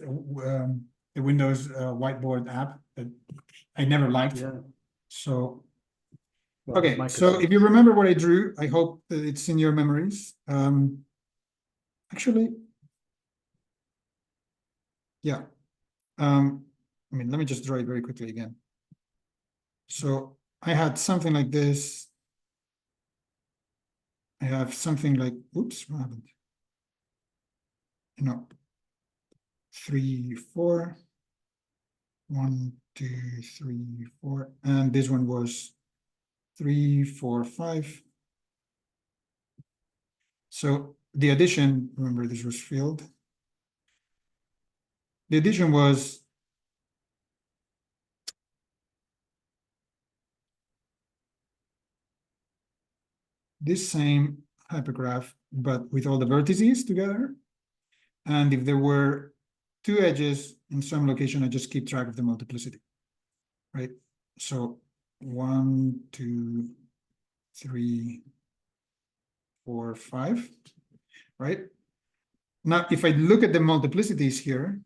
whiteboard app that I never liked. Yeah. So, Well, okay, so if you remember what I drew, I hope that it's in your memories. Actually, yeah. I mean, let me just draw it very quickly again. So I had something like this. I have something like, oops, what happened? You know, 3, 4, 1, 2, 3, 4, and this one was 3, 4, 5. So the addition, remember this was filled. The addition was this same hypergraph, but with all the vertices together. And if there were 2 edges in some location, I just keep track of the multiplicity, right? So 1, 2, 3, 4, 5, right? Now, if I look at the multiplicities here,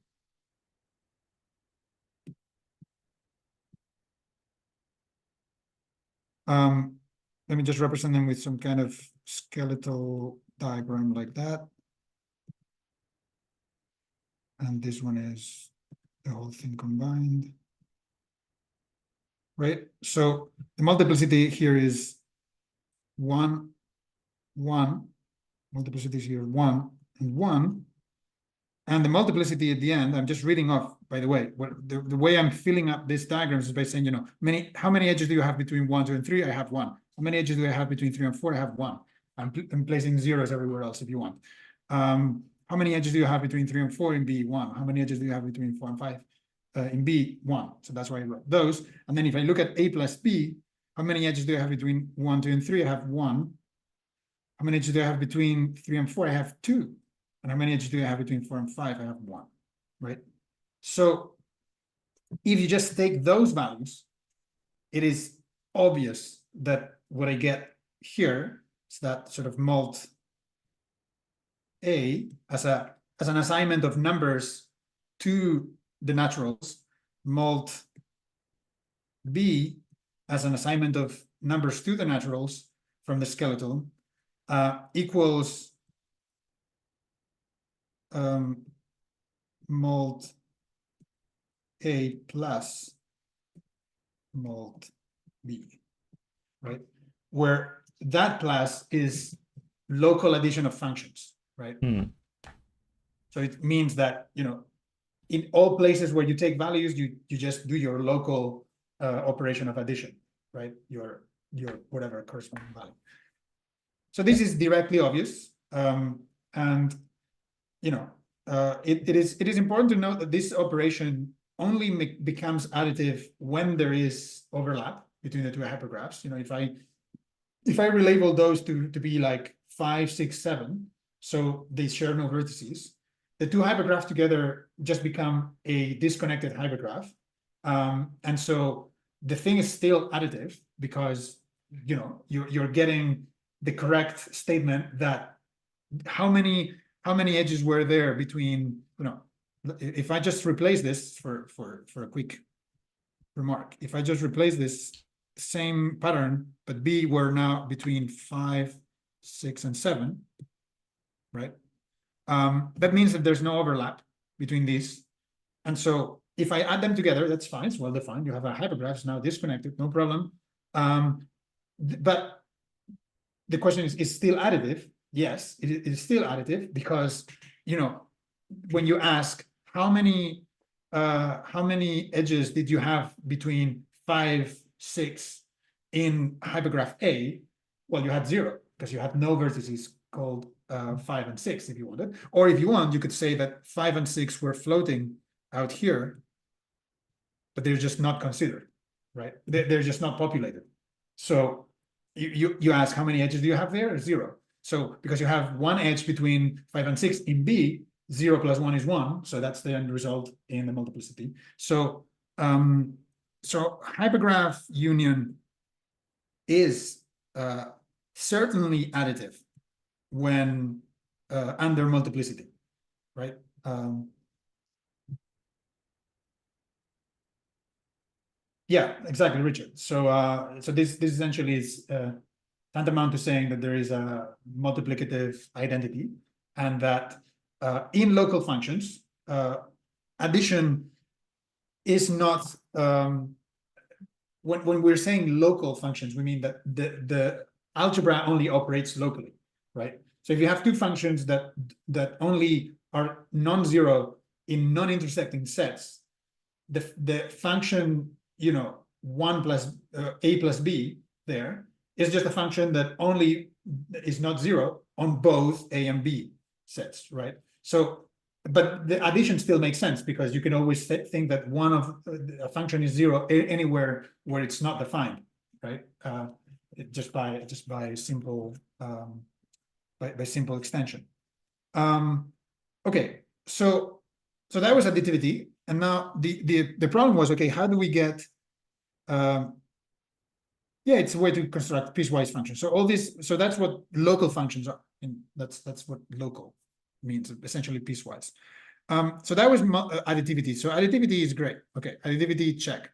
let me just represent them with some kind of skeletal diagram like that. And this one is the whole thing combined. Right? So the multiplicity here is 1, 1. Multiplicity is here 1 and 1. And the multiplicity at the end, I'm just reading off, by the way, what the way I'm filling up these diagrams is by saying, you know, how many edges do you have between 1, 2, and 3? I have 1. How many edges do I have between 3 and 4? I have 1. I'm placing zeros everywhere else if you want. How many edges do you have between 3 and 4 in B1? How many edges do you have between 4 and 5 in B1? So that's why I wrote those. And then if I look at A plus B, how many edges do I have between 1, 2, and 3? I have 1. How many edges do I have between 3 and 4? I have 2. And how many edges do I have between 4 and 5? I have 1, right? So if you just take those values, it is obvious that what I get here is that sort of mult A as an assignment of numbers to the naturals, mult B as an assignment of numbers to the naturals from the skeleton equals mult A plus mult B, right? Where that plus is local addition of functions, right? So it means that, you know, in all places where you take values, you just do your local operation of addition, right? Your whatever corresponding value. So this is directly obvious, and you know, it is important to note that this operation only becomes additive when there is overlap between the two hypergraphs. You know, if I relabel those to be like 5, 6, 7, so they share no vertices, the two hypergraphs together just become a disconnected hypergraph. And so the thing is still additive because, you know, you're getting the correct statement that how many edges were there between, you know, if I just replace this for a quick remark, if I just replace this same pattern, but B were now between 5, 6, and 7, right? That means that there's no overlap between these. And so if I add them together, that's fine, it's well defined. You have a hypergraph, it's now disconnected, no problem. But the question is still additive yes, it is still additive because, you know, when you ask how many edges did you have between 5, 6 in hypergraph A? Well, you had 0 because you had no vertices called 5 and 6 if you wanted. Or if you want, you could say that 5 and 6 were floating out here, but they're just not considered, right? They're just not populated. So you ask how many edges do you have there? 0. So because you have one edge between 5 and 6 in B, 0 plus 1 is 1. So that's the end result in the multiplicity. So so hypergraph union is certainly additive when under multiplicity, right? Yeah, exactly, Richard. So so this essentially is tantamount to saying that there is a multiplicative identity, and that in local functions, addition is not when we're saying local functions, we mean that the algebra only operates locally, right? So if you have two functions that only are non-zero in non-intersecting sets, the function, you know, 1 plus a plus b there is just a function that only is not 0 on both a and b sets, right? So, but the addition still makes sense because you can always think that one of a function is 0 anywhere where it's not defined, right? Just by simple by simple extension. Okay, so that was additivity, and now the problem was, okay, how do we get yeah, it's a way to construct piecewise functions. So all this, so that's what local functions are, and that's what local means, essentially piecewise. So that was additivity. So additivity is great. Okay, additivity, check.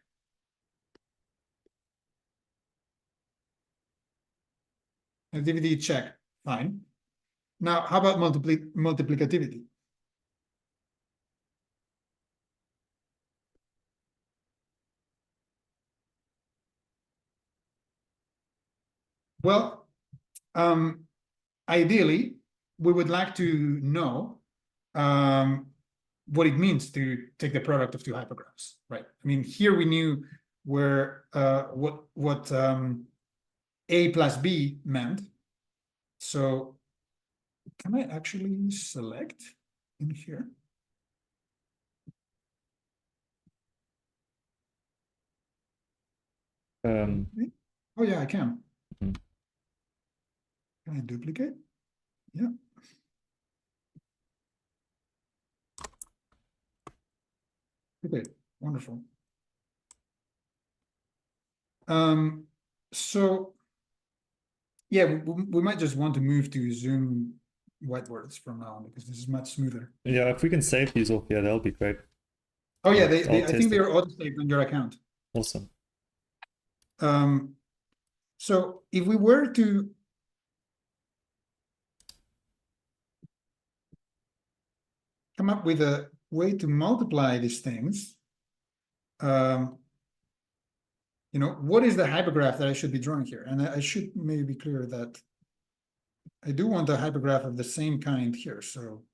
Additivity, check. Fine. Now, how about multiplicativity? Well, ideally, we would like to know what it means to take the product of two hypergraphs, right? I mean, here we knew where what A plus B meant. So can I actually select in here? Oh yeah, I can. Mm-hmm. Can I duplicate? Yeah. Okay, wonderful. So yeah, we might just want to move to Zoom whiteboards from now on because this is much smoother. Yeah, if we can save these off, yeah, that'll be great. Oh yeah, I think they are auto-saved on your account. Awesome. So if we were to come up with a way to multiply these things, you know, what is the hypergraph that I should be drawing here? And I should maybe be clear that I do want a hypergraph of the same kind here. So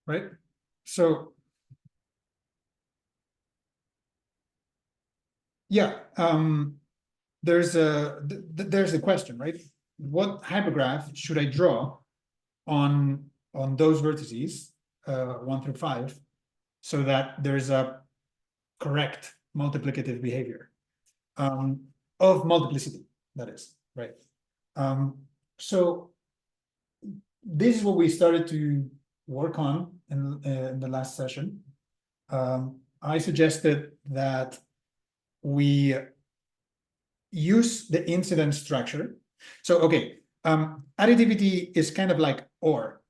right. So yeah, there's a question, right? What hypergraph should I draw on those vertices 1 through 5 so that there's a correct multiplicative behavior of multiplicity, that is, right? So this is what we started to work on in the last session. I suggested that we use the incidence structure. So, okay, additivity is kind of like OR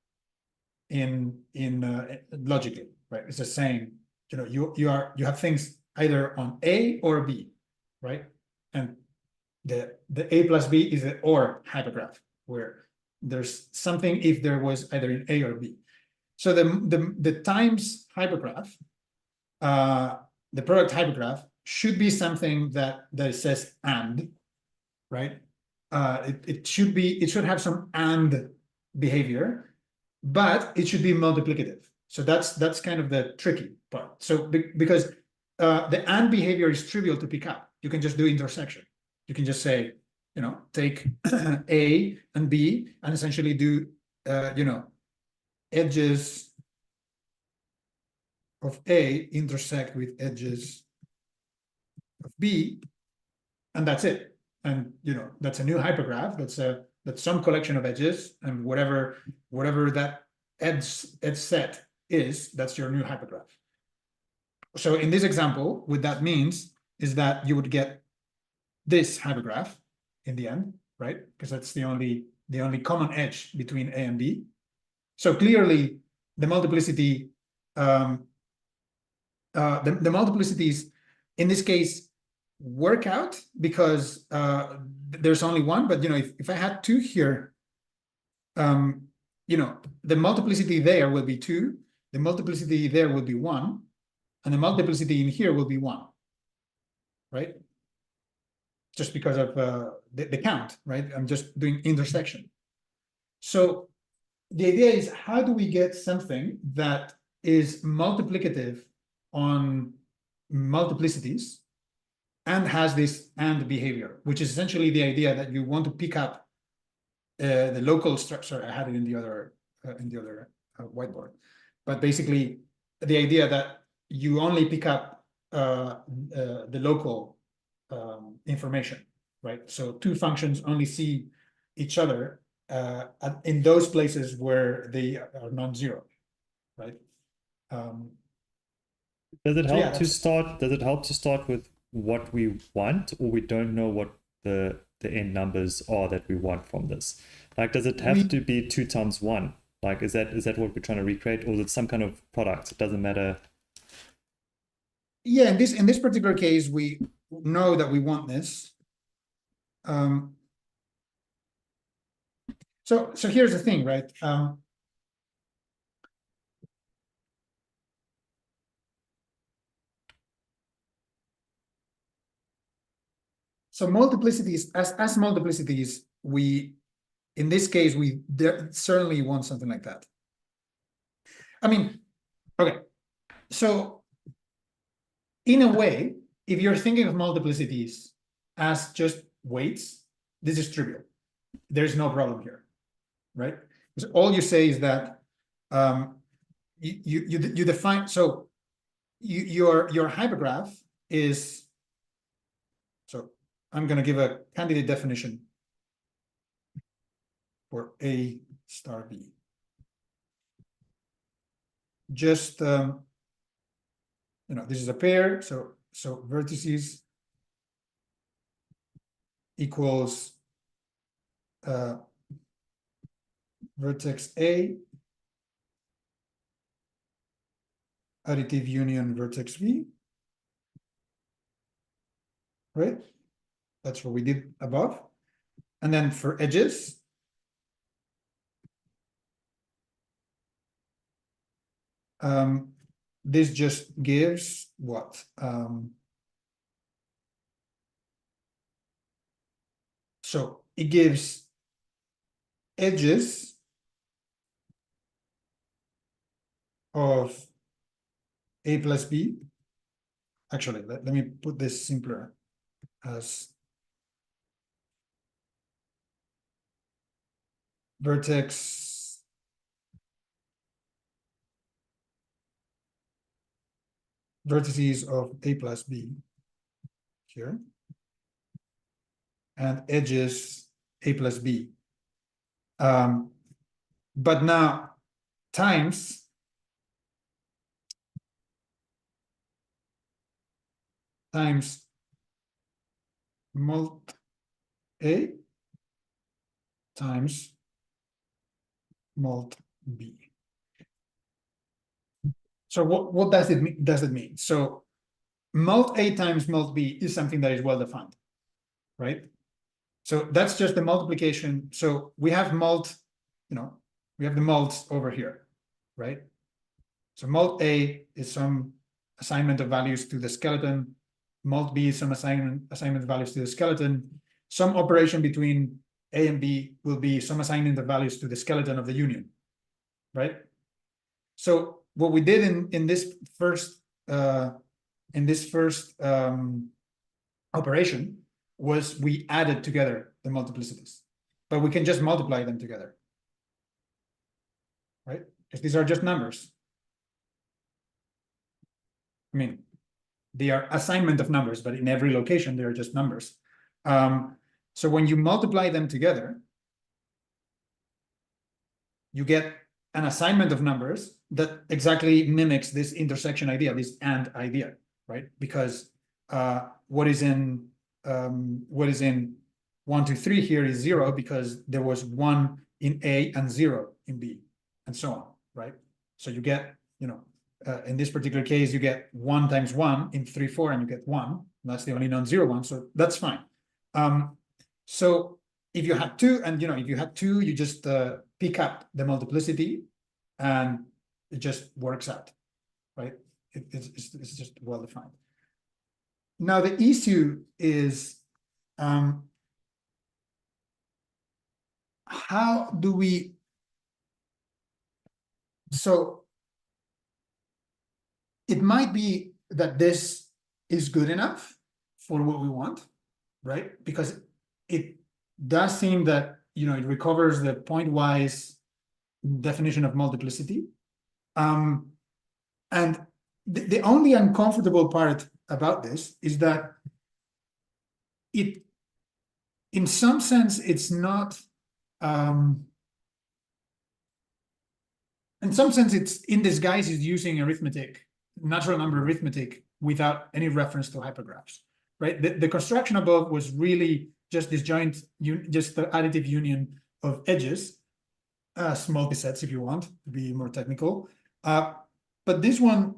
in logically, right? It's just saying, you know, you have things either on A or B, right? And the A plus B is the OR hypergraph, where there's something if there was either in A or B. So the times hypergraph, the product hypergraph should be something that says and, right? It should have some and behavior, but it should be multiplicative. So that's kind of the tricky part. So because the and behavior is trivial to pick up, you can just do intersection. You can just say, you know, take A and B and essentially do, you know, edges of A intersect with edges of B, and that's it. And you know, that's a new hypergraph. That's some collection of edges, and whatever that edge set is, that's your new hypergraph. So in this example, what that means is that you would get this hypergraph in the end, right? Because that's the only common edge between A and B. So clearly, the multiplicity, the multiplicities in this case work out because there's only one. But you know, if I had two here, you know, the multiplicity there will be 2, the multiplicity there will be 1, and the multiplicity in here will be 1, right? Just because of the count, right? I'm just doing intersection. So the idea is, how do we get something that is multiplicative on multiplicities and has this and behavior, which is essentially the idea that you want to pick up the local structure. I had it in the other whiteboard, but basically the idea that you only pick up the local information, right? So two functions only see each other in those places where they are non-zero, right? Does it So help yeah, to that's- start? Does it help to start with what we want, or we don't know what the end numbers are that we want from this? Like, does it have to be 2 times 1? Like, is that what we're trying to recreate, or is it some kind of product? It doesn't matter. Yeah, in this particular case, we know that we want this. So here's the thing, right? So multiplicities, as multiplicities, in this case, we certainly want something like that. I mean, okay, so in a way, if you're thinking of multiplicities as just weights, this is trivial. There's no problem here, right? Because all you say is that you define, so your hypergraph is, so I'm going to give a candidate definition for A star B. Just you know, this is a pair, so vertices equals vertex A additive union vertex B, right? That's what we did above. And then for edges, this just gives what? So it gives edges of A plus B. Actually, let me put this simpler as vertex vertices of A plus B here, and edges A plus B. But now times mult A times mult B. So what does it mean? So mult A times mult B is something that is well defined, right? So that's just the multiplication. So we have we have the mults over here, right? So mult A is some assignment of values to the skeleton. Mult B is some assignment of values to the skeleton. Some operation between A and B will be some assignment of values to the skeleton of the union, right? So what we did in this first operation was we added together the multiplicities, but we can just multiply them together, right? Because these are just numbers. I mean, they are assignment of numbers, but in every location, they are just numbers. So when you multiply them together, you get an assignment of numbers that exactly mimics this intersection idea, this and idea, right? Because what is in 1, 2, 3 here is 0 because there was 1 in A and 0 in B, and so on, right? So you get, in this particular case, you get 1 times 1 in 3, 4, and you get 1. That's the only non-zero one, so that's fine. So if you had 2, and if you had 2, you just pick up the multiplicity, and it just works out, right? It's just well defined. Now the issue is how do we? So it might be that this is good enough for what we want, right? Because it does seem that it recovers the pointwise definition of multiplicity. And the only uncomfortable part about this is that in some sense, it's not. In some sense, it's in disguise is using arithmetic, natural number arithmetic, without any reference to hypergraphs, right? The construction above was really just this just the additive union of edges, multisets if you want to be more technical. But this one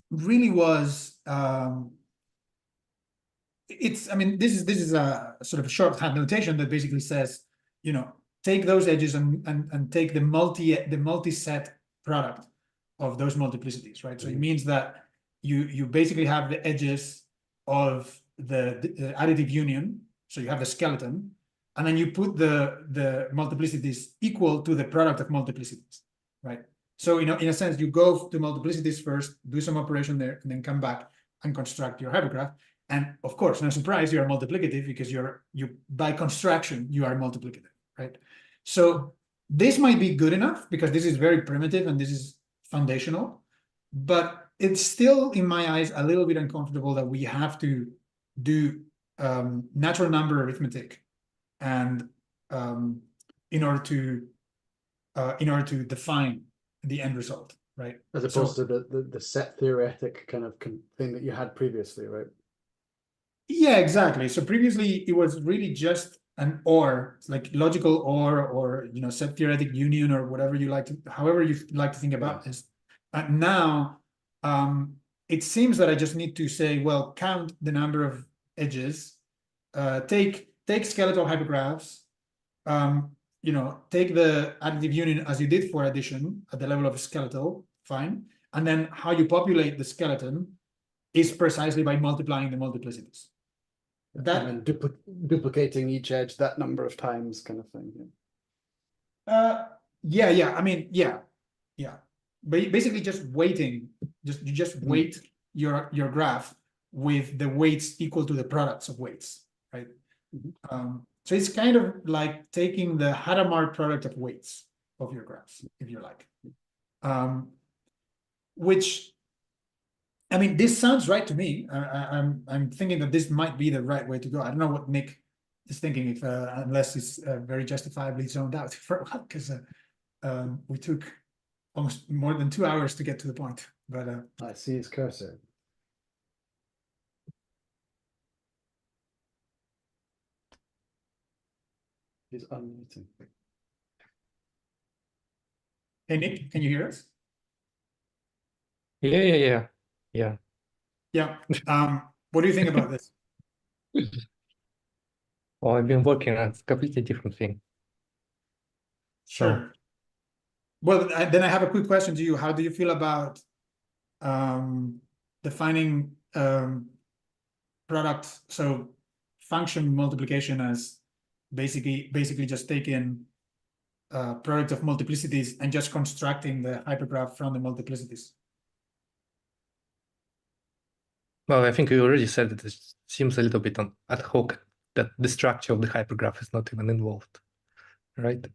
really was. This is a sort of a shorthand notation that basically says, take those edges and take the multi-set product of those multiplicities, right? So it means that you basically have the edges of the additive union, so you have the skeleton, and then you put the multiplicities equal to the product of multiplicities, right? So in a sense, you go to multiplicities first, do some operation there, and then come back and construct your hypergraph. And of course, no surprise, you are multiplicative because you by construction you are multiplicative, right? So this might be good enough because this is very primitive and this is foundational, but it's still, in my eyes, a little bit uncomfortable that we have to do natural number arithmetic, and in order to define the end result, right? As opposed to the set theoretic kind of thing that you had previously, right? Yeah, exactly. So previously it was really just an or, like logical or set theoretic union, or whatever you like to, however you like to think about this. And now it seems that I just need to say, well, count the number of edges, take skeletal hypergraphs, take the additive union as you did for addition at the level of a skeletal, fine. And then how you populate the skeleton is precisely by multiplying the multiplicities. That and then duplicating each edge that number of times, kind of thing. Yeah. I mean, yeah. But basically, just weighting. You just weight your graph with the weights equal to the products of weights, right? So it's kind of like taking the Hadamard product of weights of your graphs, if you like. Which, I mean, this sounds right to me. I'm thinking that this might be the right way to go. I don't know what Nick is thinking, if unless he's very justifiably zoned out for a while, because we took almost more than 2 hours to get to the point. But I see his cursor. He's unmuting. hey, Nick, can you hear us? Yeah. Yeah. What do you think about this? Well, I've been working on a completely different thing. Sure. Well, then I have a quick question to you. How do you feel about defining product, so function multiplication as basically just taking product of multiplicities and just constructing the hypergraph from the multiplicities? Well, I think you already said that it seems a little bit on ad hoc, that the structure of the hypergraph is not even involved, right?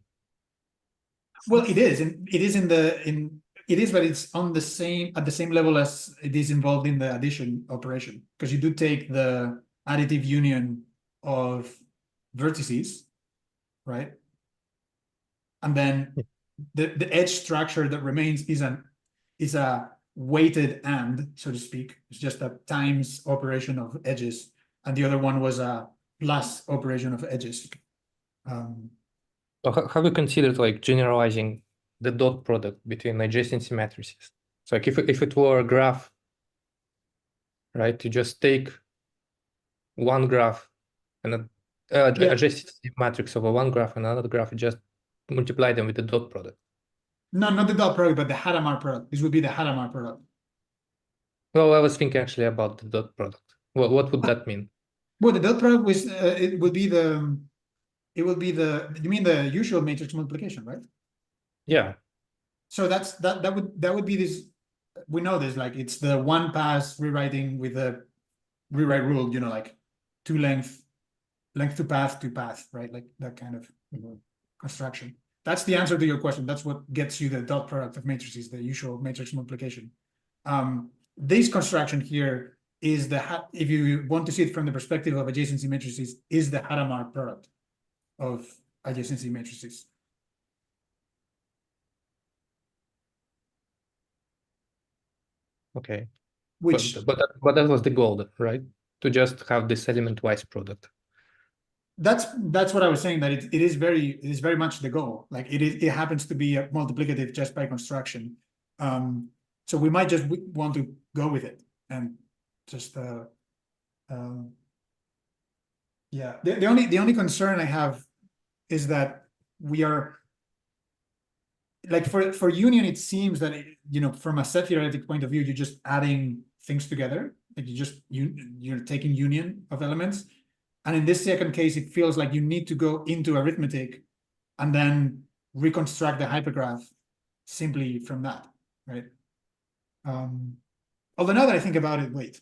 Well, it is, and it is but it's on the same at the same level as it is involved in the addition operation, because you do take the additive union of vertices, right? And then the edge structure that remains is a weighted and, so to speak. It's just a times operation of edges, and the other one was a plus operation of edges. So have you considered like generalizing the dot product between adjacency matrices? So like if it were a graph, right, you just take one graph and adjacency matrix over one graph and another graph, you just multiply them with the dot product. No, not the dot product, but the Hadamard product. This would be the Hadamard product. Well, I was thinking actually about the dot product. Well, what would that mean? Well, the dot product was it would be the you mean the usual matrix multiplication, right? Yeah. So that would be this. We know this, like it's the one pass rewriting with the rewrite rule, you know, like two length to path, right? Like that kind of construction. That's the answer to your question. That's what gets you the dot product of matrices, the usual matrix multiplication. This construction here is if you want to see it from the perspective of adjacency matrices, is the Hadamard product of adjacency matrices. Okay. Which but that was the goal, right? To just have this element-wise product. that's what I was saying, that it is very much the goal. Like it happens to be a multiplicative just by construction. So we might just want to go with it and just yeah. The only concern I have is that we are like for union, it seems that you know, from a set theoretic point of view, you're just adding things together. Like you're taking union of elements. And in this second case, it feels like you need to go into arithmetic and then reconstruct the hypergraph simply from that, right? Although now that I think about it, wait.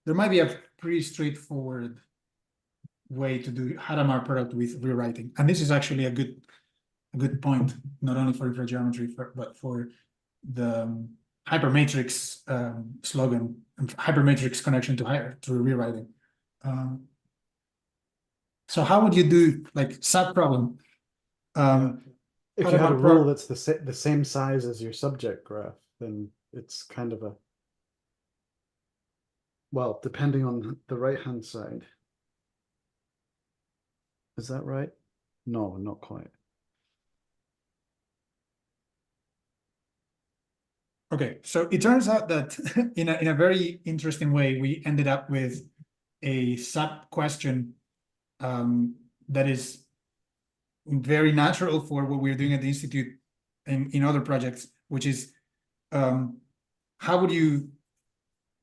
There might be a pretty straightforward way to do Hadamard product with rewriting. And this is actually a good point, not only for infrageometry, but for the hypermatrix slogan, hypermatrix connection to rewriting. So how would you do like sub problem? If you had a rule that's the same size as your subject graph, then it's kind of a, well, depending on the right-hand side. Is that right? No, not quite. Okay, so it turns out that in a very interesting way, we ended up with a sub question that is very natural for what we're doing at the Institute in other projects, which is how would you,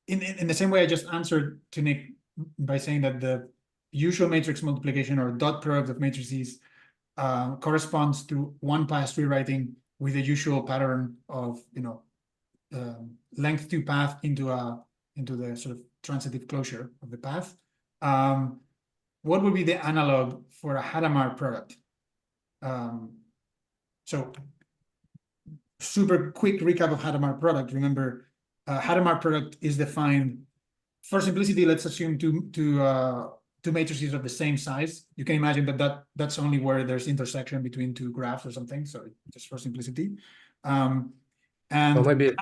in the same way I just answered to Nick by saying that the usual matrix multiplication or dot product of matrices corresponds to one pass rewriting with the usual pattern of, you know, length to path into the sort of transitive closure of the path. What would be the analog for a Hadamard product? So super quick recap of Hadamard product. Remember, Hadamard product is defined for simplicity. Let's assume two matrices of the same size. You can imagine that's only where there's intersection between two graphs or something. So just for simplicity. And so maybe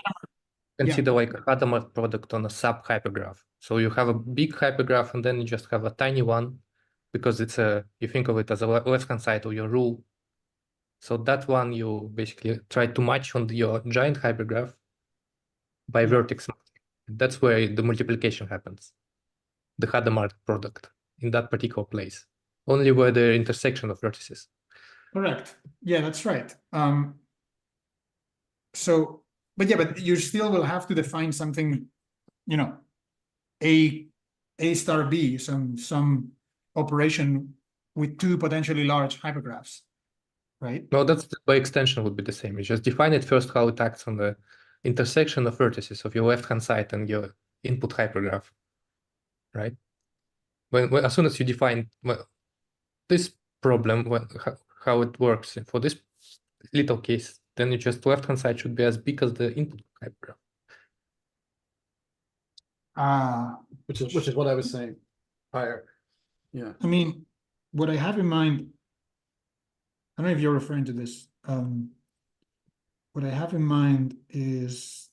consider like a Hadamard product on a sub hypergraph. So you have a big hypergraph and then you just have a tiny one, because it's you think of it as a left-hand side of your rule. So that one you basically try to match on your giant hypergraph by vertex. That's where the multiplication happens. the Hadamard product in that particular place, only where the intersection of vertices. Correct. Yeah, that's right. So, but yeah, but you still will have to define something, you know, A star B, some operation with two potentially large hypergraphs, right? No, that's by extension would be the same. You just define it first how it acts on the intersection of vertices of your left-hand side and your input hypergraph, right? When as soon as you define this problem, how it works for this little case, then you just left-hand side should be as big as the input hypergraph. Which is what I was saying prior. Yeah. I mean, what I have in mind, I don't know if you're referring to this. What I have in mind is,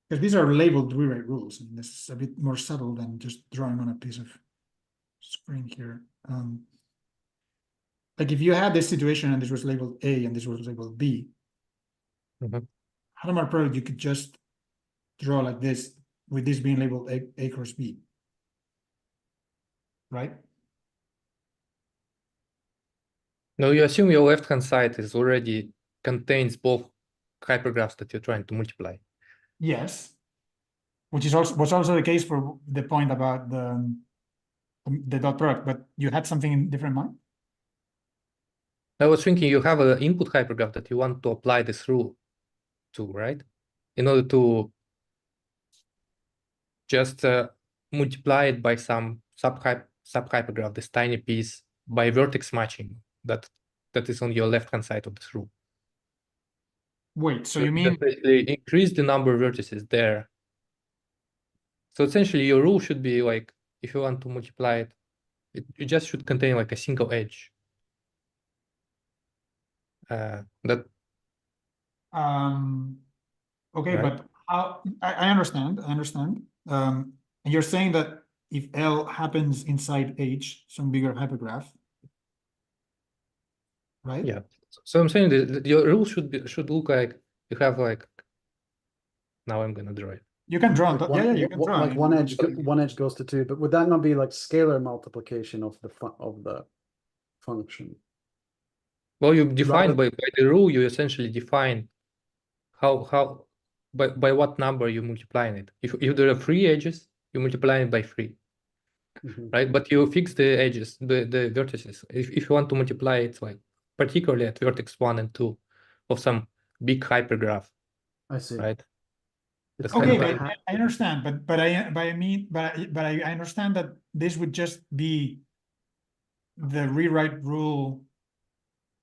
because these are labeled rewrite rules, and this is a bit more subtle than just drawing on a piece of screen here. Like if you had this situation and this was labeled A and this was labeled B, Hadamard product, you could just draw like this, with this being labeled A cross B, right? No, you assume your left-hand side is already contains both hypergraphs that you're trying to multiply. Yes, which is also the case for the point about the dot product, but you had something different in mind? I was thinking you have an input hypergraph that you want to apply this rule to, right? In order to just multiply it by some sub-hypergraph, this tiny piece, by vertex matching that is on your left-hand side of this rule. Wait, so you mean just basically increase the number of vertices there. So essentially your rule should be like, if you want to multiply it, it just should contain like a single edge. That okay, right? but how, I understand. And you're saying that if L happens inside H, some bigger hypergraph, right? Yeah. So I'm saying that your rule should look like you have like. Now I'm gonna draw it. You can draw. Like Yeah, you can draw. like one edge goes to 2, but would that not be like scalar multiplication of the function? Well, you define by the rule, you essentially define how by what number you multiplying it. If there are 3 edges, you multiply it by 3. Right? But you fix the edges, the vertices. If you want to multiply it, like particularly at vertex 1 and 2 of some big hypergraph. I see. Right? That's Okay, kind of but I understand, but I understand that this would just be the rewrite rule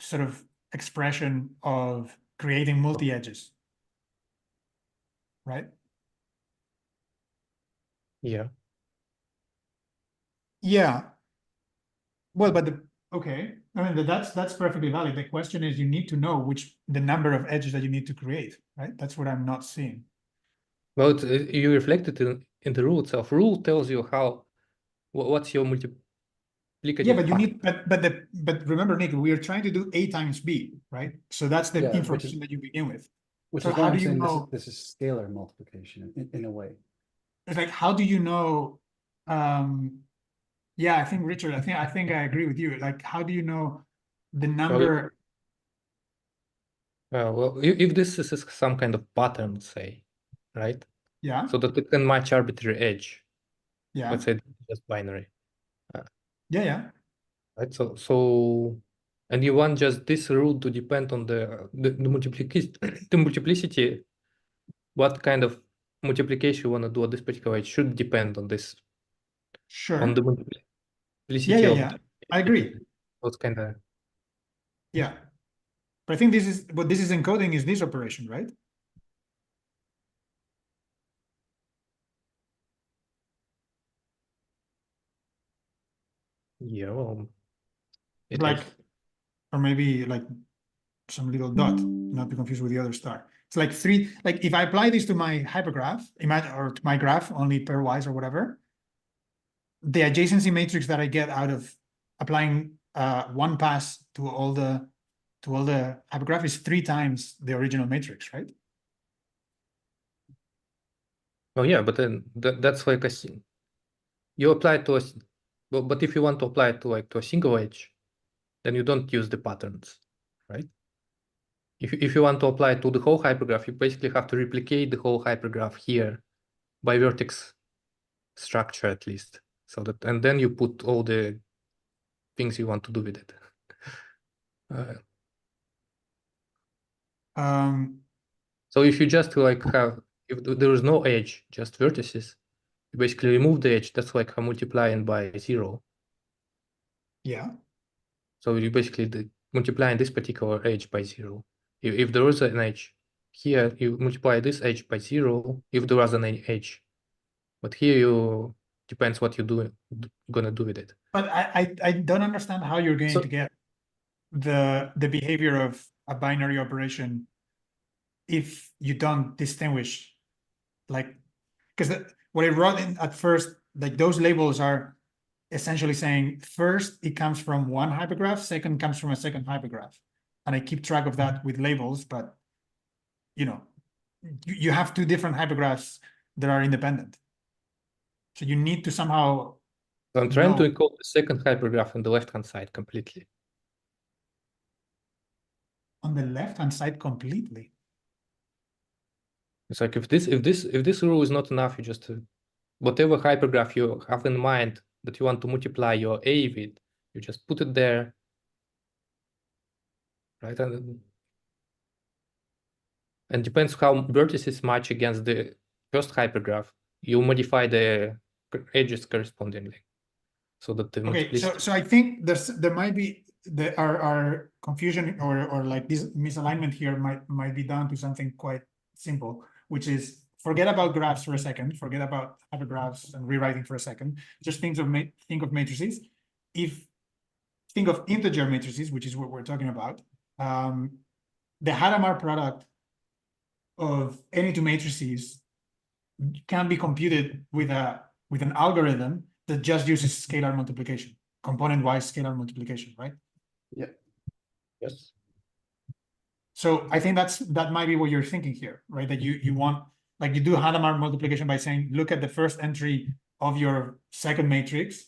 sort of expression of creating multi-edges, right? Yeah. Yeah. Well, but okay. I mean, that's perfectly valid. The question is, you need to know the number of edges that you need to create, right? That's what I'm not seeing. Well, you reflect it in the rule itself. Rule tells you what's your multiplicative. Yeah, but you need, but remember, Nick, we are trying to do A times B, right? So that's the information that you begin with. Which So is why how I'm do you saying know? this is scalar multiplication in a way. It's like, how do you know? Yeah, I think Richard, I think I agree with you. Like, how do you know the number? Well, if this is some kind of pattern, say, right? Yeah. So that it can match arbitrary edge. Yeah. Let's say just binary. Yeah. Right. So, and you want just this rule to depend on the multiplicity. What kind of multiplication you want to do at this particular edge should depend on this. Sure. On the multiplicity. Yeah. I agree. What's kind of. Yeah. But I think what this is encoding is this operation, right? Yeah, well, or maybe like some little dot, not to confuse with the other star. It's like 3, like if I apply this to my hypergraph, or to my graph only pairwise or whatever, the adjacency matrix that I get out of applying one pass to all the hypergraph is 3 times the original matrix, right? Oh yeah, but then that's like you apply it to but if you want to apply it to a single edge, then you don't use the patterns, right? If you want to apply it to the whole hypergraph, you basically have to replicate the whole hypergraph here by vertex structure at least. So that, and then you put all the things you want to do with it. So if you just have, if there is no edge, just vertices, you basically remove the edge. That's like multiplying by 0. Yeah. So you basically multiplying this particular edge by 0. If there is an edge here, you multiply this edge by 0 if there was an edge. But here you depends what you're gonna do with it. But I don't understand how you're going So- to get the behavior of a binary operation if you don't distinguish, like, because what I wrote in at first, like those labels are essentially saying first it comes from one hypergraph, second comes from a second hypergraph, and I keep track of that with labels. But you know, you have two different hypergraphs that are independent, so you need to somehow. So I'm trying to No. encode the second hypergraph on the left-hand side completely. On the left-hand side completely. It's like if this rule is not enough, you just whatever hypergraph you have in mind that you want to multiply your A with, you just put it there, right? And depends how vertices match against the first hypergraph, you modify the edges correspondingly, so that the Okay, multiplicity. so I think there might be our confusion or like this misalignment here might be down to something quite simple, which is forget about graphs for a second, forget about hypergraphs and rewriting for a second. Just think of matrices. Think of integer matrices, which is what we're talking about. The Hadamard product of any two matrices can be computed with an algorithm that just uses scalar multiplication, component-wise scalar multiplication, right? Yeah. Yes. So I think that might be what you're thinking here, right? That you want, like you do Hadamard multiplication by saying, look at the first entry of your second matrix,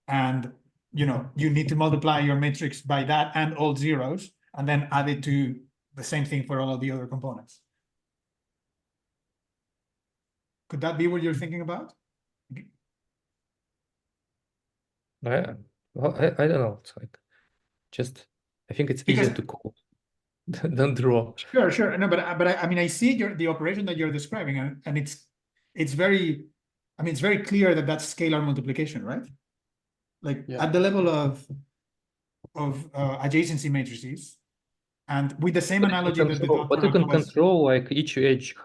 and you need to multiply your matrix by that and all zeros, and then add it to the same thing for all of the other components. Could that be what you're thinking about? I don't know. It's like just I think it's easier to code than draw. Sure. No, but I mean, I see the operation that you're describing, and it's very, I mean, it's very clear that that's scalar multiplication, right? Like Yeah. at the level of adjacency matrices, and with the same analogy that the dot But you product can was. control like each edge,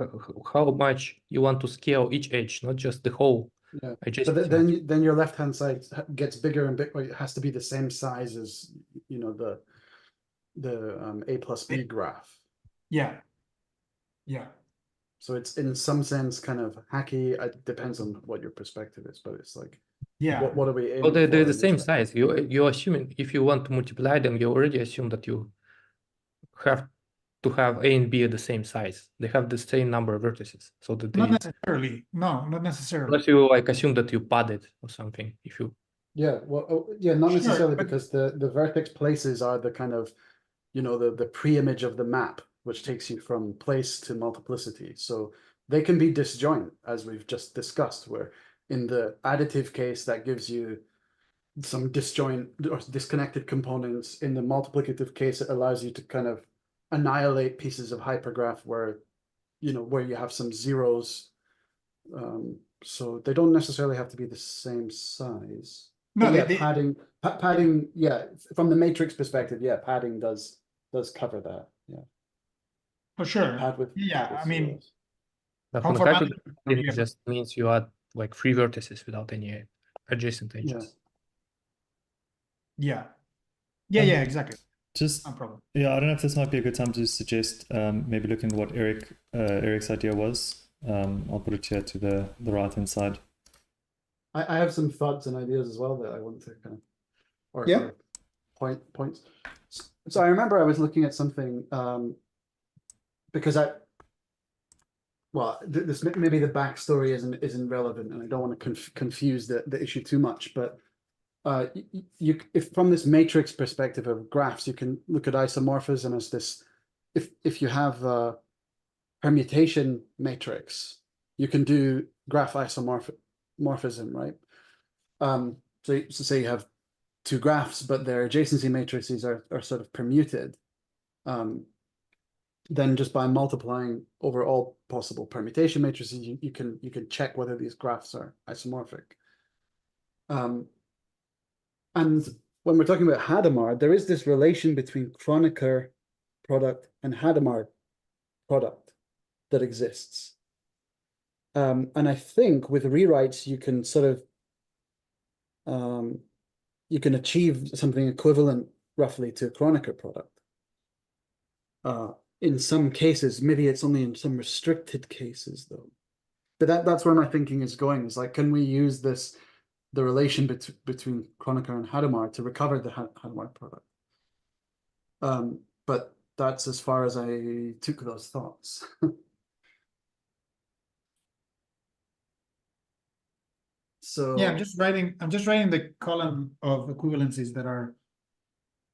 how much you want to scale each edge, not just the whole. Yeah. So adjacency matrix. then your left hand side gets bigger and bigger. It has to be the same size as the A plus B graph. Yeah. So it's in some sense kind of hacky. It depends on what your perspective is, but it's like, Yeah. what are we aiming Oh, they're for the in same this size. You're assuming if you want to multiply them, you already assume that you have to have A and B at the same size. They have the same number of vertices, so that Not they, necessarily. No, not necessarily. unless you like assume that you pad it or something. If you Yeah, well, yeah, not Sure, necessarily, but- because the vertex places are the kind of, the pre-image of the map, which takes you from place to multiplicity. So they can be disjoint, as we've just discussed, where in the additive case, that gives you some disjoint or disconnected components. In the multiplicative case, it allows you to kind of annihilate pieces of hypergraph where you have some zeros. So they don't necessarily have to be the same size. No, But yeah, they- padding, yeah, from the matrix perspective, yeah, padding does cover that. Yeah, for sure. pad with Yeah, I mean, zeros. but on the conformality- hypergraph, it just means you add like 3 vertices without any adjacent edges. Yeah, exactly. Just No problem. yeah, I don't know if this might be a good time to suggest maybe looking at what Eric's idea was. I'll put it here to the right hand side. I have some thoughts and ideas as well that I want to kind of, or Yeah. points. So I remember I was looking at something because well, this maybe the backstory isn't relevant, and I don't want to confuse the issue too much. But if from this matrix perspective of graphs, you can look at isomorphism as this. If you have a permutation matrix, you can do graph isomorphism, right? So say you have two graphs, but their adjacency matrices are sort of permuted. Then just by multiplying over all possible permutation matrices, you can check whether these graphs are isomorphic. And when we're talking about Hadamard, there is this relation between Kronecker product and Hadamard product that exists. And I think with rewrites, you can sort of you can achieve something equivalent roughly to a Kronecker product. In some cases, maybe it's only in some restricted cases though. But that's where my thinking is going, is like, can we use the relation between Kronecker and Hadamard to recover the Hadamard product? But that's as far as I took those thoughts. So yeah, I'm just writing the column of equivalencies that are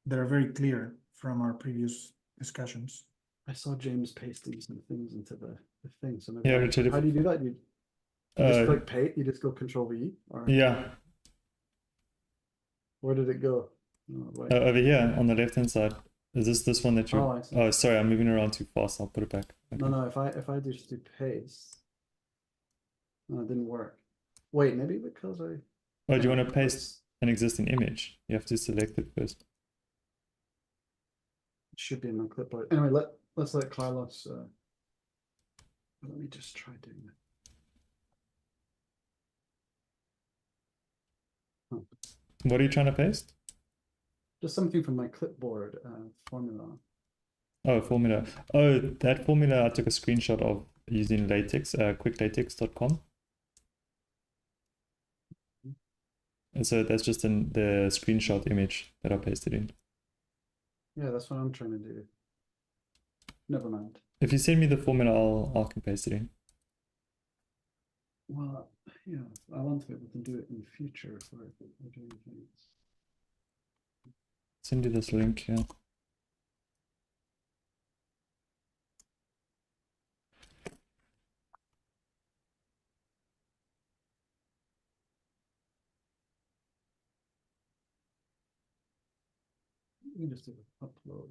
very clear from our previous discussions. I saw James pasting some things into the thing. So Yeah, maybe how do you do that? You just click paste. You just go Control V. Or Yeah. Where did it go? Oh, right. Over here on the left hand side. Is this one that you? Oh, I see. Oh, sorry, I'm moving around too fast. I'll put it back. Okay. No. If I just do paste, no, it didn't work. Wait, maybe because I. Oh, do you want to paste an existing image? You have to select it first. It should be in my clipboard. Anyway, let's let Carlos. Let me just try doing that. What are you trying to paste? Just something from my clipboard formula. Oh, formula. Oh, that formula I took a screenshot of using latex, quicklatex.com. And so that's just in the screenshot image that I pasted in. Yeah, that's what I'm trying to do. Never mind. If you send me the formula, I'll can paste it in. Well, yeah, I want to be able to do it in the future for doing things. Send you this link here. You can just do an upload.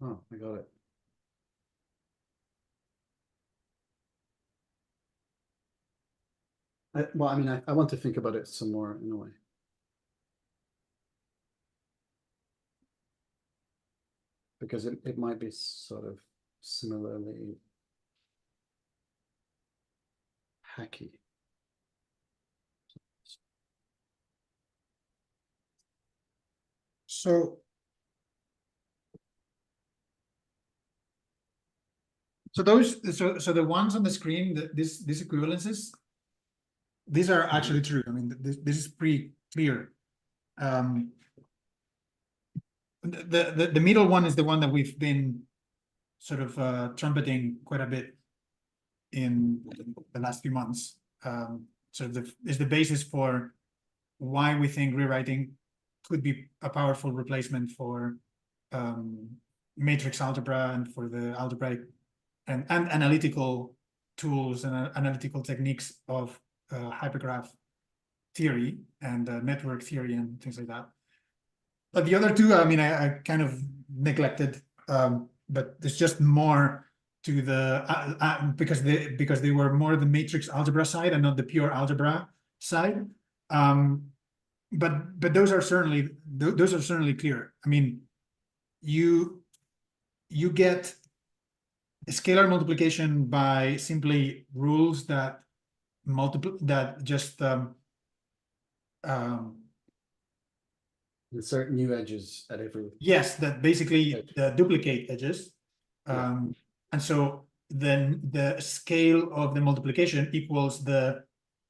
Oh, I got it. Well, I mean, I want to think about it some more in a way. Because it might be sort of similarly hacky. So the ones on the screen, these equivalences, these are actually true. I mean, this is pretty clear. The middle one is the one that we've been sort of trumpeting quite a bit in the last few months. So is the basis for why we think rewriting could be a powerful replacement for matrix algebra and for the algebraic and analytical tools and analytical techniques of hypergraph theory and network theory and things like that. But the other two, I mean, I kind of neglected, but there's just more to the because they were more the matrix algebra side and not the pure algebra side. But those are certainly clear. I mean, you get a scalar multiplication by simply rules that just insert new edges at every. Yes, that basically duplicate edges. And so then the scale of the multiplication equals the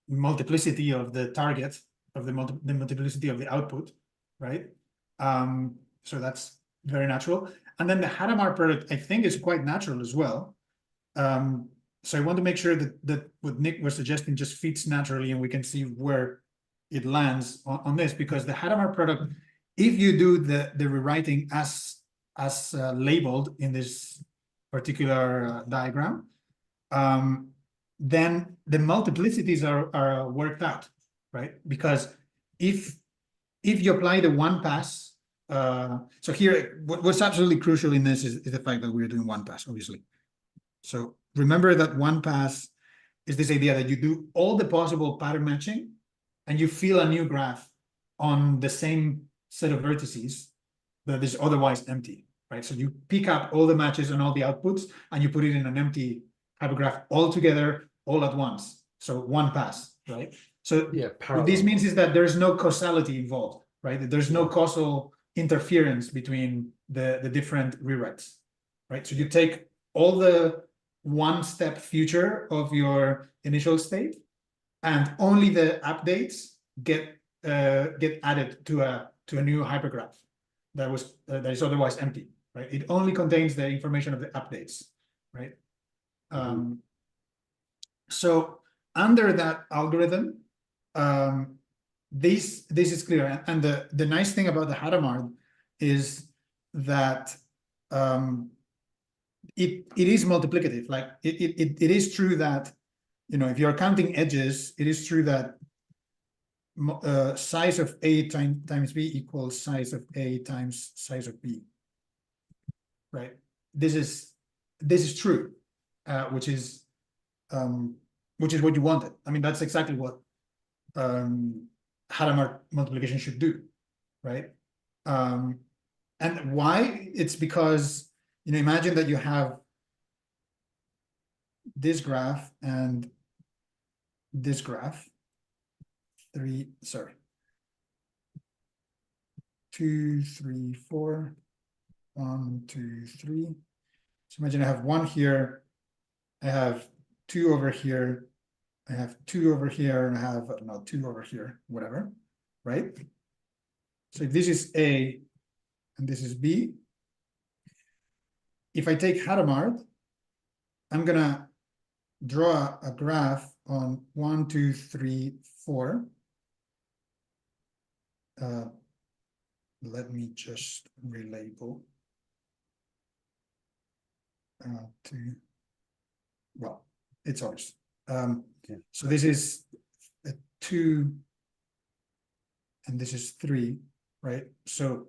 multiplicity of the target of the multiplicity of the output, right? So that's very natural. And then the Hadamard product, I think, is quite natural as well. So I want to make sure that what Nick was suggesting just fits naturally, and we can see where it lands on this, because the Hadamard product, if you do the rewriting as labeled in this particular diagram, then the multiplicities are worked out, right? Because if you apply the one pass, so here what's absolutely crucial in this is the fact that we're doing one pass, obviously. So remember that one pass is this idea that you do all the possible pattern matching and you fill a new graph on the same set of vertices that is otherwise empty, right? So you pick up all the matches and all the outputs and you put it in an empty hypergraph all together, all at once. So one pass, right? So Yeah, what this means is that there's no causality involved, right? There's no causal interference between the different rewrites, right? So you take all the one-step future of your initial state, and only the updates get added to a new hypergraph that is otherwise empty, right? It only contains the information of the updates, right? So under that algorithm, this is clear, and the nice thing about the Hadamard is that it is multiplicative. Like it is true that, you know, if you're counting edges, it is true that size of A times B equals size of A times size of B, right? This is true, which is what you wanted. I mean, that's exactly what Hadamard multiplication should do, right? And why? It's because, you know, imagine that you have this graph and this graph, 2, 3, 4, 1, 2, 3. So imagine I have 1 here, I have 2 over here, I have 2 over here, and I have, I don't know, 2 over here, whatever, right? So if this is A and this is B, if I take Hadamard, I'm gonna draw a graph on 1, 2, 3, 4. Let me just relabel well, it's ours. So this is a 2 and this is 3, right? So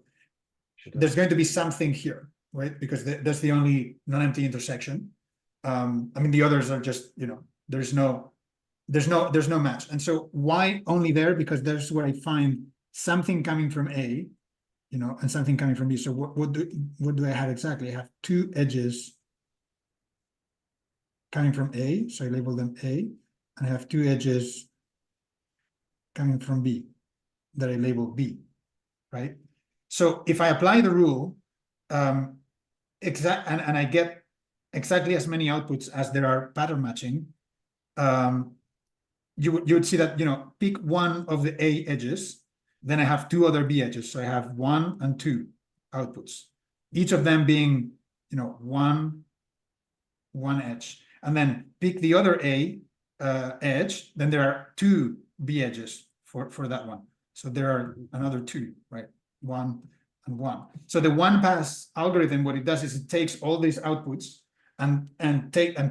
there's going to be something here, right? Because that's the only non-empty intersection. I mean, the others are just, you know, there's no match. And so why only there? Because there's where I find something coming from A, you know, and something coming from B. So what do I have exactly? I have 2 edges coming from A, so I label them A, and I have 2 edges coming from B that I label B, right? So if I apply the rule, and I get exactly as many outputs as there are pattern matching, you would see that, you know, pick one of the A edges, then I have 2 other B edges, so I have 1 and 2 outputs, each of them being, you know, one edge, and then pick the other A edge, then there are 2 B edges for that one. So there are another 2, right? 1 and 1. So the one pass algorithm, what it does is it takes all these outputs and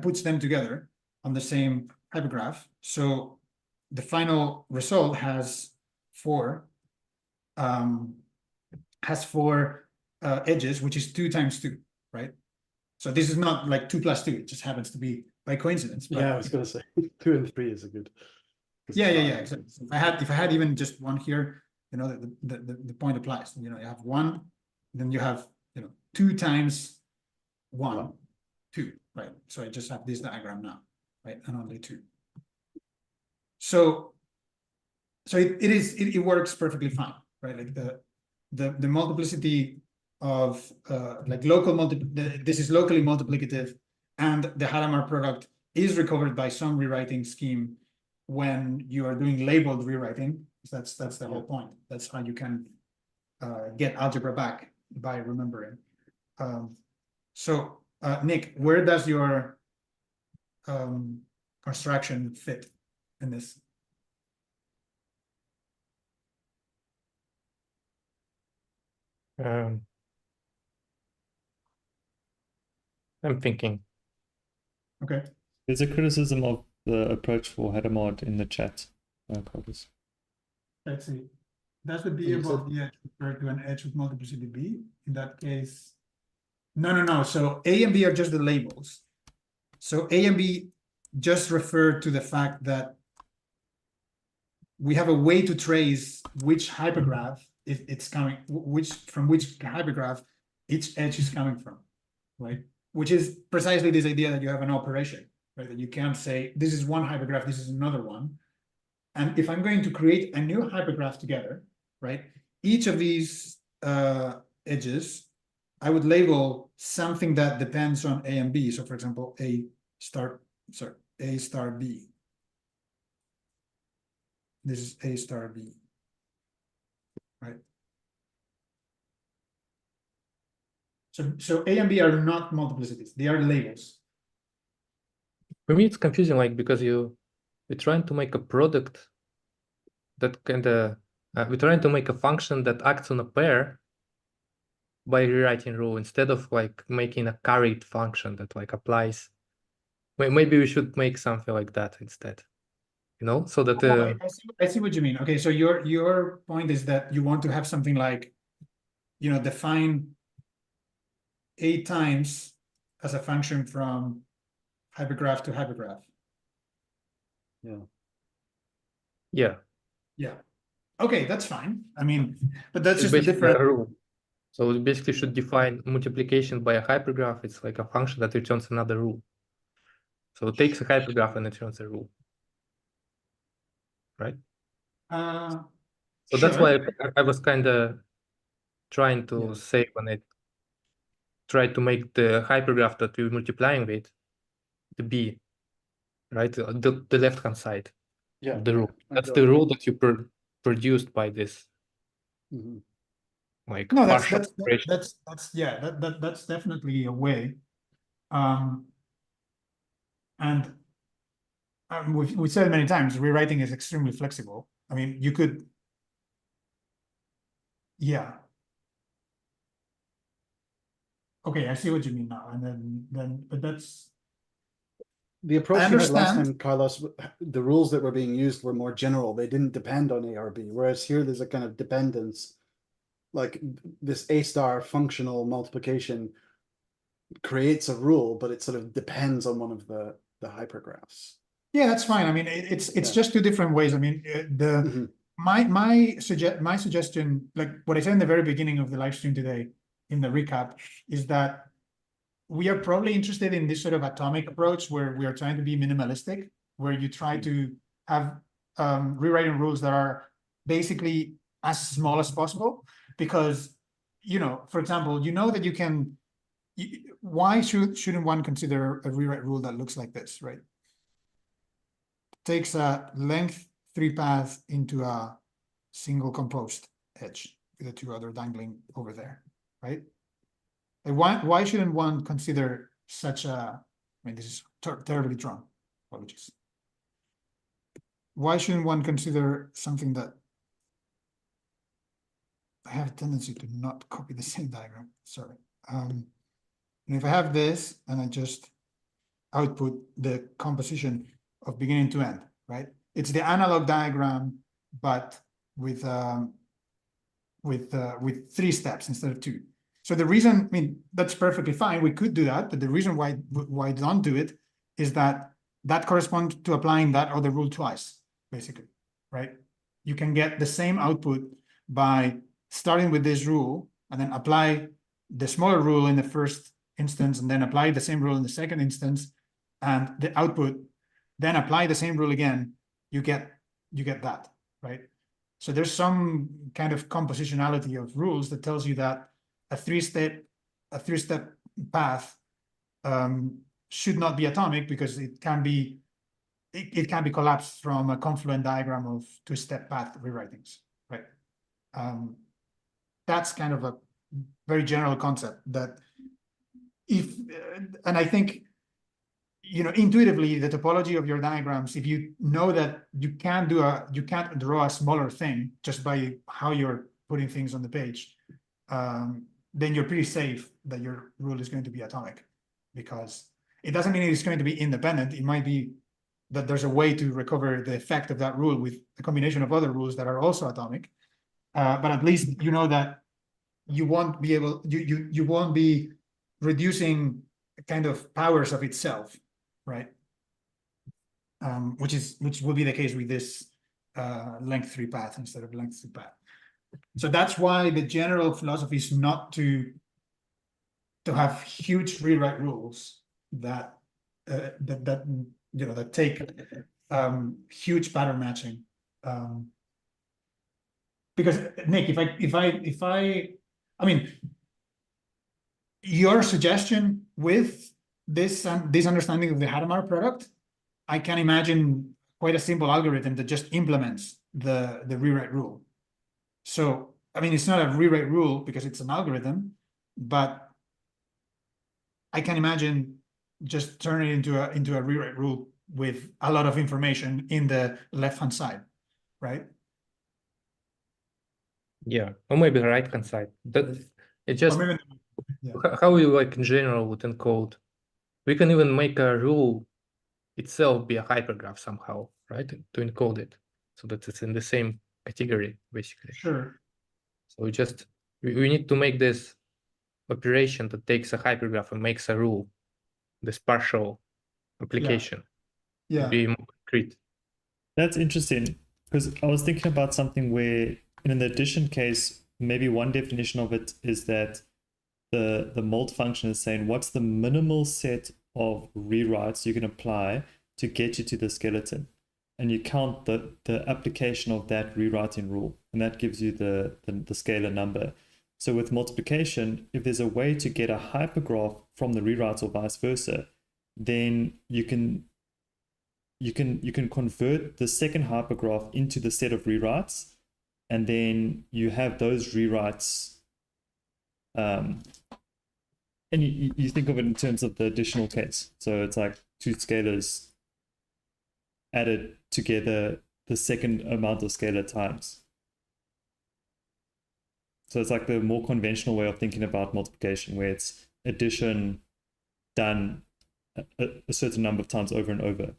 puts them together on the same hypergraph. So the final result has 4 edges, which is 2 times 2, right? So this is not like 2 plus 2. It just happens to be by coincidence. But yeah, I was going to say 2 and 3 is a good. Yeah, exactly. So if I had even just 1 here, you know, the point applies. You know, you have 1, then you have, you know, 2 times 1, 2, right? So I just have this diagram now, right? And only 2. So it works perfectly fine, right? Like the multiplicity of like this is locally multiplicative, and the Hadamard product is recovered by some rewriting scheme when you are doing labeled rewriting. That's the whole point. That's how you can get algebra back by remembering. So Nick, where does your construction fit in this? I'm thinking. Okay. There's a criticism of the approach for Hadamard in the chat. Carlos. Let's see. Does the B You above the edge refer to an edge with multiplicity B? In that case, no. So A and B are just the labels. So A and B just refer to the fact that we have a way to trace which hypergraph it's coming, from which hypergraph each edge is coming from, right? Which is precisely this idea that you have an operation, right? That you can't say this is one hypergraph, this is another one. And if I'm going to create a new hypergraph together, right? Each of these edges, I would label something that depends on A and B. So for example, A star B. This is A star B, right? So A and B are not multiplicities, they are labels. For me, it's confusing, like, because we're trying to make a product that we're trying to make a function that acts on a pair by rewriting rule instead of like making a carried function that like applies. Maybe we should make something like that instead, so that I see what you mean. Okay, so your point is that you want to have something like, define A times as a function from hypergraph to hypergraph. yeah. Yeah. Okay, that's fine. I mean, but that's It's just a basically different a rule. So we basically should define multiplication by a hypergraph. It's like a function that returns another rule. So it takes a hypergraph and it returns a rule, right? So that's why I was kind of trying to say when I tried to make the hypergraph that we're multiplying with the B, right? The left-hand side of the rule. That's the rule that you produced by this. Like no, partial that's definitely a way. And we've said many times, rewriting is extremely flexible. I mean, you could, yeah. Okay, I see what you mean now. And then, but that's the approach I you had last understand. time, Carlos. The rules that were being used were more general. They didn't depend on A or B. Whereas here, there's a kind of dependence. Like this A star functional multiplication creates a rule, but it sort of depends on one of the hypergraphs. Yeah, that's fine. I mean, it's just two different ways. I mean, my suggestion, like what I said in the very beginning of the live stream today, in the recap, is that we are probably interested in this sort of atomic approach where we are trying to be minimalistic, where you try to have rewriting rules that are basically as small as possible, because, for example, that you can, why shouldn't one consider a rewrite rule that looks like this, right? Takes a length 3 path into a single composed edge with the two other dangling over there, right? And why shouldn't one consider such a, I mean, this is terribly drawn, apologies. Why shouldn't one consider something that, I have a tendency to not copy the same diagram, sorry. And if I have this and I just output the composition of beginning to end, right? It's the analog diagram, but with 3 steps instead of 2. So the reason, I mean, that's perfectly fine. We could do that, but the reason why don't do it is that corresponds to applying that other rule twice, basically, right? You can get the same output by starting with this rule and then apply the smaller rule in the first instance and then apply the same rule in the second instance, and the output, then apply the same rule again, you get that, right? So there's some kind of compositionality of rules that tells you that a three-step path should not be atomic because it can be collapsed from a confluent diagram of 2-step path rewritings, right? that's kind of a very general concept that if, and I think, you know, intuitively, the topology of your diagrams, if you know that you can't draw a smaller thing just by how you're putting things on the page, then you're pretty safe that your rule is going to be atomic, because it doesn't mean it's going to be independent. It might be that there's a way to recover the effect of that rule with a combination of other rules that are also atomic. But at least you know that you won't be able, you won't be reducing kind of powers of itself, right? Which will be the case with this length 3 path instead of length 2 path. So that's why the general philosophy is not to have huge rewrite rules that you know, that take huge pattern matching. Because Nick, if I mean, your suggestion with this understanding of the Hadamard product, I can imagine quite a simple algorithm that just implements the rewrite rule. So, I mean, it's not a rewrite rule because it's an algorithm, but I can imagine just turning it into a rewrite rule with a lot of information in the left-hand side, right? Yeah, or maybe the right-hand side. That it just Or maybe, yeah. how we like in general would encode. We can even make a rule itself be a hypergraph somehow, right? To encode it so that it's in the same category, basically. Sure. So we need to make this operation that takes a hypergraph and makes a rule, this partial application, Yeah. be more concrete. That's interesting, because I was thinking about something where in the addition case, maybe one definition of it is that the mult function is saying what's the minimal set of rewrites you can apply to get you to the skeleton, and you count the application of that rewriting rule, and that gives you the scalar number. So with multiplication, if there's a way to get a hypergraph from the rewrites or vice versa, then you can convert the second hypergraph into the set of rewrites, and then you have those rewrites, and you think of it in terms of the additional case. So it's like two scalars added together the second amount of scalar times. So it's like the more conventional way of thinking about multiplication, where it's addition done a certain number of times over and over.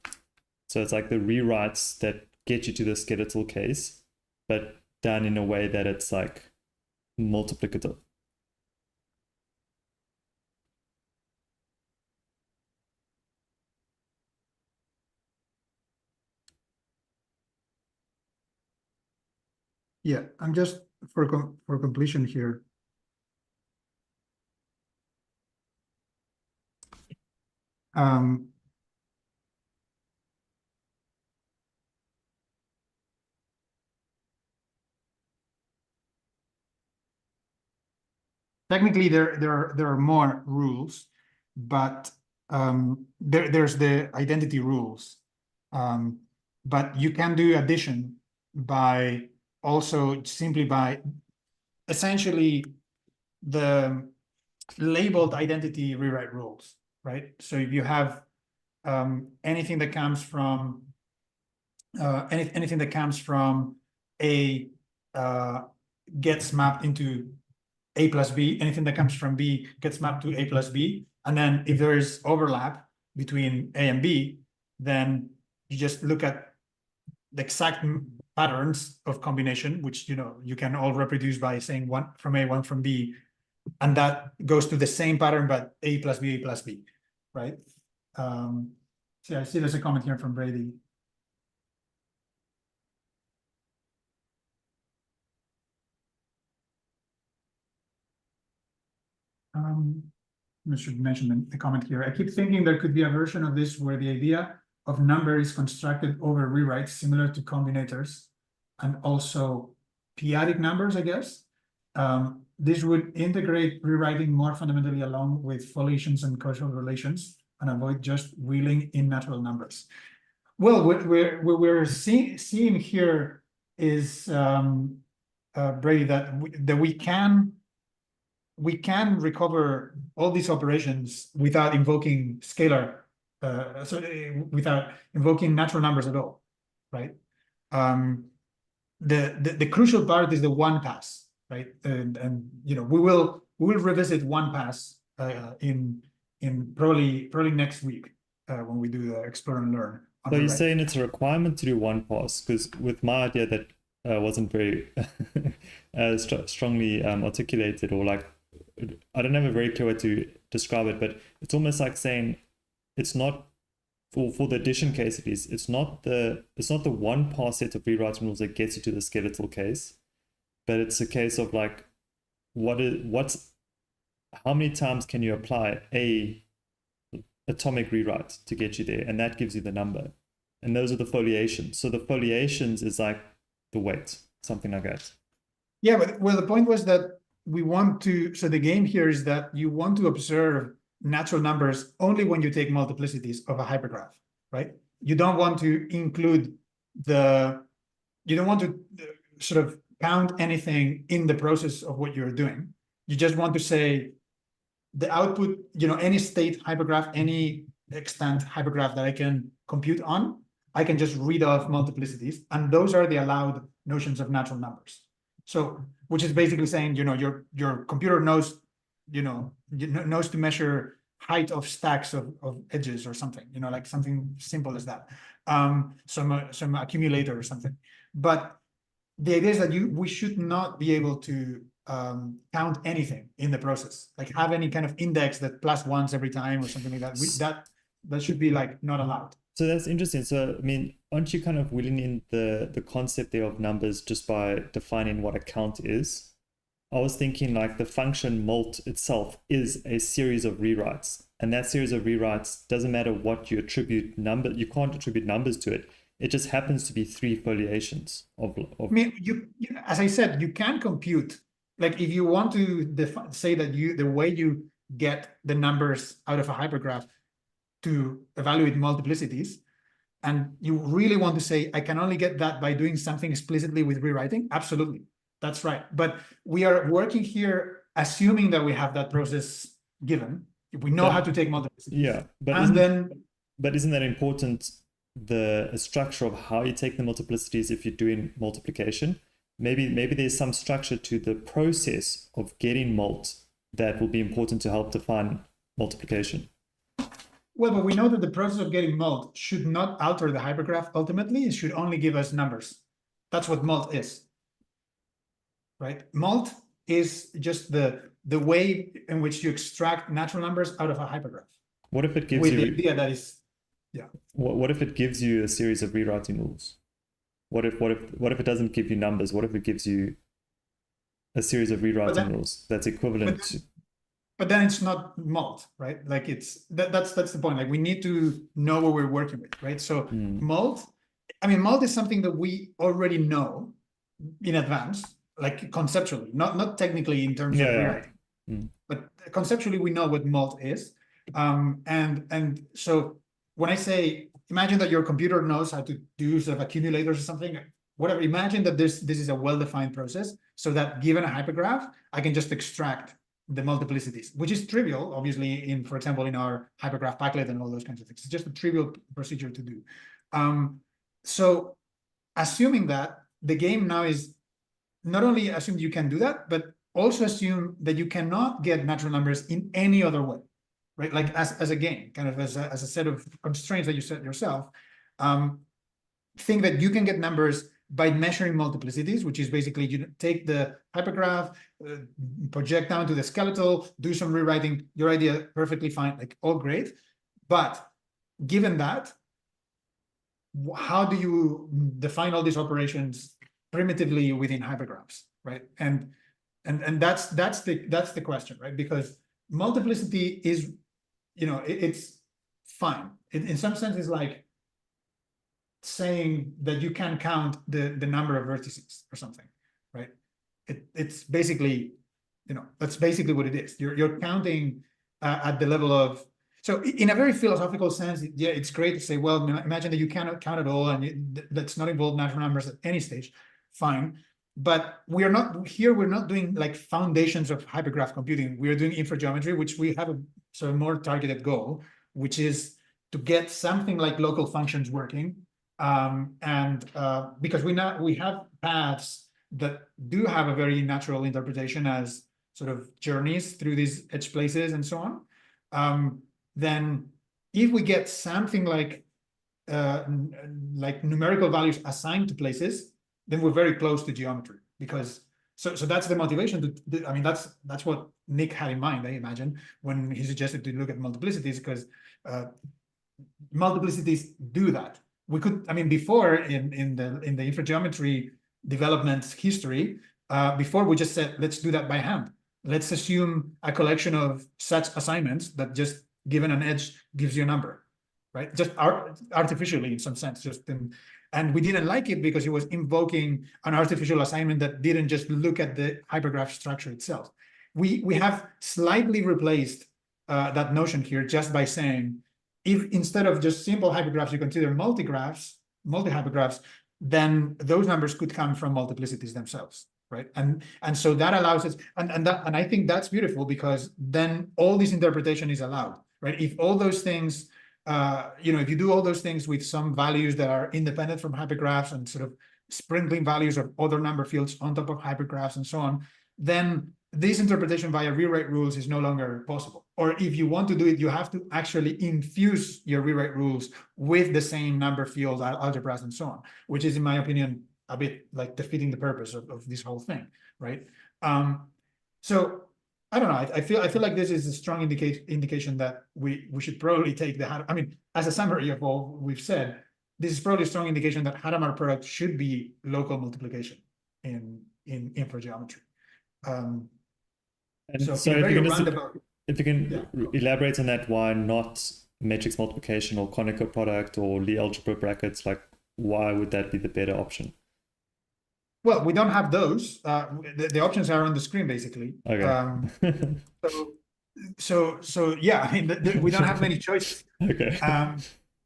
So it's like the rewrites that get you to the skeletal case, but done in a way that it's like multiplicative. Yeah, I'm just for completion here. Technically, there are more rules, but there's the identity rules. But you can do addition by also simply by essentially the labeled identity rewrite rules, right? So if you have anything that comes from anything that comes from A gets mapped into A plus B, anything that comes from B gets mapped to A plus B. And then if there is overlap between A and B, then you just look at the exact patterns of combination, which, you know, you can all reproduce by saying one from A, one from B, and that goes to the same pattern, but A plus B, right? So I see there's a comment here from Brady. I should mention the comment here. I keep thinking there could be a version of this where the idea of number is constructed over rewrites similar to combinators and also p-adic numbers, I guess. This would integrate rewriting more fundamentally along with foliations and causal relations and avoid just wheeling in natural numbers. Well, what we're seeing here is Brady, that we can recover all these operations without invoking scalar, without invoking natural numbers at all, right? The crucial part is the one pass, right? And you know, we will revisit one pass in probably next week when we do the explore and learn. So you're saying it's a requirement to do one pass? Because with my idea that wasn't very strongly articulated, or like, I don't have a very clear way to describe it, but it's almost like saying it's not for the addition case at least, it's not the one pass set of rewriting rules that gets you to the skeletal case, but it's a case of like how many times can you apply a atomic rewrite to get you there, and that gives you the number. And those are the foliations. So the foliations is like the weight, something like that. Yeah, but well, the point was that we want to, so the game here is that you want to observe natural numbers only when you take multiplicities of a hypergraph, right? You don't want to include you don't want to sort of count anything in the process of what you're doing. You just want to say the output, you know, any state hypergraph, any extant hypergraph that I can compute on, I can just read off multiplicities, and those are the allowed notions of natural numbers. So, which is basically saying, you know, your computer knows, you know, knows to measure height of stacks of edges or something, you know, like something simple as that, some accumulator or something. But the idea is that we should not be able to count anything in the process, like have any kind of index that plus ones every time or something like that. That should be like not allowed. So that's interesting. So, I mean, aren't you kind of wheeling in the concept there of numbers just by defining what a count is? I was thinking like the function mult itself is a series of rewrites. And that series of rewrites doesn't matter what you attribute you can't attribute numbers to it. It just happens to be 3 foliations of I mean, you as I said, you can compute, like if you want to say that the way you get the numbers out of a hypergraph to evaluate multiplicities, and you really want to say, I can only get that by doing something explicitly with rewriting, absolutely, that's right. But we are working here assuming that we have that process given. If we know how to take multiplicities. Yeah, but isn't that important, the structure of how you take the multiplicities if you're doing multiplication? Maybe there's some structure to the process of getting mult that will be important to help define multiplication. Well, but we know that the process of getting mult should not alter the hypergraph ultimately. It should only give us numbers. That's what mult is, right? Mult is just the way in which you extract natural numbers out of a hypergraph. What if it gives with you... the idea that is, yeah. What if it gives you a series of rewriting rules? What if it doesn't give you numbers? What if it gives you a series of rewriting rules that's equivalent to... But then it's not mult, right? Like that's the point. Like we need to know what we're working with, right? So mult, I mean, mult is something that we already know in advance, like conceptually, not technically in terms of rewriting, but conceptually we know what mult is. And so when I say, imagine that your computer knows how to do sort of accumulators or something, whatever. Imagine that this is a well-defined process, so that given a hypergraph, I can just extract the multiplicities, which is trivial, obviously, for example, in our hypergraph packlet and all those kinds of things. It's just a trivial procedure to do. So assuming that, the game now is not only assume you can do that, but also assume that you cannot get natural numbers in any other way, right? Like as a game, kind of as a set of constraints that you set yourself. Think that you can get numbers by measuring multiplicities, which is basically you take the hypergraph, project down to the skeletal, do some rewriting, your idea perfectly fine, like all great. But given that, how do you define all these operations primitively within hypergraphs, right? And that's the question, right? Because multiplicity is, you know, it's fine. In some sense, it's like saying that you can count the number of vertices or something, right? It's basically, you know, that's basically what it is. You're counting at the level of, so in a very philosophical sense, yeah, it's great to say, well, imagine that you cannot count at all, and that's not involve natural numbers at any stage. Fine. But we are not here. We're not doing like foundations of hypergraph computing. We are doing infrageometry, which we have a sort of more targeted goal, which is to get something like local functions working. Because we have paths that do have a very natural interpretation as sort of journeys through these edge places and so on. Then if we get something like numerical values assigned to places, then we're very close to geometry, because so that's the motivation I mean, that's what Nick had in mind, I imagine, when he suggested to look at multiplicities, because multiplicities do that. We could, I mean, before in the infrageometry development history, before we just said, let's do that by hand. Let's assume a collection of such assignments that just given an edge gives you a number, right? Just artificially in some sense, and we didn't like it because it was invoking an artificial assignment that didn't just look at the hypergraph structure itself. We have slightly replaced that notion here just by saying, if instead of just simple hypergraphs, you consider multi-hypergraphs, then those numbers could come from multiplicities themselves, right? And so that allows us, and I think that's beautiful, because then all this interpretation is allowed, right? If all those things, if you do all those things with some values that are independent from hypergraphs and sort of sprinkling values of other number fields on top of hypergraphs and so on, then this interpretation via rewrite rules is no longer possible. Or if you want to do it, you have to actually infuse your rewrite rules with the same number fields, algebras, and so on, which is, in my opinion, a bit like defeating the purpose of this whole thing, right? So I don't know. I feel like this is a strong indication that we should probably take the. I mean, as a summary of all we've said, this is probably a strong indication that Hadamard product should be local multiplication in infrageometry. And so so if you can yeah. elaborate on that, why not matrix multiplication or Kronecker product or Lie algebra brackets? Like, why would that be the better option? Well, we don't have those. The options are on the screen, basically. Okay. So yeah, I mean, we don't have many choices. Okay.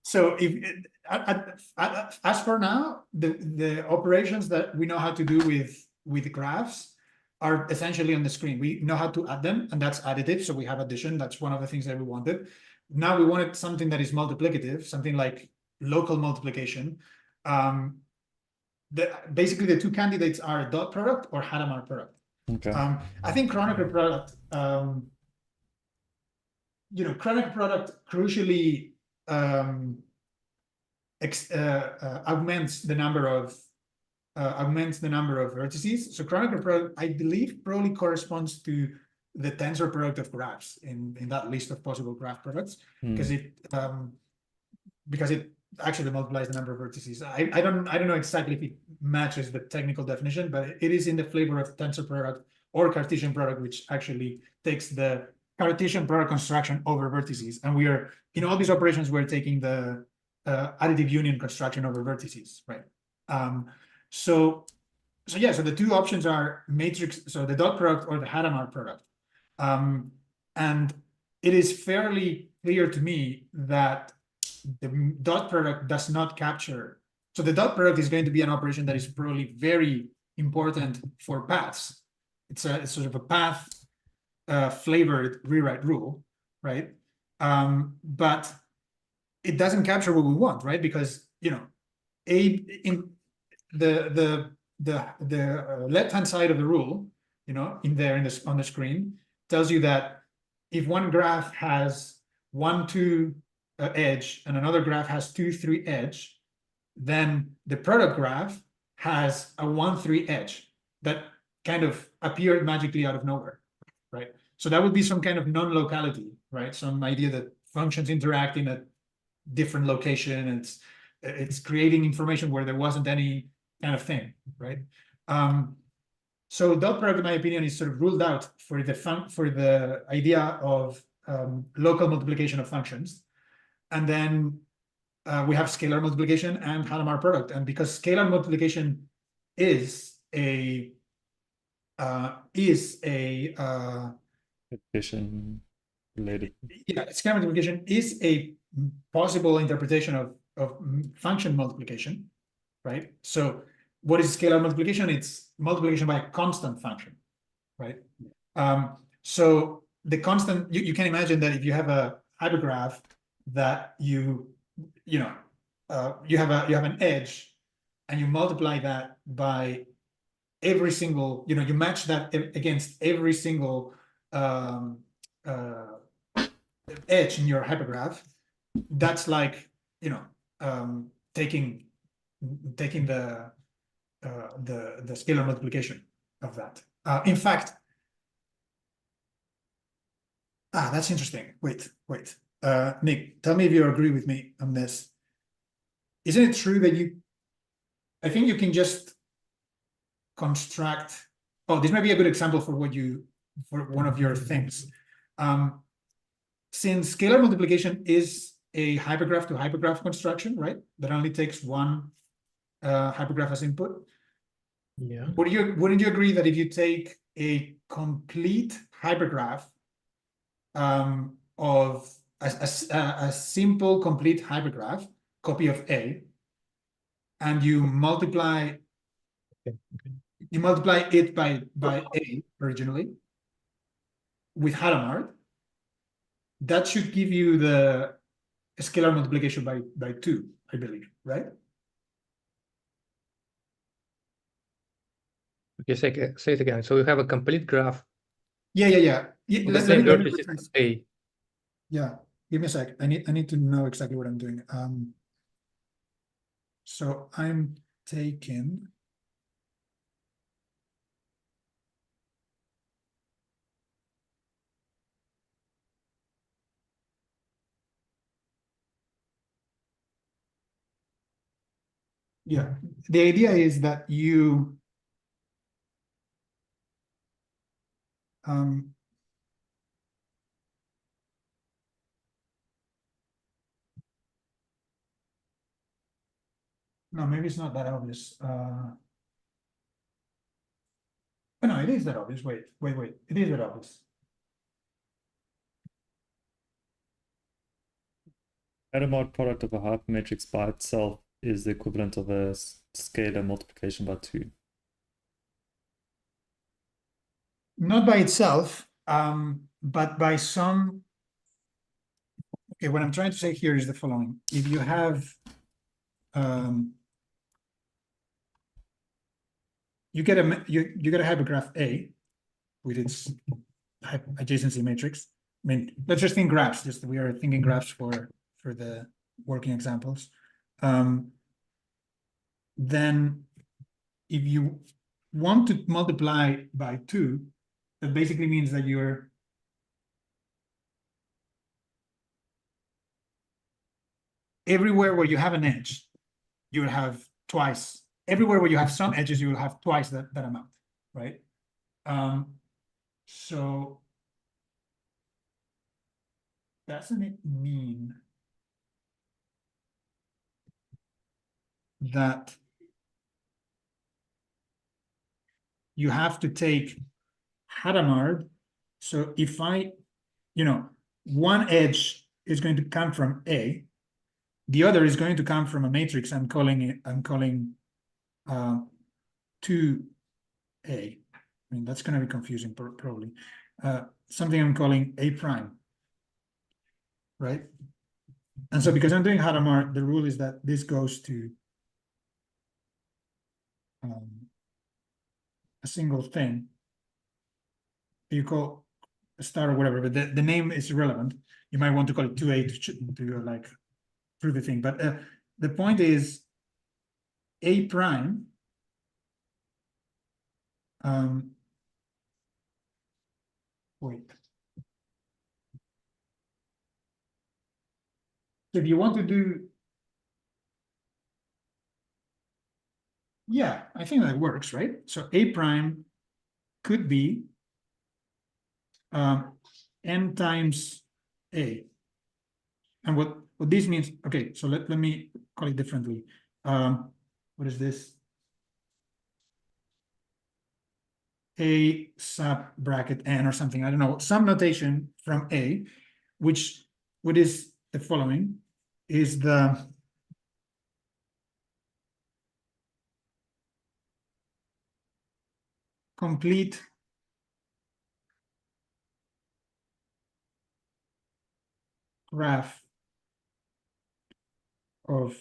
So if as for now, the operations that we know how to do with graphs are essentially on the screen. We know how to add them, and that's additive. So we have addition. That's one of the things that we wanted. Now we wanted something that is multiplicative, something like local multiplication. Basically, the two candidates are dot product or Hadamard product. Okay. I think Kronecker product, Kronecker product crucially augments the number of vertices. So Kronecker product, I believe, probably corresponds to the tensor product of graphs in that list of possible graph products, because it actually multiplies the number of vertices. I don't know exactly if it matches the technical definition, but it is in the flavor of tensor product or Cartesian product, which actually takes the Cartesian product construction over vertices. And we are, in all these operations, we're taking the additive union construction over vertices, right? So the two options are matrix, so the dot product or the Hadamard product. And it is fairly clear to me that the dot product does not capture. So the dot product is going to be an operation that is probably very important for paths. It's sort of a path flavored rewrite rule, right? But it doesn't capture what we want, right? Because in the left-hand side of the rule, on the screen, tells you that if one graph has 1, 2 edge and another graph has 2, 3 edge, then the product graph has a 1, 3 edge that kind of appeared magically out of nowhere, right? So that would be some kind of non-locality, right? Some idea that functions interact in a different location, and it's creating information where there wasn't any kind of thing, right? So dot product, in my opinion, is sort of ruled out for the idea of local multiplication of functions. And then we have scalar multiplication and Hadamard product. And because scalar multiplication is a Addition related. Yeah, scalar multiplication is a possible interpretation of function multiplication, right? So what is scalar multiplication? It's multiplication by a constant function, right? So the constant, you can imagine that if you have a hypergraph that you have an edge, and you multiply that by every single, you match that against every single edge in your hypergraph. That's like taking the scalar multiplication of that. In fact, that's interesting. Wait. Nick, tell me if you agree with me on this. Isn't it true that I think you can just construct, this might be a good example for one of your things. Since scalar multiplication is a hypergraph to hypergraph construction, right? That only takes one hypergraph as input. Yeah. Wouldn't you agree that if you take a complete hypergraph of a simple complete hypergraph, copy of A, and you multiply it by A originally with Hadamard, that should give you the scalar multiplication by 2, I believe, right? Okay, say it again. So you have a complete graph. Yeah. The Let same me vertices as A. Yeah, give me a sec. I need to know exactly what I'm doing. So I'm taking. Yeah, the idea is that you no, maybe it's not that obvious. No, it is that obvious. Wait. It is that obvious. Hadamard product of a hypermatrix by itself is the equivalent of a scalar multiplication by 2. Not by itself, but by some. Okay, what I'm trying to say here is the following: if you have, you get a hypergraph A with its adjacency matrix. I mean, let's just think graphs. Just we are thinking graphs for the working examples. Then, if you want to multiply by 2, that basically means that you're everywhere where you have an edge, you will have twice. Everywhere where you have some edges, you will have twice that amount, right? So doesn't it mean that you have to take Hadamard? So if one edge is going to come from A, the other is going to come from a matrix I'm calling 2A. I mean, that's going to be confusing probably. Something I'm calling A prime, right? And so because I'm doing Hadamard, the rule is that this goes to a single thing. You call a star or whatever, but the name is irrelevant. You might want to call it 2A to like prove the thing. But the point is A prime wait. So if you want to do, yeah, I think that works, right? So A prime could be n times A. And what this means, okay, so let me call it differently. What is this? A sub bracket n or something, I don't know, some notation from A, which what is the following is the complete graph of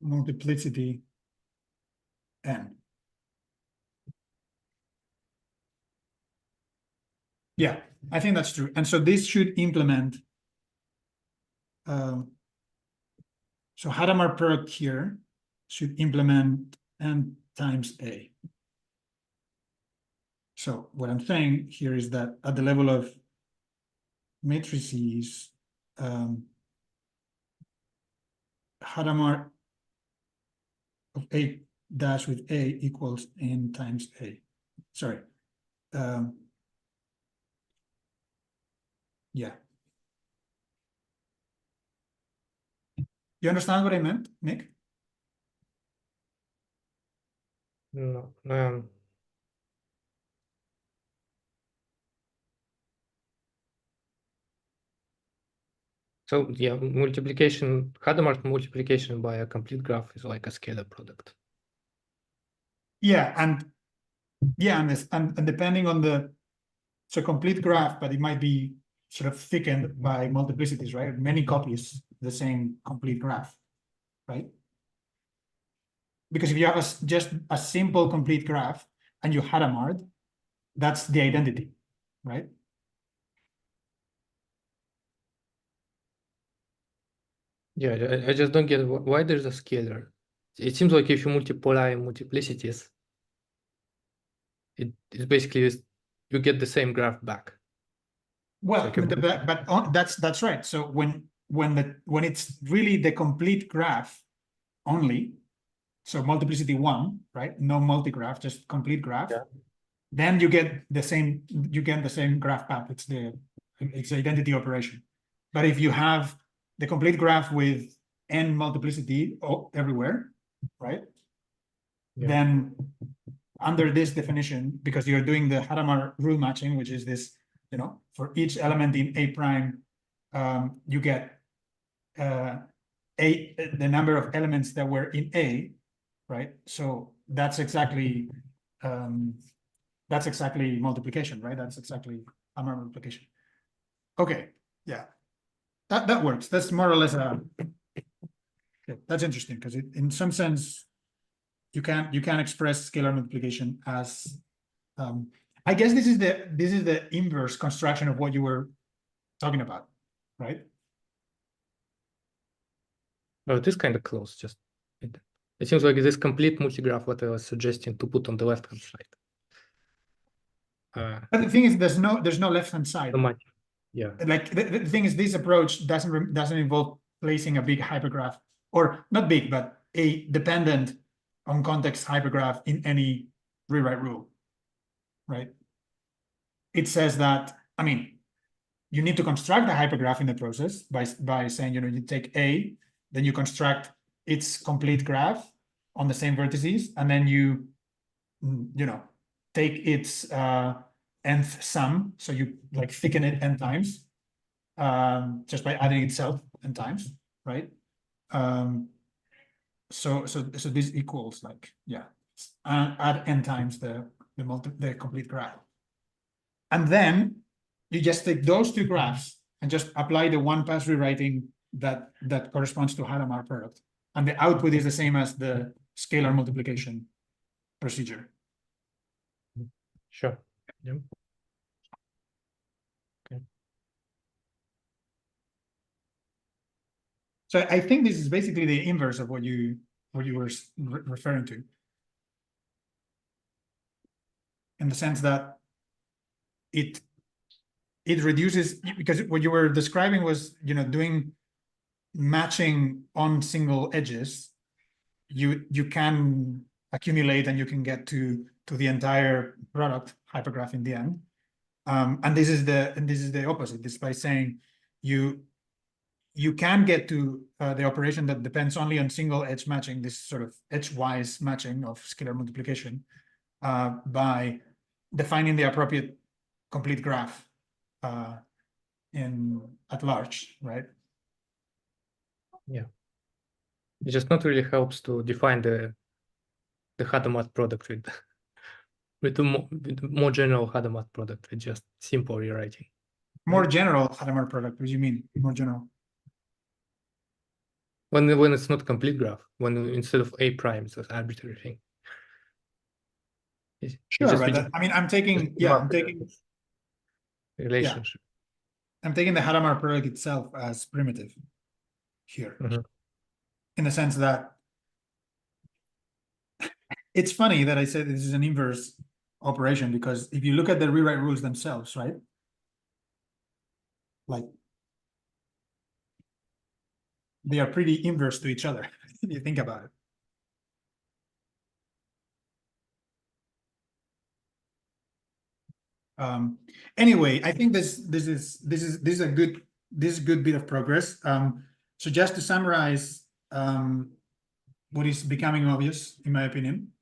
multiplicity n. Yeah, I think that's true. And so this should implement, so Hadamard product here should implement n times a. So what I'm saying here is that at the level of matrices, Hadamard of a dash with a equals n times a. Sorry. Yeah. You understand what I meant, Nick? No. So yeah, multiplication, Hadamard multiplication by a complete graph is like a scalar product. Yeah, and depending on it's a complete graph, but it might be sort of thickened by multiplicities, right? Many copies the same complete graph, right? Because if you have just a simple complete graph and you Hadamard, that's the identity, right? Yeah, I just don't get why there's a scalar. It seems like if you multiply multiplicities, it's basically you get the same graph back. Well, Like a- that's right. So when it's really the complete graph only, so multiplicity 1, right? No multigraph, just complete graph. Yeah. Then you get the same graph path. It's the identity operation. But if you have the complete graph with n multiplicity everywhere, right? Yeah. Then under this definition, because you're doing the Hadamard rule matching, which is this, for each element in A prime, you get the number of elements that were in A, right? So that's exactly multiplication, right? That's exactly Hadamard multiplication. Okay, yeah, that works. That's more or less that's interesting because in some sense you can express scalar multiplication as I guess this is the inverse construction of what you were talking about, right? Oh, it is kind of close. Just it seems like this complete multigraph what I was suggesting to put on the left hand side. But the thing is, there's no left hand side. So much. Yeah. Like the thing is, this approach doesn't involve placing a big hypergraph, or not big, but a dependent on context hypergraph in any rewrite rule, right? It says that, I mean, you need to construct a hypergraph in the process by saying, you take A, then you construct its complete graph on the same vertices, and then you take its nth sum, so you like thicken it n times, just by adding itself n times, right? So this equals like, yeah, add n times the complete graph, and then you just take those two graphs and just apply the one-pass rewriting that corresponds to Hadamard product, and the output is the same as the scalar multiplication procedure. Sure. Yeah. Okay. So I think this is basically the inverse of what you were referring to, in the sense that it reduces, because what you were describing was doing matching on single edges. You can accumulate and you can get to the entire product hypergraph in the end, and this is the opposite. This is by saying you can get to the operation that depends only on single edge matching, this sort of edge-wise matching of scalar multiplication, by defining the appropriate complete graph at large, right? Yeah. It just not really helps to define the Hadamard product with with the more general Hadamard product, with just simple rewriting. More general Hadamard product. What do you mean? More general. When it's not complete graph, when instead of A prime, it's an arbitrary thing. It's Sure, just but with I mean, I'm taking relationship. I'm taking the Hadamard product itself as primitive here, in the sense that it's funny that I said this is an inverse operation, because if you look at the rewrite rules themselves, right? Like, they are pretty inverse to each other if you think about it. Anyway, I think this is a good bit of progress. So just to summarize, what is becoming obvious, in my opinion,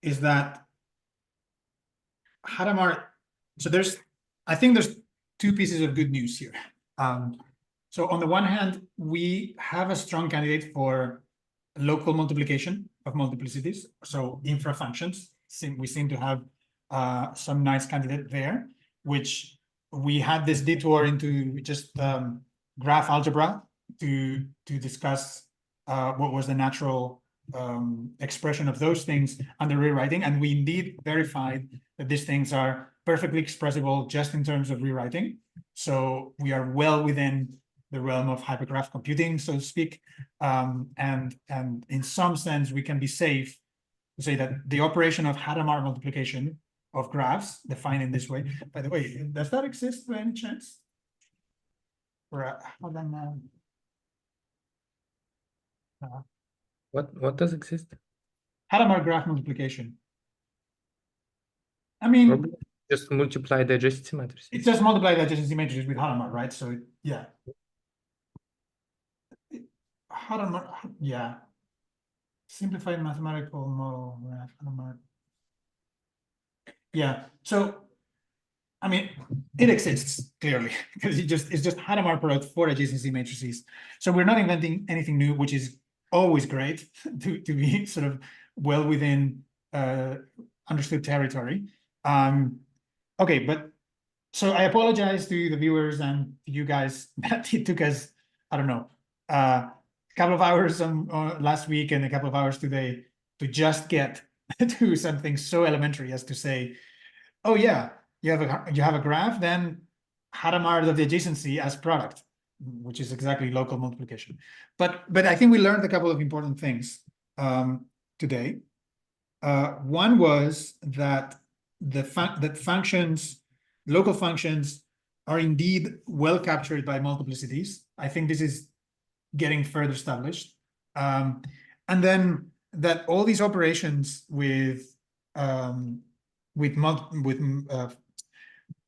is that Hadamard. So I think there's two pieces of good news here. So on the one hand, we have a strong candidate for local multiplication of multiplicities. So infra functions, we seem to have some nice candidate there, which we had this detour into just graph algebra to discuss what was the natural expression of those things under rewriting, and we indeed verified that these things are perfectly expressible just in terms of rewriting. So we are well within the realm of hypergraph computing, so to speak, and in some sense we can be safe to say that the operation of Hadamard multiplication of graphs defined in this way. By the way, does that exist by any chance? Or Hadamard? What does exist? Hadamard graph multiplication. I mean, Probably just multiply the adjacency matrices. it's just multiply the adjacency matrices with Hadamard, right? So yeah. Hadamard, yeah. Simplified mathematical model graph Hadamard. Yeah. So I mean, it exists clearly because it's just Hadamard product for adjacency matrices. So we're not inventing anything new, which is always great to be sort of well within understood territory. Okay, but so I apologize to the viewers and to you guys that it took us, I don't know, a couple of hours last week and a couple of hours today to just get to something so elementary as to say, oh yeah, you have a graph, then Hadamard of the adjacency as product, which is exactly local multiplication. But I think we learned a couple of important things today. One was that local functions are indeed well captured by multiplicities. I think this is getting further established. And then that all these operations with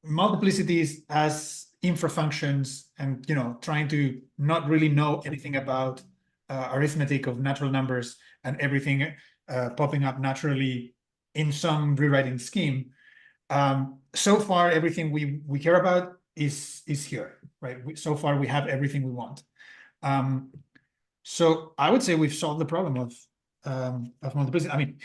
multiplicities as infra functions, and trying to not really know anything about arithmetic of natural numbers and everything popping up naturally in some rewriting scheme. So far, everything we care about is here, right? So far, we have everything we want. So I would say we've solved the problem of multiplicity. I mean,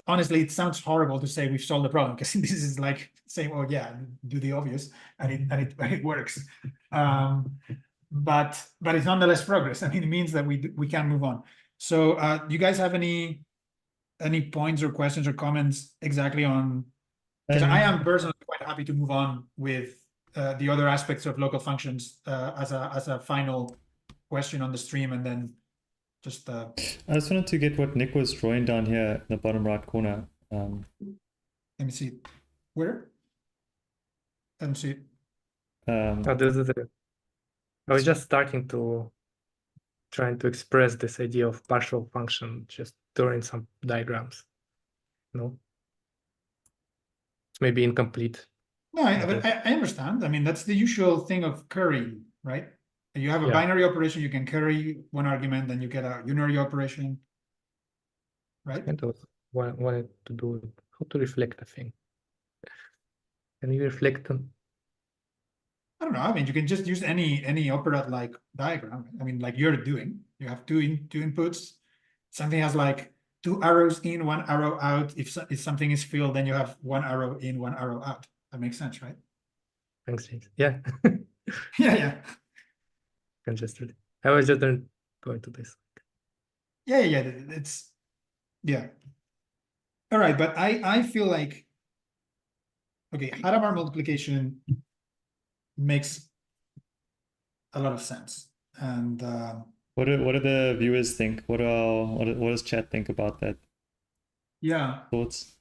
honestly, it sounds horrible to say we've solved the problem, because this is like saying, "Oh yeah, do the obvious," and it works. But it's nonetheless progress. I mean, it means that we can move on. So, do you guys have any points or questions or comments exactly on? Because I am personally quite happy to move on with the other aspects of local functions as a final question on the stream, and then just. I just wanted to get what Nick was drawing down here in the bottom right corner. Let me see. Where? Let me see. I was just trying to express this idea of partial function, just drawing some diagrams. No, it's maybe incomplete. No, but I understand. I mean, that's the usual thing of currying, right? You have a binary operation, you can curry one argument, then you get a unary operation, right? And wanted to do how to reflect a thing. Can you reflect on? I don't know. I mean, you can just use any opera-like diagram. I mean, like you're doing. You have two inputs. Something has like 2 arrows in, 1 arrow out. If something is filled, then you have 1 arrow in, 1 arrow out. That makes sense, right? Thanks. Yeah. Yeah. Congested. I was just going to this. Yeah. It's yeah. All right, but I feel like okay, Hadamard multiplication makes a lot of sense, and What do the viewers think? What does chat think about that? yeah. Thoughts?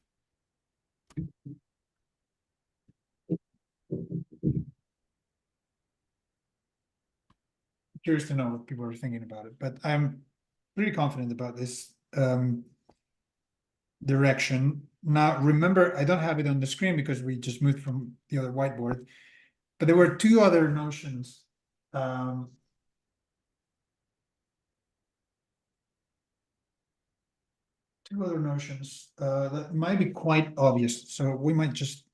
Curious to know what people are thinking about it, but I'm pretty confident about this direction. Now, remember, I don't have it on the screen because we just moved from the other whiteboard, but there were 2 other notions. Two other notions that might be quite obvious, so we might just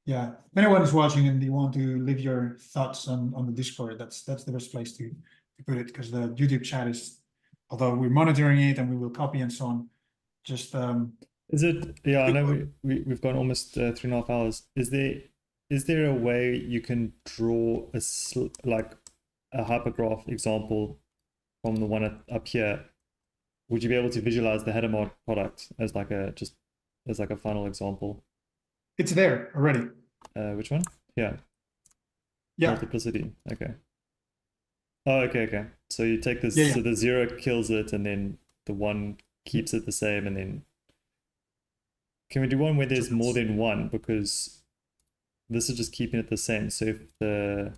yeah, if anyone is watching and you want to leave your thoughts on the Discord, that's the best place to put it, because the YouTube chat is, although we're monitoring it and we will copy and so on, just Is it? Yeah, I know we've gone almost 3.5 hours. Is there a way you can draw like a hypergraph example from the one up here? Would you be able to visualize the Hadamard product as like a final example? it's there already. Which one? Yeah. Yeah, Multiplicity. Okay. Oh, okay. So you take this. Yeah. So the 0 kills it, and then the 1 keeps it the same, and then can we do one where there's more than 1, because this is just keeping it the same. So if the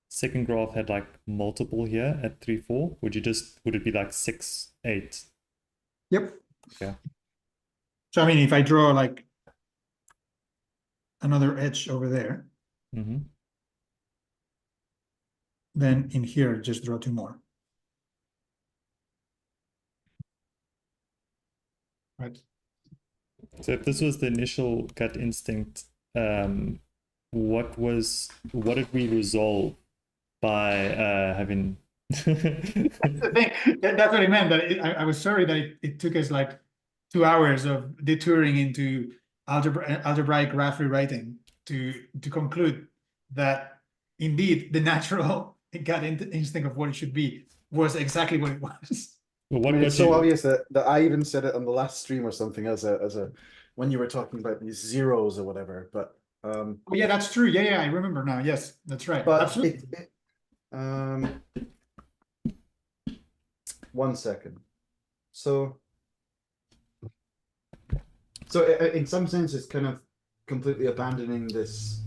second graph had like multiple here at 3, 4, would it be like 6, 8? Yep. Yeah. So I mean, if I draw like another edge over there, Mm-hmm. then in here just draw 2 more. Right. So if this was the initial gut instinct, what did we resolve by having? The thing, that's what I meant. That I was sorry that it took us like 2 hours of detouring into algebraic graph rewriting to conclude that indeed the natural gut instinct of what it should be was exactly what it was. Well, I what mean, got it's so you? obvious that I even said it on the last stream or something as a when you were talking about these zeros or whatever. But Oh, yeah, that's true. Yeah, I remember now. Yes, that's right. but Absolutely. One second. So in some sense, it's kind of completely abandoning this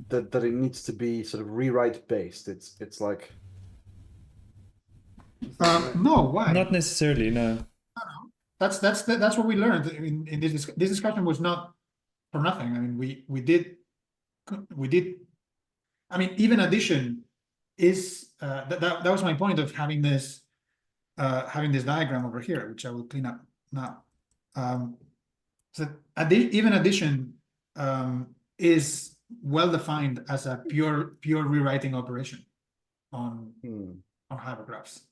that it needs to be sort of rewrite based. It's like No, why? Not necessarily, no. That's what we learned in this discussion was not for nothing. I mean, we did. I mean, even addition is that was my point of having this diagram over here, which I will clean up now. So even addition is well defined as a pure rewriting operation on hypergraphs.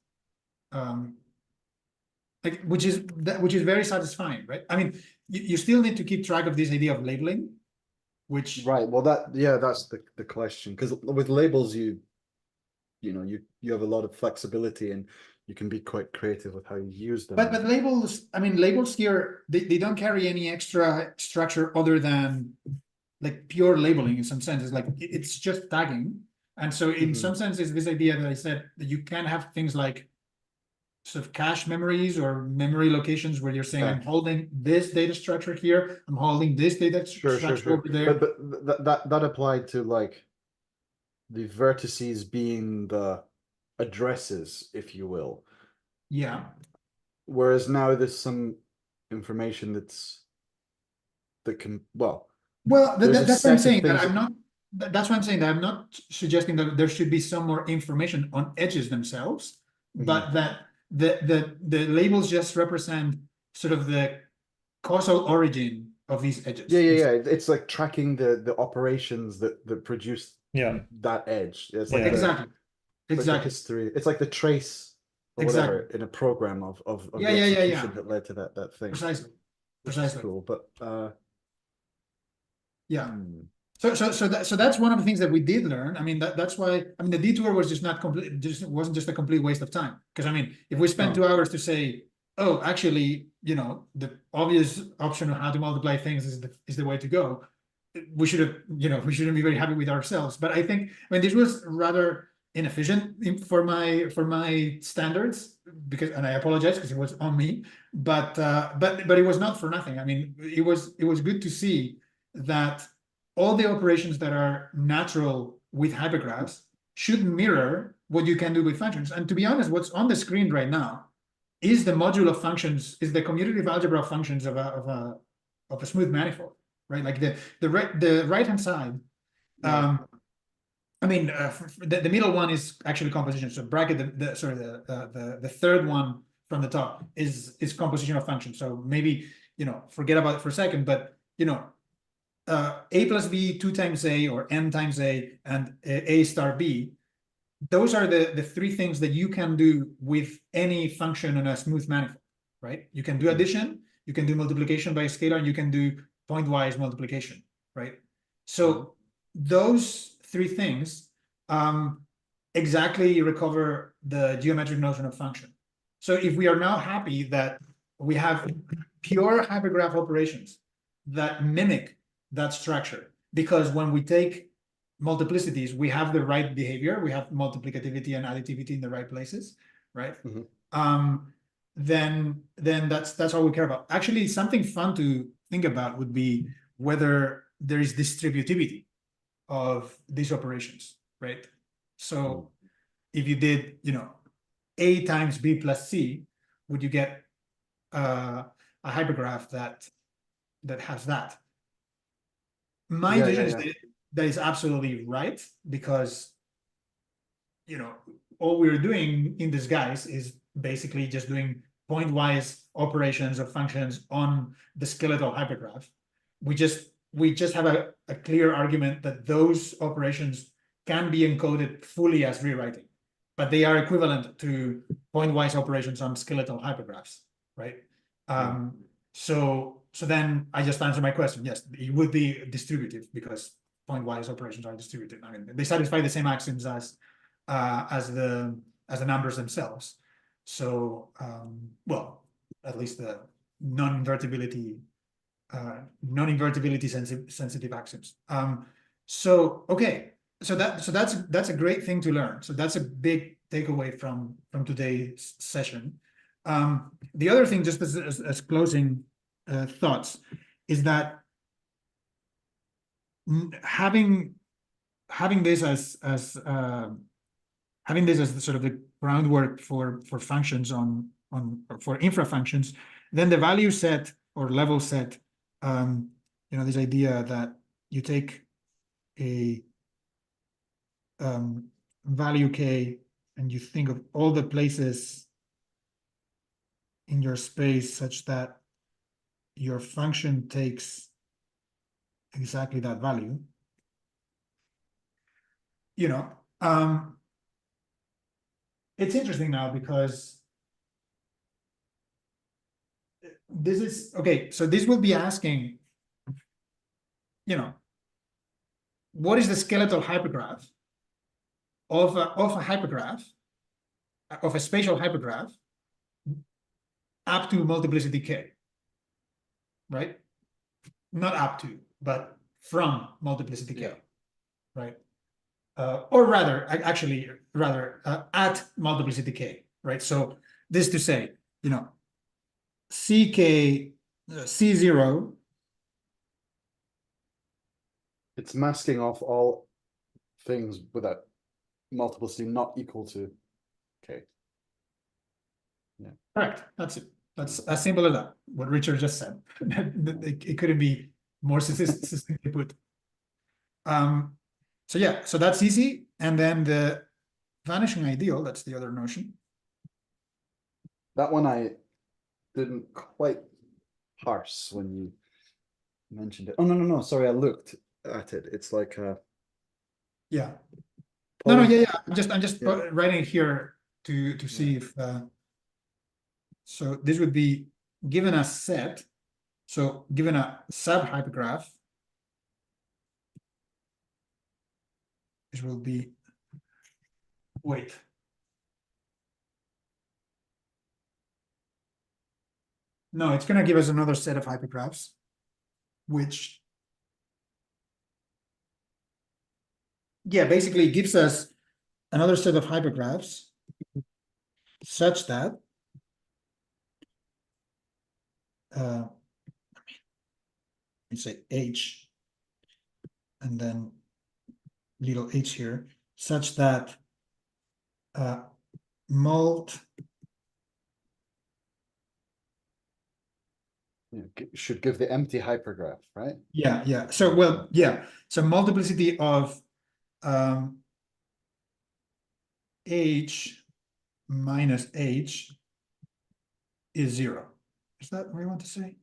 Like which is very satisfying, right? I mean, you still need to keep track of this idea of labeling, which right. Well, that's the question, because with labels you have a lot of flexibility and you can be quite creative with how you use them. But labels, I mean, labels here they don't carry any extra structure other than like pure labeling in some sense. It's like it's just tagging, and so in some sense, it's this idea that I said that you can have things like sort of cache memories or memory locations where you're saying, I'm holding this data structure here, I'm holding this data structure over there. But that applied to like the vertices being the addresses, if you will. Yeah. Whereas now there's some information that's that's what I'm saying. That I'm not. That's what I'm saying. That I'm not suggesting that there should be some more information on edges themselves, but that the labels just represent sort of the causal origin of these edges. Yeah. It's like tracking the operations that produce Yeah. that edge. It's Yeah. like Exactly. Like the exactly. history. It's like the trace or Exactly. whatever in a program of Yeah, the yeah, yeah, execution yeah. that led to that thing. Precisely. Which is Precisely. cool, but Yeah. hmm. So that's one of the things that we did learn. I mean, that's why, I mean, the detour was just not complete, just wasn't just a complete waste of time. Because I mean, if we spend No. 2 hours to say, oh, actually, you know, the obvious option of how to multiply things is the way to go, we should have, you know, we shouldn't be very happy with ourselves. But I think, I mean, this was rather inefficient for my standards, because, and I apologize because it was on me, but it was not for nothing. I mean, it was good to see that all the operations that are natural with hypergraphs should mirror what you can do with functions. And to be honest, what's on the screen right now is the module of functions, is the commutative algebra of functions of a smooth manifold, right? Like the right hand side. I mean, the middle one is actually composition. So bracket the third one from the top is composition of functions. So maybe, you know, forget about it for a second, but you know, a plus b 2 times a, or n times a, and a star b, those are the 3 things that you can do with any function on a smooth manifold, right? You can do addition, you can do multiplication by a scalar, and you can do pointwise multiplication, right? So those 3 things exactly recover the geometric notion of function. So if we are now happy that we have pure hypergraph operations that mimic that structure, because when we take multiplicities, we have the right behavior, we have multiplicativity and additivity in the right places, right? Then that's all we care about. Actually, something fun to think about would be whether there is distributivity of these operations, right? So if you did, you know, a times b plus c, would you get a hypergraph that has that? My intuition is that is absolutely right, because, you know, all we're doing in disguise is basically just doing pointwise operations of functions on the skeletal hypergraph. We just have a clear argument that those operations can be encoded fully as rewriting, but they are equivalent to pointwise operations on skeletal hypergraphs, right? So then I just answered my question. Yes, it would be distributive because pointwise operations are distributive. I mean, they satisfy the same axioms as the numbers themselves. So well, at least the non-invertibility sensitive axioms. So okay, so that's a great thing to learn. So that's a big takeaway from today's session. The other thing, just as closing thoughts, is that having this as sort of the groundwork for functions for infra functions, then the value set or level set, you know, this idea that you take a value k and you think of all the places in your space such that your function takes exactly that value, you know. It's interesting now because this is okay. So this will be asking, you know, what is the skeletal hypergraph of a hypergraph, of a spatial hypergraph up to multiplicity k, right? Not up to, but from multiplicity k, right? Or rather, actually, at multiplicity k, right? So this to say, you know, ck c0. It's masking off all things with that multiplicity not equal to k. Yeah. Correct. That's it. That's as simple as that. What Richard just said. It couldn't be more succinctly put. So yeah, so that's easy. And then the vanishing ideal, that's the other notion. That one I didn't quite parse when you mentioned it. Oh, no, sorry, I looked at it. It's like Yeah. No, Poly- yeah. I'm just Yeah. writing it here to see if so this would be given a set. So given a sub hypergraph, this will be wait. No, it's going to give us another set of hypergraphs, which basically gives us another set of hypergraphs such that let me say h and then little h here, such that mult should give the empty hypergraph, right? yeah. So well, so multiplicity of h minus h is 0. Is that what you want to say?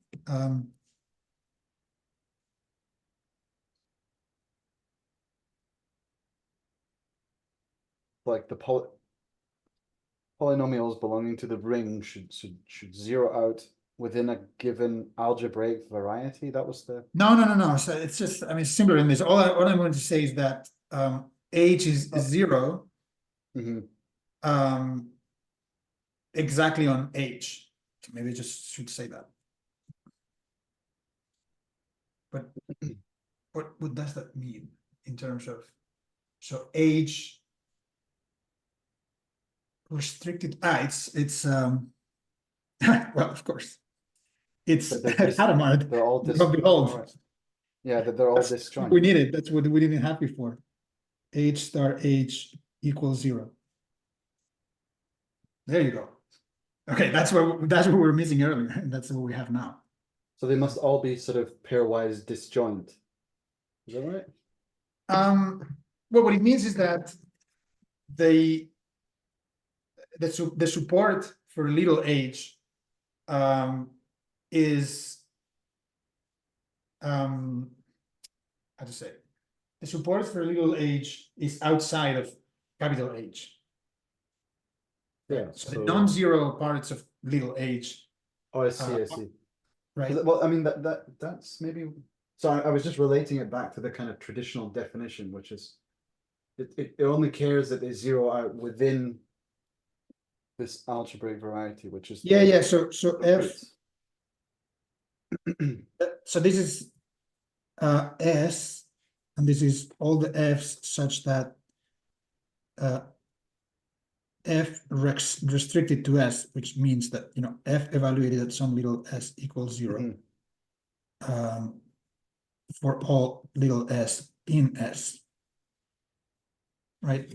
Like the polynomials belonging to the ring should zero out within a given algebraic variety. That was the No. So it's just, I mean, similar in this. All I'm going to say is that h is 0 exactly on h. So maybe I just should say that. But what does that mean in terms of, so h restricted, it's well, of course, it's Hadamard. they're all Behold, yeah, that they're all that's disjoint. what we needed. That's what we didn't have before. H star h equals 0. There you go. Okay, that's what we were missing earlier, and that's what we have now. So they must all be sort of pairwise disjoint. Is that right? Well, what it means is that the support for little h is how to say, the support for little h is outside of capital H. Yeah. So the non-zero parts of little h. Oh, I see. Right. Well, I mean that's maybe. So I was just relating it back to the kind of traditional definition, which is it only cares that they zero out within this algebraic variety, which is Yeah. So f. So this is s, and this is all the f's such that f restricted to s, which means that f evaluated at some little s equals 0 for all little s in s, right?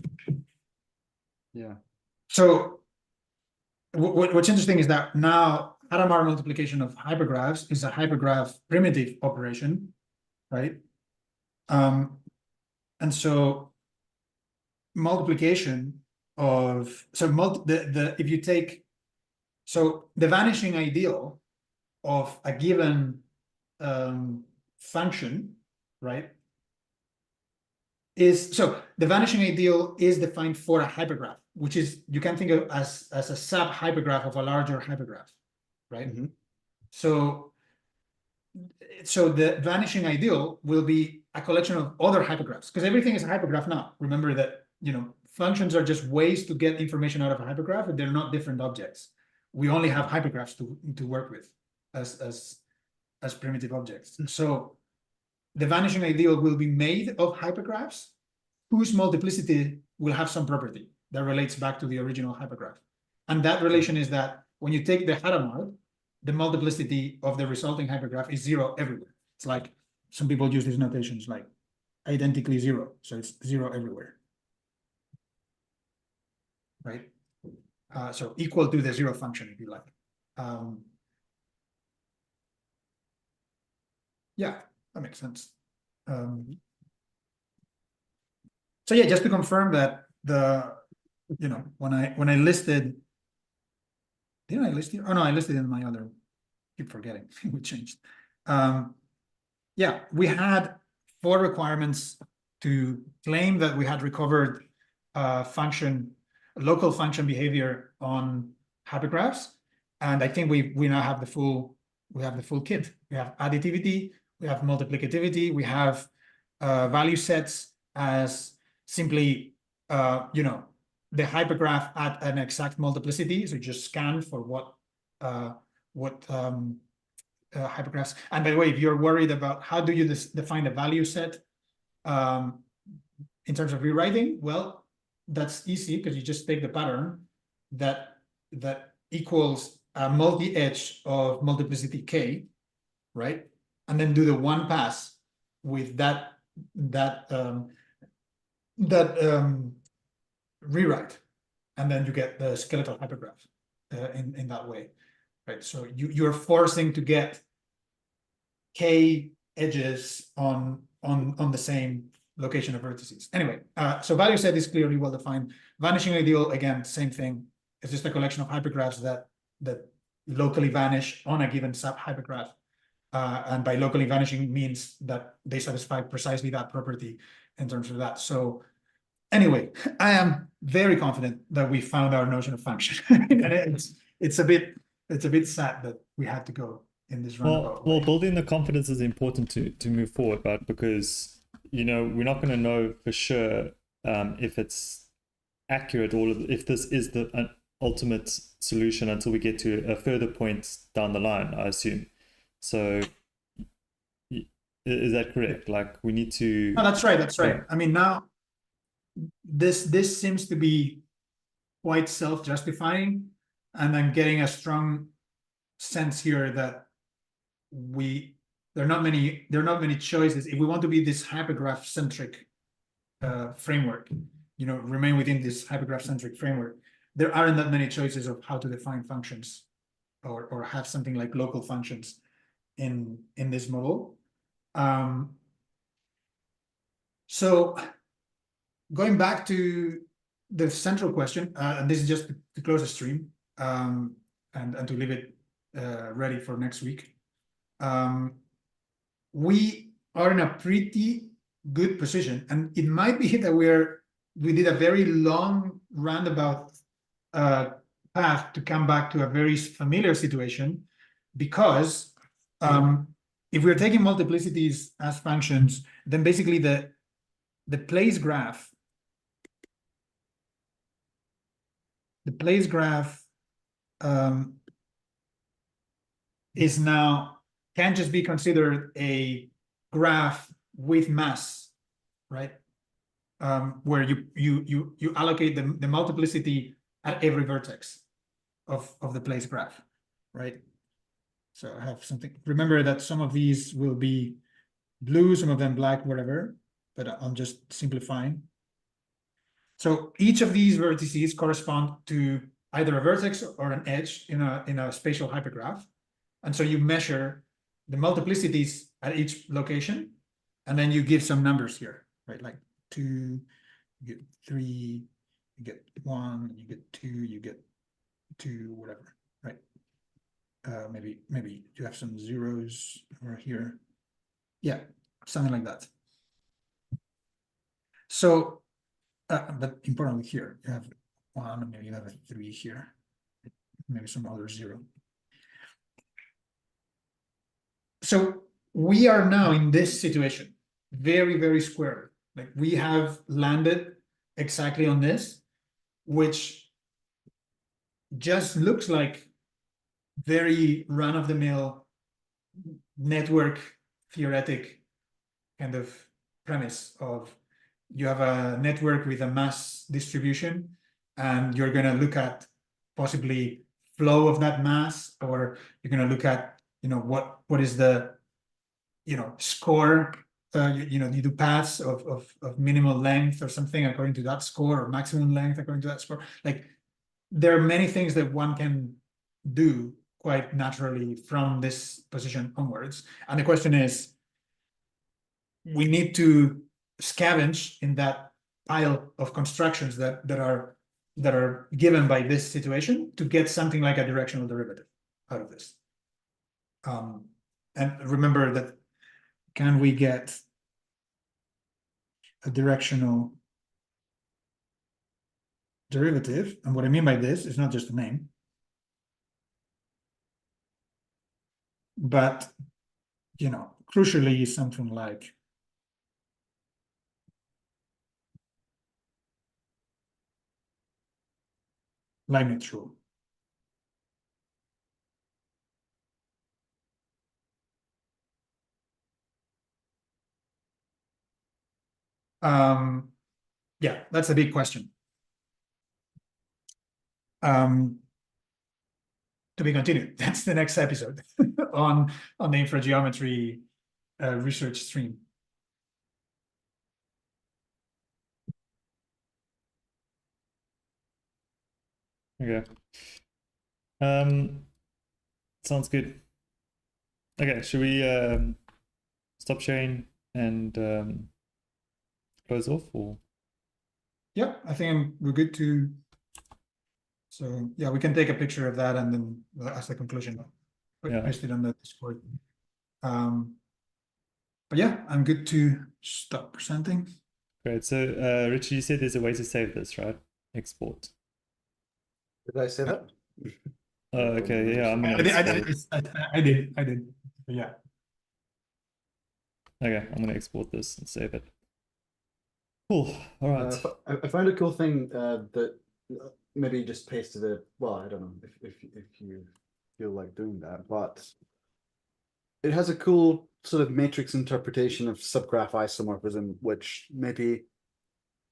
Yeah. So what's interesting is that now Hadamard multiplication of hypergraphs is a hypergraph primitive operation, right? And so multiplication of if you take, so the vanishing ideal of a given function, right, is, so the vanishing ideal is defined for a hypergraph, which is, you can think of as a sub hypergraph of a larger hypergraph, right? So the vanishing ideal will be a collection of other hypergraphs, because everything is a hypergraph now. Remember that functions are just ways to get information out of a hypergraph, and they're not different objects. We only have hypergraphs to work with as primitive objects. So the vanishing ideal will be made of hypergraphs whose multiplicity will have some property that relates back to the original hypergraph. And that relation is that when you take the Hadamard, the multiplicity of the resulting hypergraph is 0 everywhere. It's like, some people use these notations like identically 0. So it's 0 everywhere. Right? So equal to the 0 function, if you like. Yeah, that makes sense. So yeah, just to confirm that when I listed, didn't I list it? Oh no, I listed in my other, keep forgetting, we changed. Yeah, we had 4 requirements to claim that we had recovered local function behavior on hypergraphs. And I think we now have the full kit. We have additivity, we have multiplicativity, we have value sets as simply the hypergraph at an exact multiplicity. So you just scan for what hypergraphs. And by the way, if you're worried about how do you define a value set in terms of rewriting, well, that's easy because you just take the pattern that equals a multi-edge of multiplicity k, right? And then do the one pass with that rewrite, and then you get the skeletal hypergraph in that way, right? So you're forcing to get k edges on the same location of vertices. Anyway, so value set is clearly well defined. Vanishing ideal, again, same thing. It's just a collection of hypergraphs that locally vanish on a given sub hypergraph. And by locally vanishing means that they satisfy precisely that property in terms of that. So anyway, I am very confident that we found our notion of function. And it's a bit sad that we had to go in this roundabout way. Well, building the confidence is important to move forward, but because we're not going to know for sure if it's accurate or if this is the ultimate solution until we get to a further point down the line, I assume. So is that correct? Like we need to... No, that's right. That's right. I mean, now this seems to be quite self-justifying, and I'm getting a strong sense here that there are not many choices. If we want to be this hypergraph centric framework, remain within this hypergraph centric framework, there aren't that many choices of how to define functions or have something like local functions in this model. So going back to the central question, and this is just to close the stream and to leave it ready for next week. We are in a pretty good position, and it might be that we did a very long roundabout path to come back to a very familiar situation, because if we're taking multiplicities as functions, then basically the place graph can just be considered a graph with mass, right? Where you allocate the multiplicity at every vertex of the place graph, right? So I have something. Remember that some of these will be blue, some of them black, whatever, but I'm just simplifying. So each of these vertices correspond to either a vertex or an edge in a spatial hypergraph. And so you measure the multiplicities at each location, and then you give some numbers here, right? Like 2, you get 3, you get 1, you get 2, you get 2, whatever, right? Maybe you have some zeros over here. Yeah, something like that. So, but importantly here, you have 1, maybe you have a 3 here, maybe some other 0. So we are now in this situation, very, very square. Like we have landed exactly on this, which just looks like very run-of-the-mill network theoretic kind of premise of you have a network with a mass distribution, and you're going to look at possibly flow of that mass, or you're going to look at what is the score. You do paths of minimal length or something according to that score, or maximum length according to that score. Like there are many things that one can do quite naturally from this position onwards. And the question is, we need to scavenge in that pile of constructions that are given by this situation to get something like a directional derivative out of this. And remember that, can we get a directional derivative. And what I mean by this is not just a name, but, you know, crucially something like Leibniz rule. Yeah, that's a big question. To be continued. That's the next episode on the infrageometry research stream. Okay. Sounds good. Okay, should we stop sharing and close off, or? Yeah, I think we're good to. So yeah, we can take a picture of that and then as the conclusion, Yeah. paste it on the Discord. But yeah, I'm good to stop presenting. Great. So Richard, you said there's a way to save this, right? Export. Did I say that? Okay, yeah, I'm gonna export it. I did. But yeah. Okay, I'm gonna export this and save it. Cool. All right. I found a cool thing that maybe just pasted it. Well, I don't know if you feel like doing that, but it has a cool sort of matrix interpretation of subgraph isomorphism, which maybe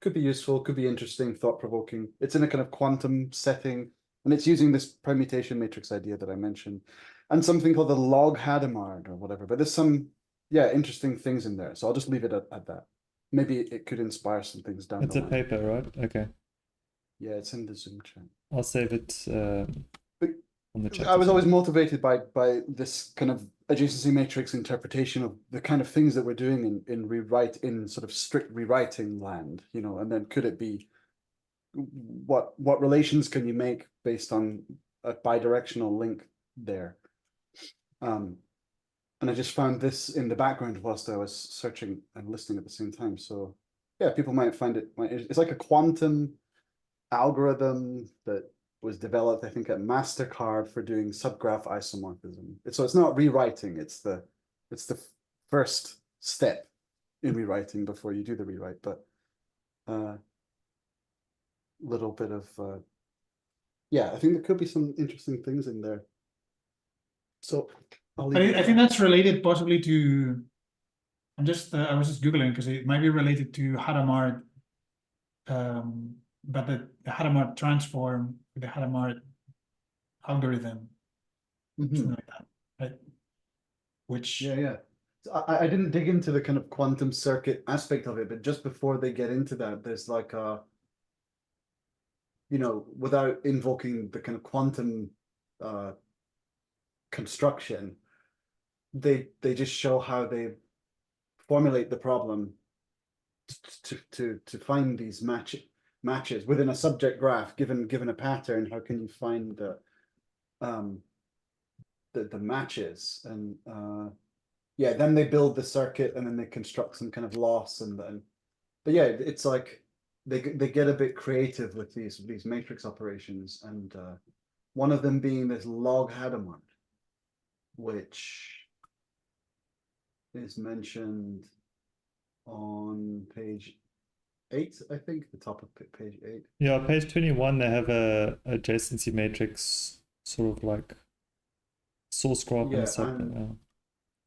could be useful, could be interesting, thought-provoking. It's in a kind of quantum setting, and it's using this permutation matrix idea that I mentioned, and something called the log Hadamard or whatever. But there's some, yeah, interesting things in there. So I'll just leave it at that. Maybe it could inspire some things down It's the a line. paper, right? Okay. Yeah, it's in the Zoom chat. I'll save it on the chat. I was always motivated by this kind of adjacency matrix interpretation of the kind of things that we're doing in sort of strict rewriting land, you know, and then could it be what relations can you make based on a bidirectional link there? And I just found this in the background whilst I was searching and listening at the same time. So yeah, people might find it's like a quantum algorithm that was developed, I think, at MasterCard for doing subgraph isomorphism. So it's not rewriting, it's the first step in rewriting before you do the rewrite, but little bit of yeah, I think there could be some interesting things in there. So I think that's related possibly to. I was just Googling because it might be related to Hadamard, but the Hadamard transform, the Hadamard algorithm, something like that, right? Which yeah. So I didn't dig into the kind of quantum circuit aspect of it, but just before they get into that, there's like a, you know, without invoking the kind of quantum construction, they just show how they formulate the problem to find these matches within a subject graph. Given a pattern, how can you find the matches? And yeah, then they build the circuit and then they construct some kind of loss, and then, but yeah, it's like they get a bit creative with these matrix operations, and one of them being this log Hadamard, which is mentioned on page 8, I think, the top of page 8. Yeah, page 21, they have a adjacency matrix, sort of like source graph and stuff.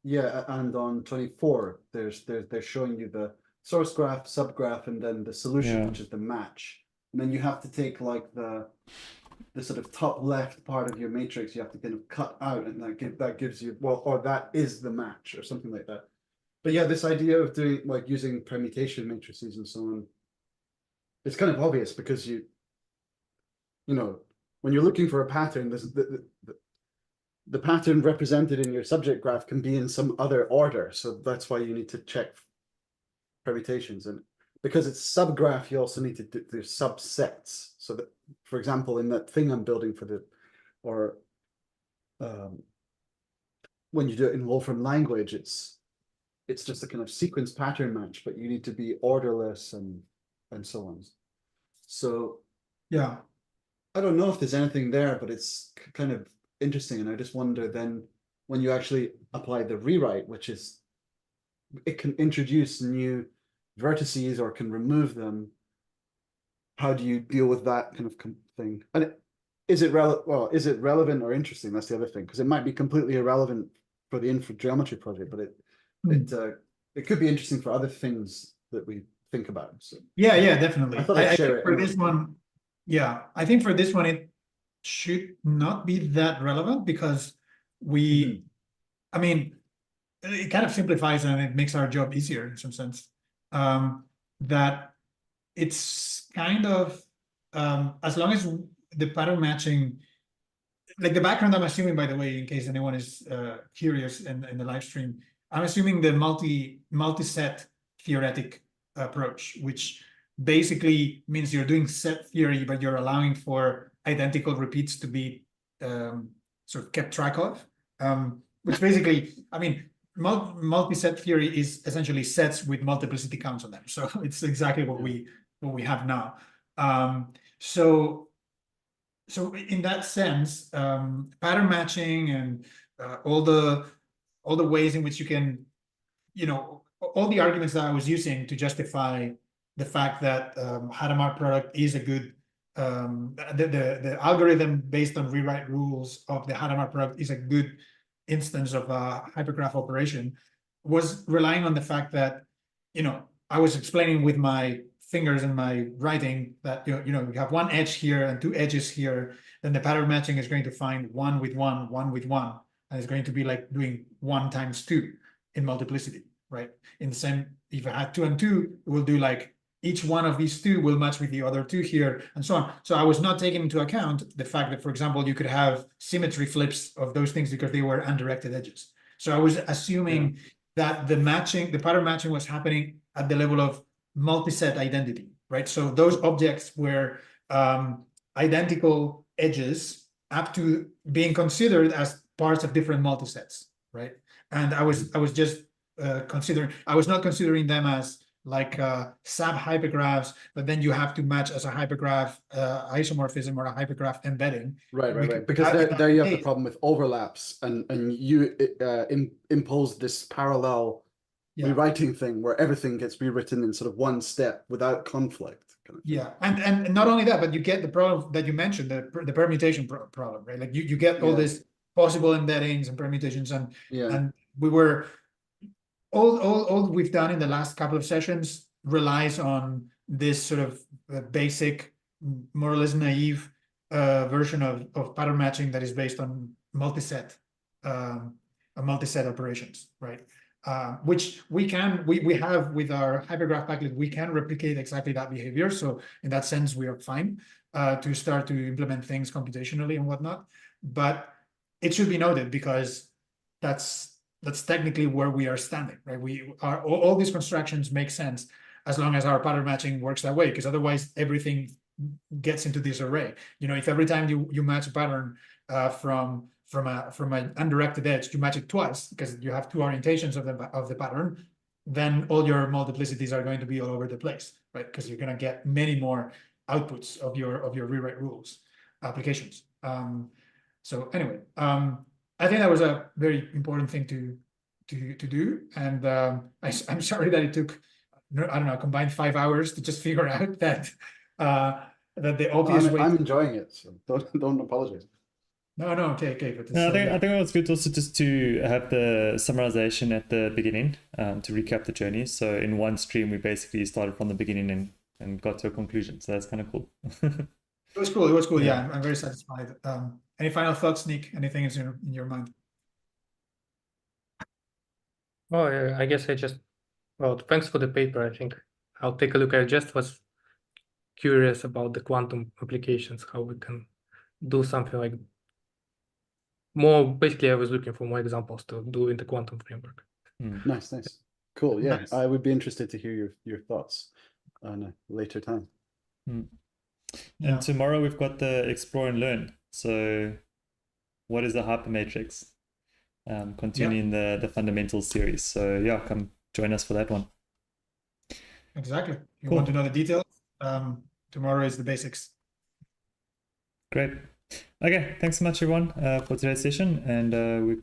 Yeah, and on 24, they're showing you the source graph, subgraph, and then the solution, which is the match. And then you have to take like the sort of top left part of your matrix, you have to kind of cut out, and that gives you, well, or that is the match or something like that. But yeah, this idea of doing like using permutation matrices and so on, it's kind of obvious because you know, when you're looking for a pattern, the pattern represented in your subject graph can be in some other order. So that's why you need to check permutations. And because it's subgraph, you also need to do subsets. So that, for example, in that thing I'm building for when you do it in Wolfram language, it's just a kind of sequence pattern match, but you need to be orderless and so on. So Yeah. I don't know if there's anything there, but it's kind of interesting. And I just wonder then when you actually apply the rewrite, which is, it can introduce new vertices or can remove them. How do you deal with that kind of thing? And is it relevant or interesting? That's the other thing, because it might be completely irrelevant for the Infrageometry project, but it could be interesting for other things that we think about. So Yeah, definitely. I thought I'd share think it for anyway. this one, yeah, I think for this one it should not be that relevant because we, I mean, it kind of simplifies and it makes our job easier in some sense. That it's kind of as long as the pattern matching, like the background I'm assuming, by the way, in case anyone is curious in the live stream, I'm assuming the multi-set theoretic approach, which basically means you're doing set theory, but you're allowing for identical repeats to be sort of kept track of. Which basically, I mean, multi-set theory is essentially sets with multiplicity counts on them. So it's exactly what we have now. So in that sense, pattern matching and all the ways in which you can, all the arguments that I was using to justify the fact that Hadamard product is a good, the algorithm based on rewrite rules of the Hadamard product is a good instance of a hypergraph operation, was relying on the fact that, I was explaining with my fingers and my writing that you have one edge here and two edges here, then the pattern matching is going to find one with one, one with one, and it's going to be like doing 1 times 2 in multiplicity, right? In the same, if I had 2 and 2, it will do like each one of these 2 will match with the other 2 here, and so on. So I was not taking into account the fact that, for example, you could have symmetry flips of those things because they were undirected edges. So I was assuming that the pattern matching was happening at the level of multi-set identity, right? So those objects were identical edges up to being considered as parts of different multisets, right? And I was just considering, I was not considering them as like sub hypergraphs, but then you have to match as a hypergraph isomorphism or a hypergraph embedding. Right. Because there you have the problem with overlaps, and you impose this parallel rewriting thing where everything gets rewritten in sort of one step without conflict. Yeah, and not only that, but you get the problem that you mentioned, the permutation problem, right? Like you get all these possible embeddings and permutations, and we were all we've done in the last couple of sessions relies on this sort of basic, more or less naive version of pattern matching that is based on multi-set operations, right? Which we have with our hypergraph packlet, we can replicate exactly that behavior. So in that sense, we are fine to start to implement things computationally and whatnot. But it should be noted because that's technically where we are standing, right? We are all these constructions make sense as long as our pattern matching works that way, because otherwise everything gets into this array. If every time you match a pattern from an undirected edge, you match it twice because you have 2 orientations of the pattern, then all your multiplicities are going to be all over the place, right? Because you're going to get many more outputs of your rewrite rules applications. So anyway, I think that was a very important thing to do, and I'm sorry that it took, I don't know, combined 5 hours to just figure out that the obvious way. I'm enjoying it, so don't apologize. No, okay. But no, I think it was good also just to have the summarization at the beginning to recap the journey. So in one stream, we basically started from the beginning and got to a conclusion. So that's kind of cool. It was cool. Yeah, I'm very satisfied. Any final thoughts, Nick? Anything is in your mind? Oh, I guess thanks for the paper. I think I'll take a look. I just was curious about the quantum applications, how we can do something like more. Basically, I was looking for more examples to do in the quantum framework. Nice. Cool. Yeah, Nice. I would be interested to hear your thoughts on a later time. And tomorrow we've got the Explore and Learn. So what is a hypermatrix? Continuing the fundamentals series. So come join us for that one. Exactly. You Cool. want to know the details? Tomorrow is the basics. Great. Okay, thanks so much everyone for today's session, and we